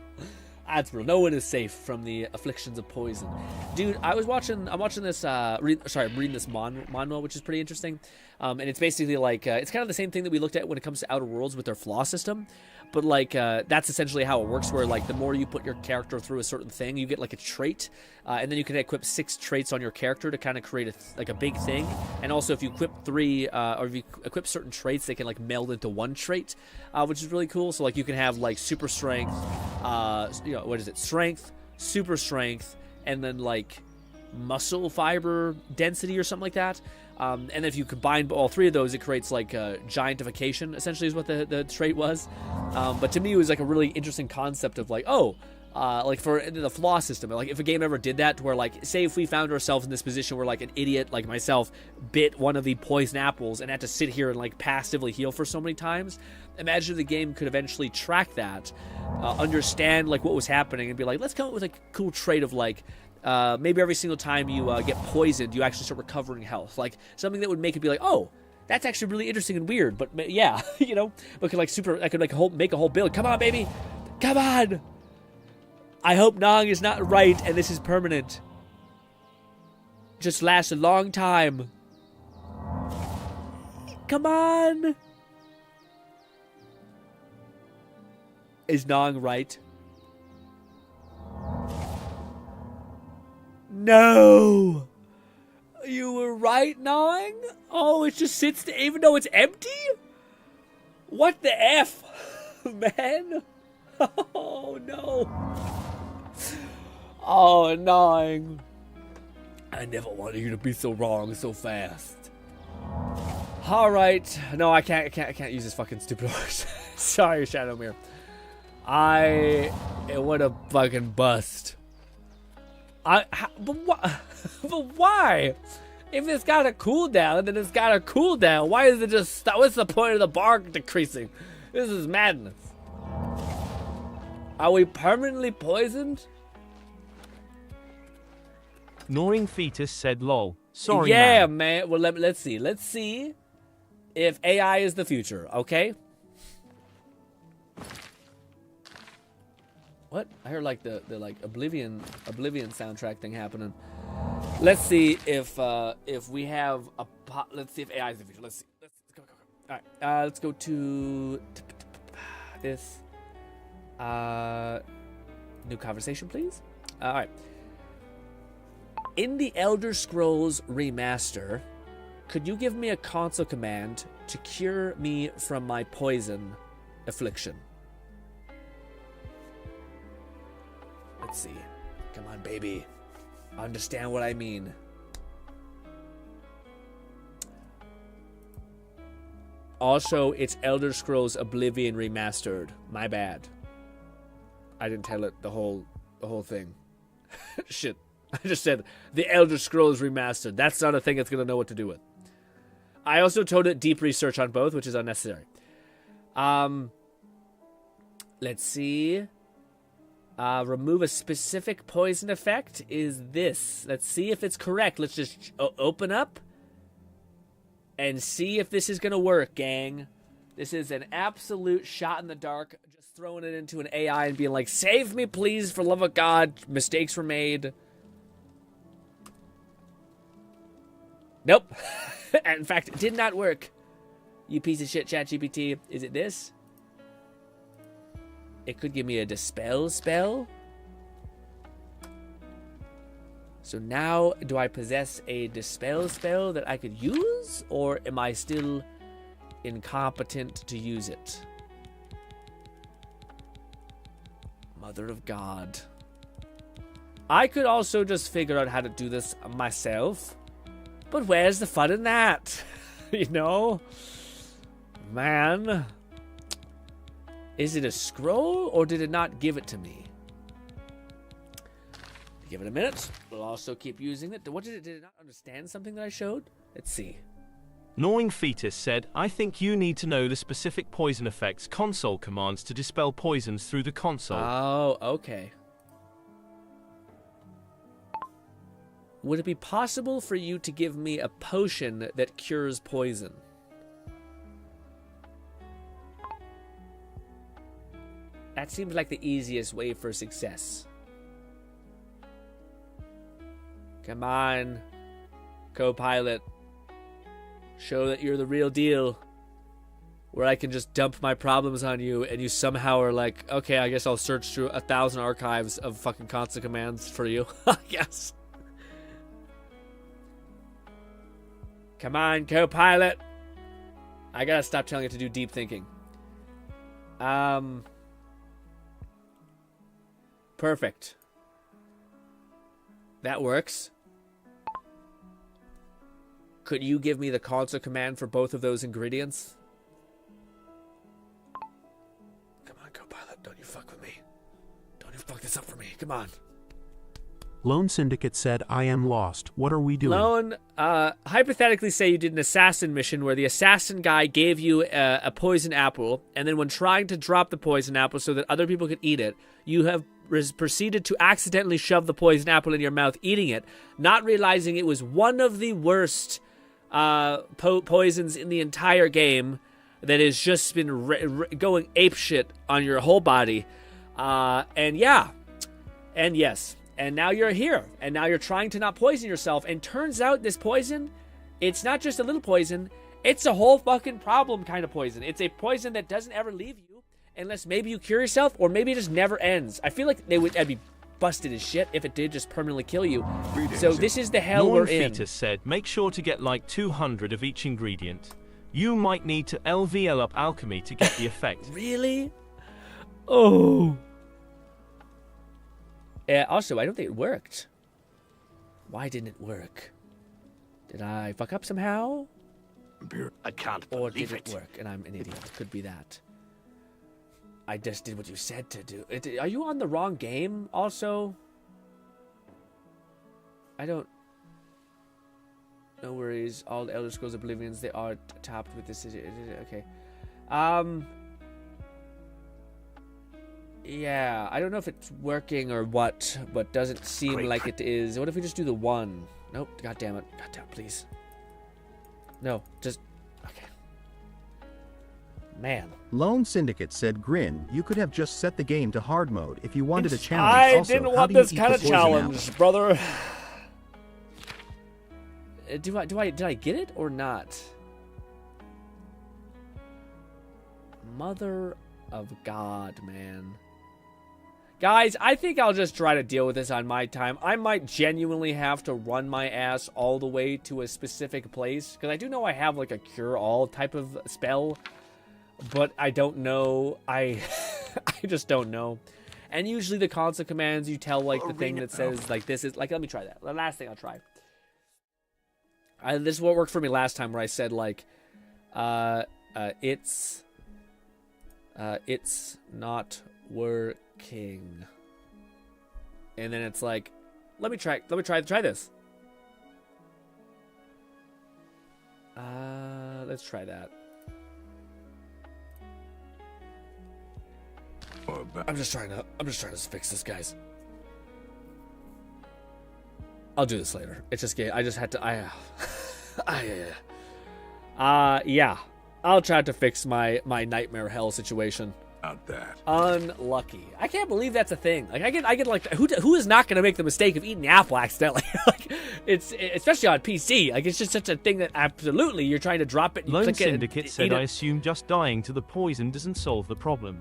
That's brutal. No one is safe from the afflictions of poison. Dude, I'm watching this, I'm reading this manual, which is pretty interesting. And it's basically like, it's kind of the same thing that we looked at when it comes to Outer Worlds with their flaw system. But, like, that's essentially how it works, where, like, the more you put your character through a certain thing, you get, like, a trait. And then you can equip 6 traits on your character to kind of create, a big thing. And also, if you equip 3, or if you equip certain traits, they can, like, meld into one trait, which is really cool. So, like, you can have, like, super strength, strength, super strength, and then, like, muscle fiber density or something like that. And if you combine all 3 of those, it creates, like, giantification, essentially is what the trait was. But to me, it was, like, a really interesting concept of, like, like, for the flaw system. Like, if a game ever did that, to where, like, say if we found ourselves in this position where, like, an idiot like myself bit one of the poison apples and had to sit here and, like, passively heal for so many times, imagine if the game could eventually track that, understand, like, what was happening, and be like, let's come up with a cool trait of, like, maybe every single time you get poisoned, you actually start recovering health. Like, something that would make it be like, oh, that's actually really interesting and weird. But, yeah, you know, but could, like, I could, like, make a whole build. Come on, baby. Come on. I hope Nong is not right and this is permanent. Just lasts a long time. Come on. Is Nong right? No! You were right, Gnawing? Oh, it just sits there even though it's empty? What the F? Man? Oh, no. Oh, Gnawing. I never wanted you to be so wrong so fast. Alright. No, I can't use this fucking stupid horse. Sorry, Shadowmere. What a fucking bust. But why? If it's got a cooldown, then it's got a cooldown. Why is it just stop? What's the point of the bar decreasing? This is madness. Are we permanently poisoned? Gnawing Fetus said lol. Sorry, yeah, man. man. Well, let's see. Let's see if AI is the future, okay? What? I heard like the like Oblivion soundtrack thing happening. Let's see if we have a let's see if AI is the future. Let's see. Let's go. All right. Let's go to this new conversation, please. All right. In the Elder Scrolls Remaster, could you give me a console command to cure me from my poison affliction? Let's see. Come on, baby. Understand what I mean. Also, it's Elder Scrolls Oblivion Remastered. My bad. I didn't tell it the whole thing. Shit. I just said the Elder Scrolls Remastered. That's not a thing it's going to know what to do with. I also told it deep research on both, which is unnecessary. Let's see. Remove a specific poison effect is this. Let's see if it's correct. Let's just open up and see if this is going to work, gang. This is an absolute shot in the dark. Just throwing it into an AI and being like, save me, please, for love of God. Mistakes were made. Nope. In fact, it did not work. You piece of shit, ChatGPT. Is it this? It could give me a dispel spell. So now, do I possess a dispel spell that I could use? Or am I still incompetent to use it? Mother of God. I could also just figure out how to do this myself. But where's the fun in that? You know? Man. Is it a scroll or did it not give it to me? Give it a minute. We'll also keep using it. What did it not understand something that I showed? Let's see. Gnawing Fetus said, I think you need to know the specific poison effects console commands to dispel poisons through the console. Oh, okay. Would it be possible for you to give me a potion that cures poison? That seems like the easiest way for success. Come on, co-pilot. Show that you're the real deal. Where I can just dump my problems on you and you somehow are like, okay, I guess I'll search through 1,000 archives of fucking console commands for you. Yes. Come on, co-pilot. I gotta stop telling it to do deep thinking. Perfect. That works. Could you give me the console command for both of those ingredients? Come on, co-pilot. Don't you fuck with me. Don't you fuck this up for me. Come on. Lone Syndicate said, I am lost. What are we doing? Lone, hypothetically say you did an assassin mission where the assassin guy gave you a poison apple, and then when trying to drop the poison apple so that other people could eat it, you have proceeded to accidentally shove the poison apple in your mouth, eating it, not realizing it was one of the worst poisons in the entire game that has just been going apeshit on your whole body. And yeah. And yes. And now you're here. And now you're trying to not poison yourself. And turns out this poison, it's not just a little poison. It's a whole fucking problem kind of poison. It's a poison that doesn't ever leave you unless maybe you cure yourself or maybe it just never ends. I feel like I'd be busted as shit if it did just permanently kill you. So this is the hell we're in. Fetus said, make sure to get like 200 of each ingredient. You might need to LVL up alchemy to get the effect. Really? Oh. Also, I don't think it worked. Why didn't it work? Did I fuck up somehow? I can't Or believe did it work and I'm an idiot? Could be that. I just did what you said to do. Are you on the wrong game also? I don't... No worries. All the Elder Scrolls Oblivions, they are topped with this. Okay. Yeah, I don't know if it's working or what, but doesn't seem like it is. What if we just do the 1? Nope, god damn it. God damn it, please. No, just... Okay. Man. Lone Syndicate said, "GRINN, you could have just set the game to hard mode if you wanted a challenge." I Also, didn't how want do you this eat kind the of poison challenge, apple? brother. Did I get it or not? Mother of God, man. Guys, I think I'll just try to deal with this on my time. I might genuinely have to run my ass all the way to a specific place, because I do know I have like a cure-all type of spell, but I don't know. I just don't know. And usually the console commands, you tell like the thing that says like this is like, let me try that. The last thing I'll try. This is what worked for me last time, where I said like, it's not working, and then it's like, let me try this. Let's try that. I'm just trying to fix this, guys. I'll do this later. It's just I just had to. Yeah. I'll try to fix my nightmare hell situation. Not that. Unlucky. I can't believe that's a thing. Like I get like who is not going to make the mistake of eating the apple accidentally? Like it's especially on PC. Like it's just such a thing that absolutely you're trying to drop it. And Lone click Syndicate it said, "I assume just dying to the poison doesn't solve the problem."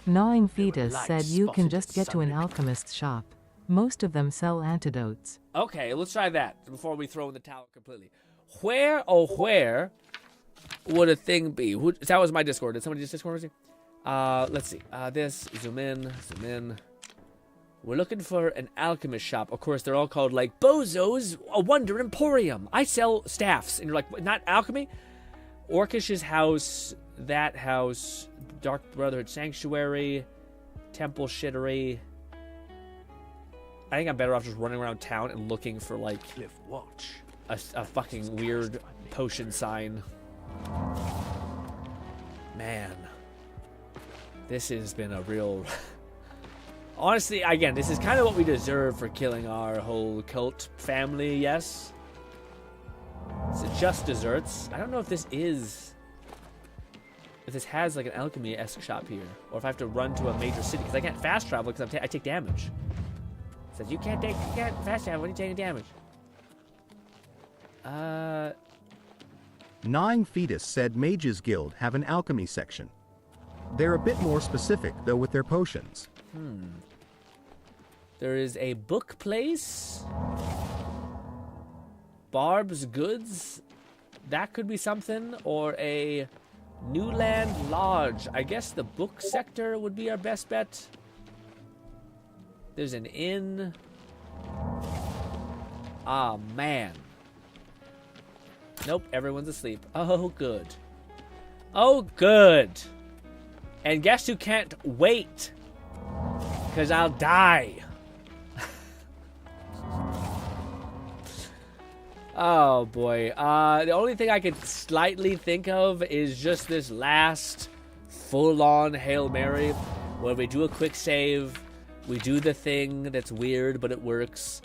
Gnawing Fetus said you can just get to an alchemist's shop. Most of them sell antidotes. Okay, let's try that before we throw in the towel completely. Where, oh where, would a thing be? That was my Discord. Did somebody just Discord me? Let's see. This, zoom in. We're looking for an alchemist shop. Of course, they're all called like Bozo's A Wonder Emporium. I sell staffs. And you're like, not alchemy? Orcish's house, that house, Dark Brotherhood Sanctuary, Temple Shittery. I think I'm better off just running around town and looking for like Cliff Watch. A fucking weird potion sign. Man. This has been a real... Honestly, again, this is kind of what we deserve for killing our whole cult family, yes? Is it just desserts? I don't know if this is... If this has like an alchemy-esque shop here. Or if I have to run to a major city. Because I can't fast travel because I take damage. It says you can't fast travel when you're taking damage. Gnawing Fetus said Mages Guild have an alchemy section. They're a bit more specific, though, with their potions. There is a book place. Barb's Goods. That could be something. Or a Newland Lodge. I guess the book sector would be our best bet. There's an inn. Ah, man. Nope, everyone's asleep. Oh, good. Oh, good. And guess who can't wait? Because I'll die. Oh, boy. The only thing I could slightly think of is just this last full-on Hail Mary where we do a quick save. We do the thing that's weird, but it works.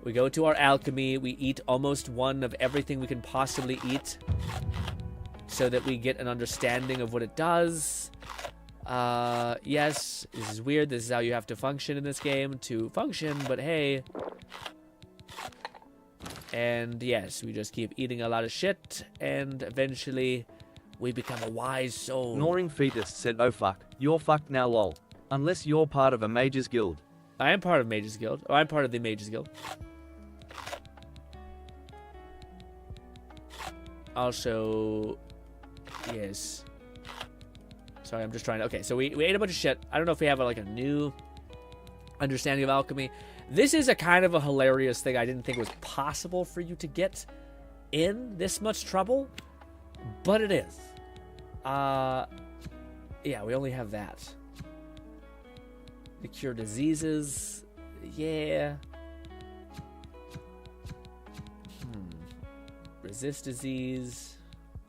We go to our alchemy. We eat almost one of everything we can possibly eat so that we get an understanding of what it does. Yes, this is weird. This is how you have to function in this game to function, but hey. And yes, we just keep eating a lot of shit, and eventually we become a wise soul. Gnawing Fetus said, "Oh fuck, you're fucked now lol. Unless you're part of a Mages Guild." I am part of Mages Guild. Oh, I'm part of the Mages Guild. Also, yes. Sorry, I'm just trying to... Okay, so we ate a bunch of shit. I don't know if we have like a new understanding of alchemy. This is a kind of a hilarious thing I didn't think was possible for you to get in this much trouble, but it is. Yeah, we only have that. To cure diseases, yeah. Resist disease.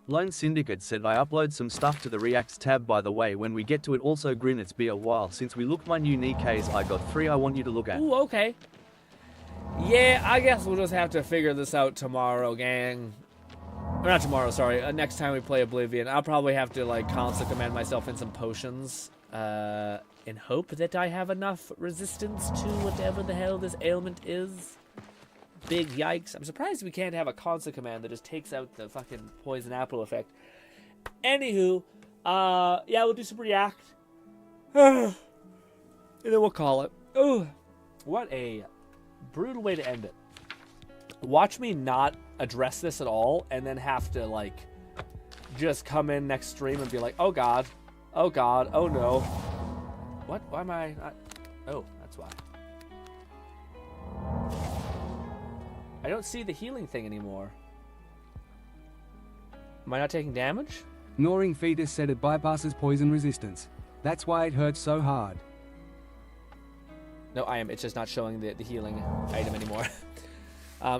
Lone Syndicate said I upload some stuff to the Reacts tab by the way when we get to it. Also Grin, it's been a while since we looked my new Nikes. I got 3 I want you to look at. Ooh, okay. Yeah, I guess we'll just have to figure this out tomorrow, gang. Or not tomorrow, sorry. Next time we play Oblivion. I'll probably have to, like, constantly command myself in some potions. In hope that I have enough resistance to whatever the hell this ailment is. Big yikes. I'm surprised we can't have a constant command that just takes out the fucking poison apple effect. Anywho, yeah, we'll do some react. And then we'll call it. Ooh, what a brutal way to end it. Watch me not address this at all and then have to, like, just come in next stream and be like, oh god, oh god, oh no. What? Why am I not? Oh, that's why. I don't see the healing thing anymore. Am I not taking damage? Gnawing Fetus said it bypasses poison resistance. That's why it hurts so hard. No, I am. It's just not showing the healing item anymore.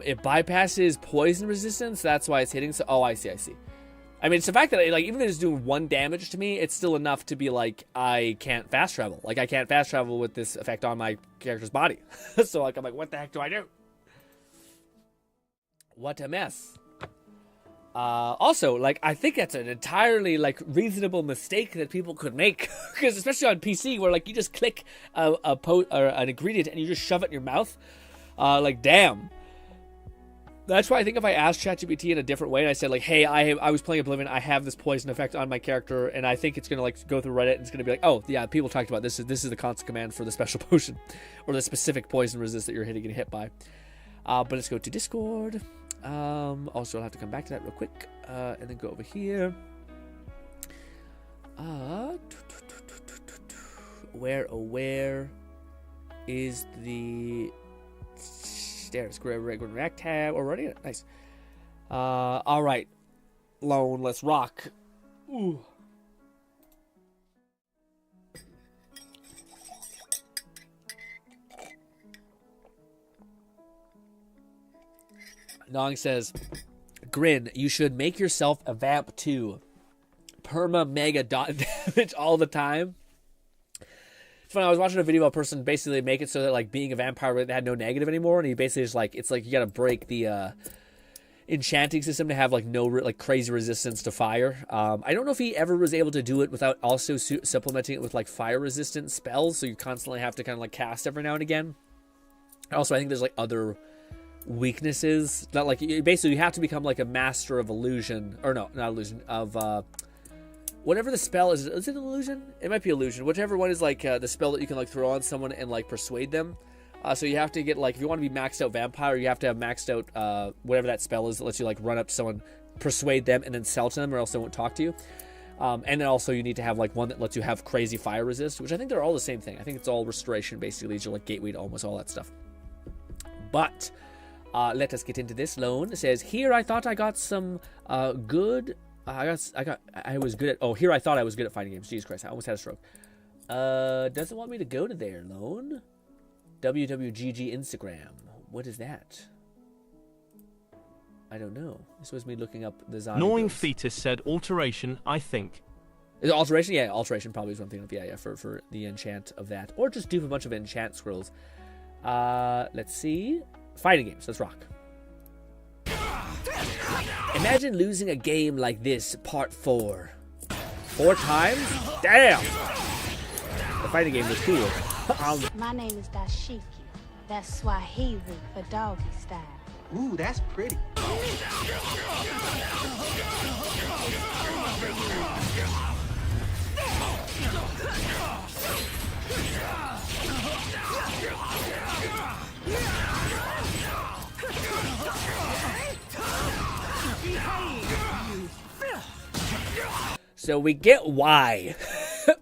It bypasses poison resistance. That's why it's hitting. So, oh, I see. I mean, it's the fact that, like, even if it's doing 1 damage to me, it's still enough to be like, I can't fast travel. Like, I can't fast travel with this effect on my character's body. So, like, I'm like, what the heck do I do? What a mess. Also, like, I think that's an entirely, like, reasonable mistake that people could make. Because especially on PC, where, like, you just click an ingredient and you just shove it in your mouth. Like, damn. That's why I think if I asked ChatGPT in a different way and I said, like, hey, I was playing Oblivion, I have this poison effect on my character, and I think it's going to, like, go through Reddit and it's going to be like, oh, yeah, people talked about this. This is the constant command for the special potion. Or the specific poison resist that you're getting hit by. But let's go to Discord. Also, I'll have to come back to that real quick. And then go over here. Where is the... There, square regular react tab already. Nice. All right, Lone, let's rock. Ooh. Nong says, Grin, you should make yourself a vamp too. Perma mega dot damage all the time. It's funny, I was watching a video of a person basically make it so that, like, being a vampire had no negative anymore, and he basically just, like, it's like you gotta break the enchanting system to have, like, no like crazy resistance to fire. I don't know if he ever was able to do it without also supplementing it with, like, fire resistant spells, so you constantly have to kind of, like, cast every now and again. Also, I think there's, like, other weaknesses that, like, basically you have to become, like, a master of illusion, or no, not illusion, of whatever the spell is. Is it illusion? It might be illusion. Whichever one is, like, the spell that you can, like, throw on someone and, like, persuade them. So you have to get, like, if you want to be maxed out vampire, you have to have maxed out whatever that spell is that lets you, like, run up to someone, persuade them, and then sell to them, or else they won't talk to you. And then also you need to have, like, one that lets you have crazy fire resist, which I think they're all the same thing. I think it's all restoration, basically. It's your, like, gateway to almost all that stuff. But let us get into this. Lone says, here I thought I got some good... I was good at... Oh, here I thought I was good at fighting games. Jesus Christ, I almost had a stroke. Doesn't want me to go to there, Lone. WWGG Instagram. What is that? I don't know. This was me looking up the zombie. Gnawing Fetus said alteration, I think. Is it alteration? Yeah, alteration probably is one thing. Yeah, for the enchant of that. Or just do a bunch of enchant scrolls. Let's see. Fighting games. Let's rock. Imagine losing a game like this, part 4. 4 times? Damn! The fighting game was cool. My name is Dashiki. That's Swahili for doggy style. Ooh, that's pretty. So we get why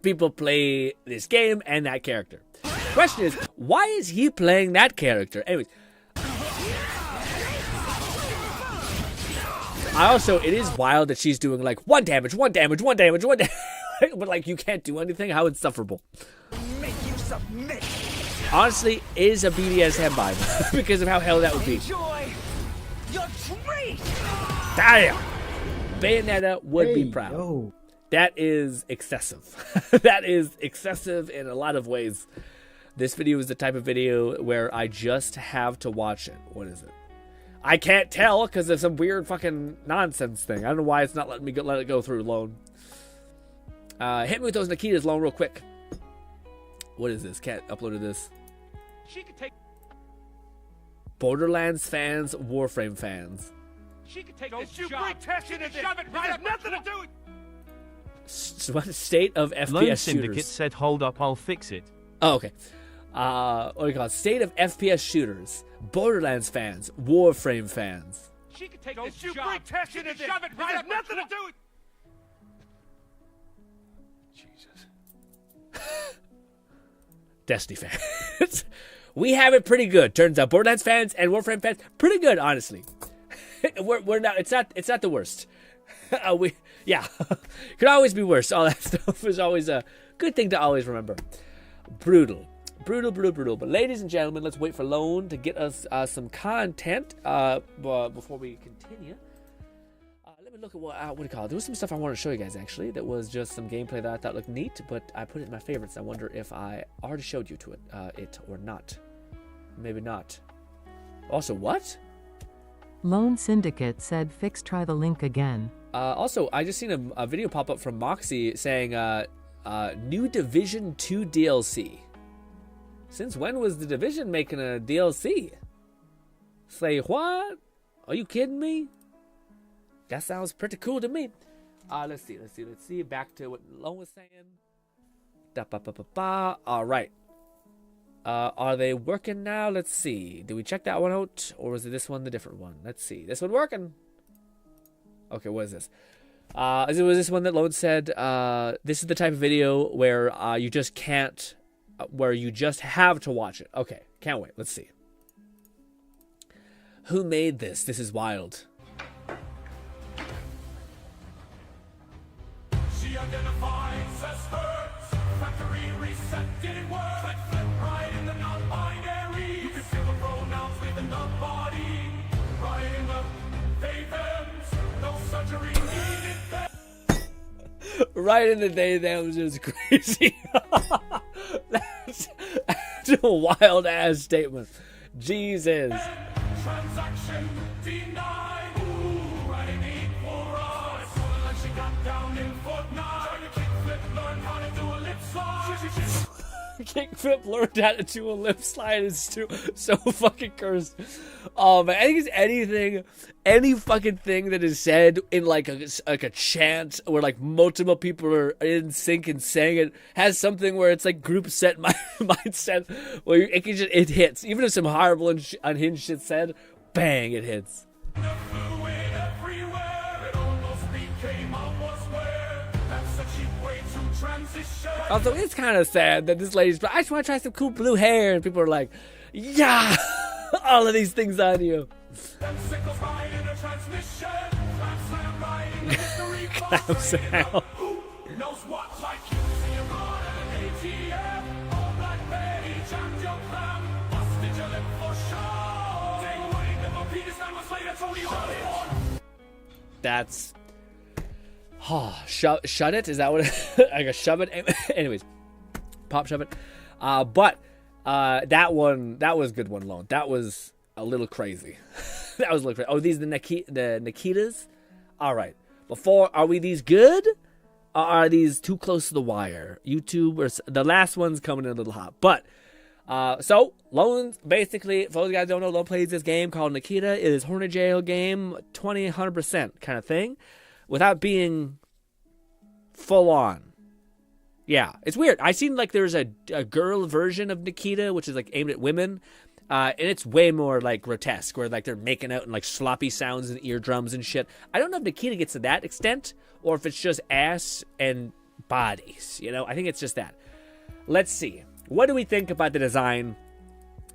people play this game and that character. Question is, why is he playing that character? Anyways. It is wild that she's doing, like, 1 damage. But, like, you can't do anything. How insufferable. Make you submit. Honestly, it is a BDSM vibe because of how hell that would be. Enjoy your treat. Damn. Bayonetta would be proud. Yo. That is excessive. That is excessive in a lot of ways. This video is the type of video where I just have to watch it. What is it? I can't tell because of some weird fucking nonsense thing. I don't know why it's not letting me let it go through, Lone. Hit me with those Nikitas, Lone, real quick. What is this? Cat uploaded this. She could take. Borderlands fans, Warframe fans. She could take this job. Bring Tessie to shove it right up. Nothing to do with. What state of FPS Lone Syndicate shooters? said, "Hold up, I'll fix it." Oh, okay. What do you call it? State of FPS shooters, Borderlands fans, Warframe fans. She could take this job. Bring Tessie to shove it right up. Nothing to do with. Destiny fans. We have it pretty good. Turns out Borderlands fans and Warframe fans, pretty good, honestly. we're not. It's not the worst. Could always be worse. All that stuff is always a good thing to always remember. Brutal. But ladies and gentlemen, let's wait for Lone to get us some content before we continue. Let me look at what do you call it? There was some stuff I wanted to show you guys, actually. That was just some gameplay that I thought looked neat, but I put it in my favorites. I wonder if I already showed you to it or not. Maybe not. Also, what? Lone Syndicate said, try the link again. Also, I just seen a video pop up from Moxie saying, new Division 2 DLC. Since when was the Division making a DLC? Say what? Are you kidding me? That sounds pretty cool to me. Let's see. Back to what Lone was saying. All right. Are they working now? Let's see. Did we check that one out? Or was it this one, the different one? Let's see. This one working. Okay, what is this? Was this one that Lone said, this is the type of video where you just can't, where you just have to watch it. Okay, can't wait. Let's see. Who made this? This is wild. She identifies as hers. Factory reset didn't work. Right in the non-binary. You can feel the pronouns within the body. Right in the they thems. No surgery needed them. Right in the they thems is crazy. That's a wild ass statement. Jesus. Transaction denied. Ooh, writing equal rise. Like she got down in Fortnite. Trying to kickflip, learn how to do a lip slide. Kickflip learned how to do a lip slide is so fucking cursed. Oh man, I think it's any fucking thing that is said in like a chant where like multiple people are in sync and saying it has something where it's like group set mindset where it hits. Even if some horrible unhinged shit said, bang, it hits. Also, it's kind of sad that this lady's, I just want to try some cool blue hair, and people are like, yeah, all of these things on you. Clam sound. That's... Oh, shut it? Is that what I got? Shove it? Anyways, pop shove it. But that was a good one, Lone. That was a little crazy. That was a little crazy. Oh, these the Nikitas? All right. Are we these good? Or are these too close to the wire? YouTube, or the last one's coming in a little hot. But, so, Lone, basically, for those guys who don't know, Lone plays this game called Nikita. It is Hornet Jail game, 100% kind of thing. Without being full on. Yeah, it's weird. I seen like there's a girl version of Nikita, which is like aimed at women. And it's way more like grotesque, where like they're making out and like sloppy sounds and eardrums and shit. I don't know if Nikita gets to that extent, or if it's just ass and bodies. You know, I think it's just that. Let's see. What do we think about the design?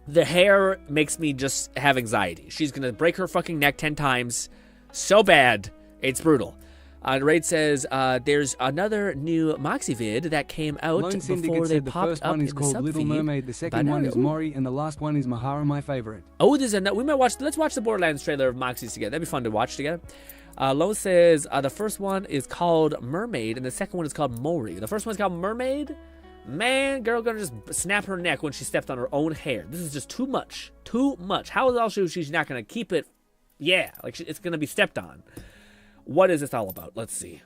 The hair makes me just have anxiety. She's gonna break her fucking neck 10 times. So bad. It's brutal. Raid says there's another new Moxie vid that came out Lone before they the popped first up one is in the called sub Little feed. Mermaid, the second one is Mori, and the last one is Mahara, my favorite. Oh, we might watch. Let's watch the Borderlands trailer of Moxie's together. That'd be fun to watch together. Lo says the first one is called Mermaid and the second one is called Mori. The first one's called Mermaid. Man, girl gonna just snap her neck when she stepped on her own hair. This is just too much. Too much. How else is she not gonna keep it? Yeah, like it's gonna be stepped on. What is this all about? Let's see.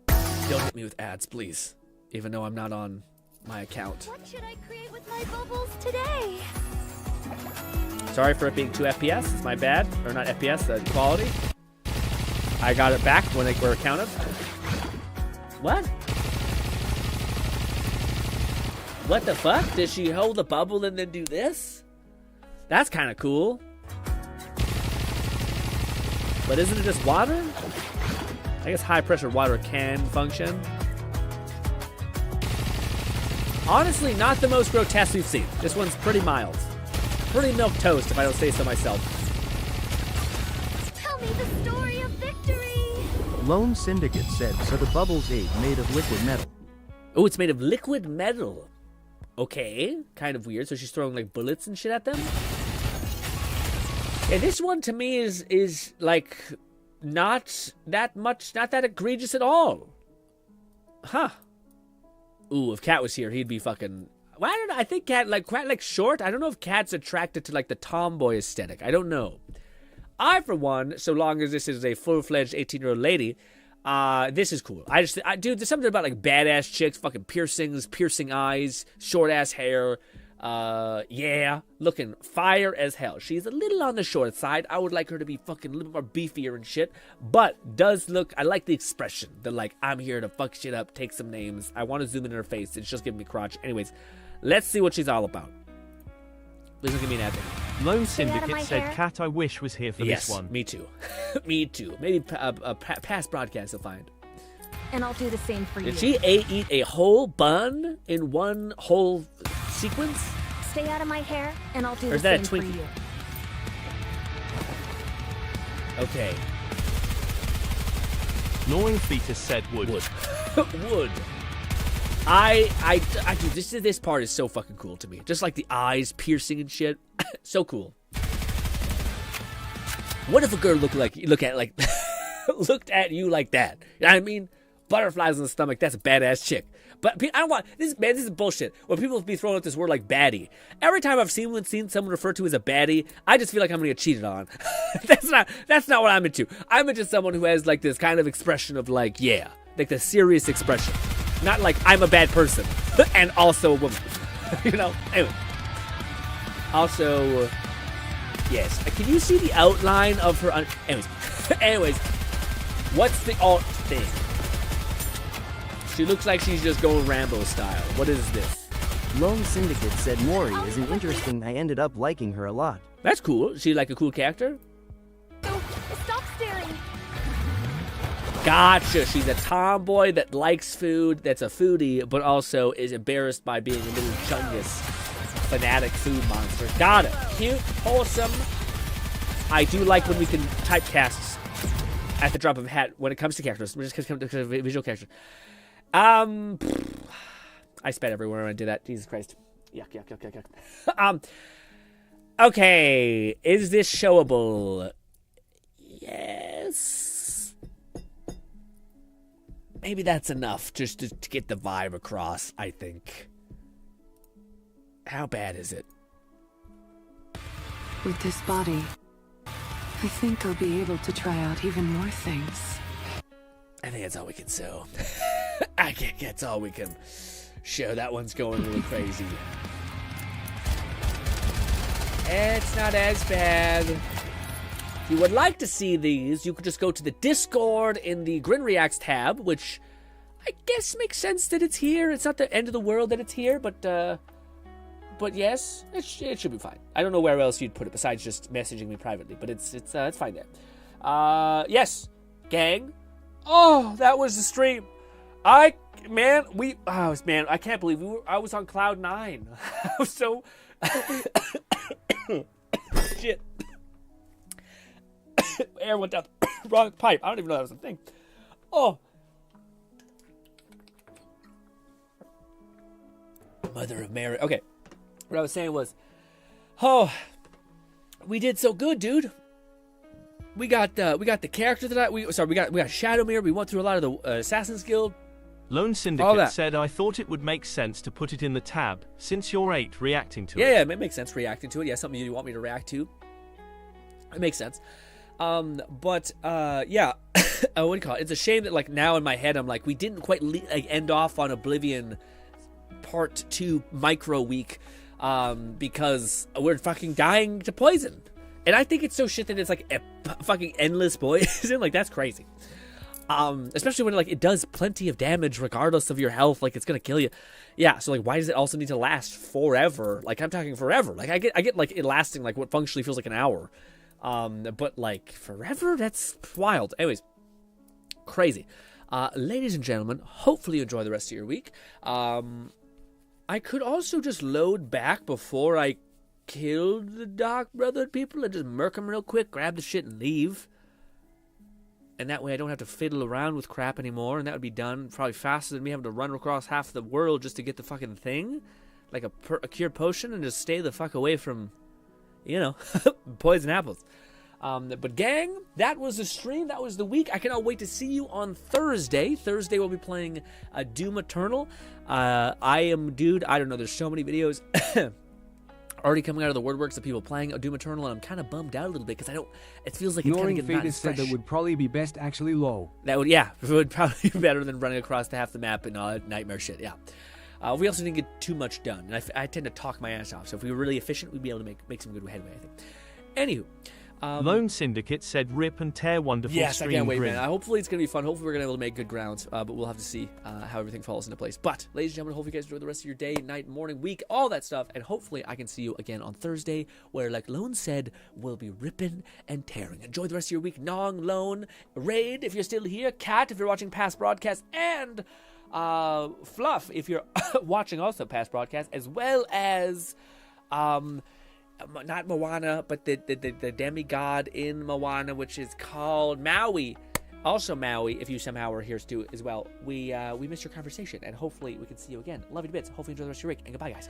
Don't hit me with ads, please. Even though I'm not on my account. What should I create with my bubbles today? Sorry for it being 2 FPS. It's my bad. Or not FPS, quality. I got it back when we're counted. What? What the fuck? Did she hold the bubble and then do this? That's kind of cool. But isn't it just water? I guess high pressure water can function. Honestly, not the most grotesque we've seen. This one's pretty mild. Pretty milquetoast, if I don't say so myself. Tell me the story of victory. Lone Syndicate said, so the Bubbles 8 made of liquid metal. Oh, it's made of liquid metal. Okay, kind of weird. So she's throwing like bullets and shit at them. Yeah, this one to me is like not that much, not that egregious at all. Huh. Ooh, if Cat was here, he'd be fucking. Well, I don't know. I think Cat like short. I don't know if Cat's attracted to like the tomboy aesthetic. I don't know. I, for one, so long as this is a full-fledged 18-year-old lady, this is cool. Dude, there's something about like badass chicks, fucking piercings, piercing eyes, short-ass hair. Yeah, looking fire as hell. She's a little on the short side. I would like her to be fucking a little more beefier and shit, but does look, I like the expression. The like, I'm here to fuck shit up, take some names. I want to zoom in her face. It's just giving me crotch. Anyways, let's see what she's all about. Please don't give me an ad. Lone Syndicate said, Cat, I wish was here for this one. Me too. Me too. Maybe a past broadcast you'll find. And I'll do the same for you. Did she eat a whole bun in one whole sequence? Stay out of my hair, and I'll do the same for you. Okay. Gnawing Fetus said wood. Wood. Dude, this part is so fucking cool to me. Just like the eyes piercing and shit. So cool. What if a girl looked at you like that? You know what I mean? Butterflies in the stomach, that's a badass chick. But I don't want this, man. This is bullshit. When people be throwing out this word like baddie, every time I've seen someone referred to as a baddie, I just feel like I'm gonna get cheated on. That's not what I'm into. I'm into someone who has like this kind of expression of like, yeah, like the serious expression, not like I'm a bad person and also a woman. You know. Anyway. Also, yes. Can you see the outline of her? Anyways, what's the alt thing? She looks like she's just going Rambo style. What is this? Lone Syndicate said Mori is an interesting. I ended up liking her a lot. That's cool. Is she like a cool character? Stop staring. Gotcha. She's a tomboy that likes food, that's a foodie, but also is embarrassed by being a little chungus, fanatic food monster. Got it. Cute, wholesome. I do like when we can typecast at the drop of a hat when it comes to characters. We're just coming to visual characters. I spat everywhere when I did that. Jesus Christ. Yuck. Okay. Is this showable? Yes. Maybe that's enough just to get the vibe across, I think. How bad is it? With this body, I think I'll be able to try out even more things. I think that's all we can show. I think that's all we can show. That one's going really crazy. It's not as bad. If you would like to see these, you could just go to the Discord in the GRINN Reacts tab, which I guess makes sense that it's here. It's not the end of the world that it's here, but yes, it should be fine. I don't know where else you'd put it besides just messaging me privately, but it's fine there. Yes, gang. Oh, that was the stream. I can't believe I was on cloud 9. I was so shit. Air went down the wrong pipe. I don't even know that was a thing. Oh, Mother of Mary. Okay, what I was saying was, oh, we did so good, dude. We got the character that we got Shadowmere. We went through a lot of the Assassin's Guild. Lone Syndicate said, I thought it would make sense to put it in the tab, since you're 8 reacting to it. Yeah, it makes sense reacting to it. Yeah, something you want me to react to. It makes sense. Yeah. What do you call it? It's a shame that, like, now in my head, I'm like, we didn't quite end off on Oblivion Part 2 micro week, because we're fucking dying to poison. And I think it's so shit that it's like a fucking endless poison. Like, that's crazy. Especially when, like, it does plenty of damage regardless of your health. Like, it's gonna kill you. Yeah, so, like, why does it also need to last forever? Like, I'm talking forever. Like, I get like it lasting like what functionally feels like an hour. But like forever? That's wild. Anyways, crazy. Ladies and gentlemen, hopefully you enjoy the rest of your week. I could also just load back before I killed the Dark Brother people and just murk them real quick, grab the shit and leave. And that way I don't have to fiddle around with crap anymore, and that would be done probably faster than me having to run across half the world just to get the fucking thing. Like a cured potion, and just stay the fuck away from, poison apples. But gang, that was the stream. That was the week. I cannot wait to see you on Thursday. Thursday we'll be playing Doom Eternal. I am Dude. I don't know. There's so many videos already coming out of the WordWorks of people playing Doom Eternal, and I'm kind of bummed out a little bit because it feels like it's kind of getting said that would probably be best actually low. It would probably be better than running across half the map and all that nightmare shit. Yeah. We also didn't get too much done, and I tend to talk my ass off. So if we were really efficient, we'd be able to make some good headway, I think. Anywho. Lone Syndicate said, rip and tear wonderful yes, stream. I can't wait, GRINN. man. Hopefully it's going to be fun. Hopefully we're going to be able to make good grounds, but we'll have to see how everything falls into place. But, ladies and gentlemen, hopefully you guys enjoy the rest of your day, night, morning, week, all that stuff, and hopefully I can see you again on Thursday, where, like Lone said, we'll be ripping and tearing. Enjoy the rest of your week. Nong, Lone, Raid, if you're still here, Kat, if you're watching past broadcasts, and Fluff, if you're watching also past broadcasts, as well as not Moana, but the demigod in Moana, which is called Maui. Also Maui, if you somehow are here too as well. We missed your conversation, and hopefully we can see you again. Love you to bits. Hopefully you enjoy the rest of your week, and goodbye, guys.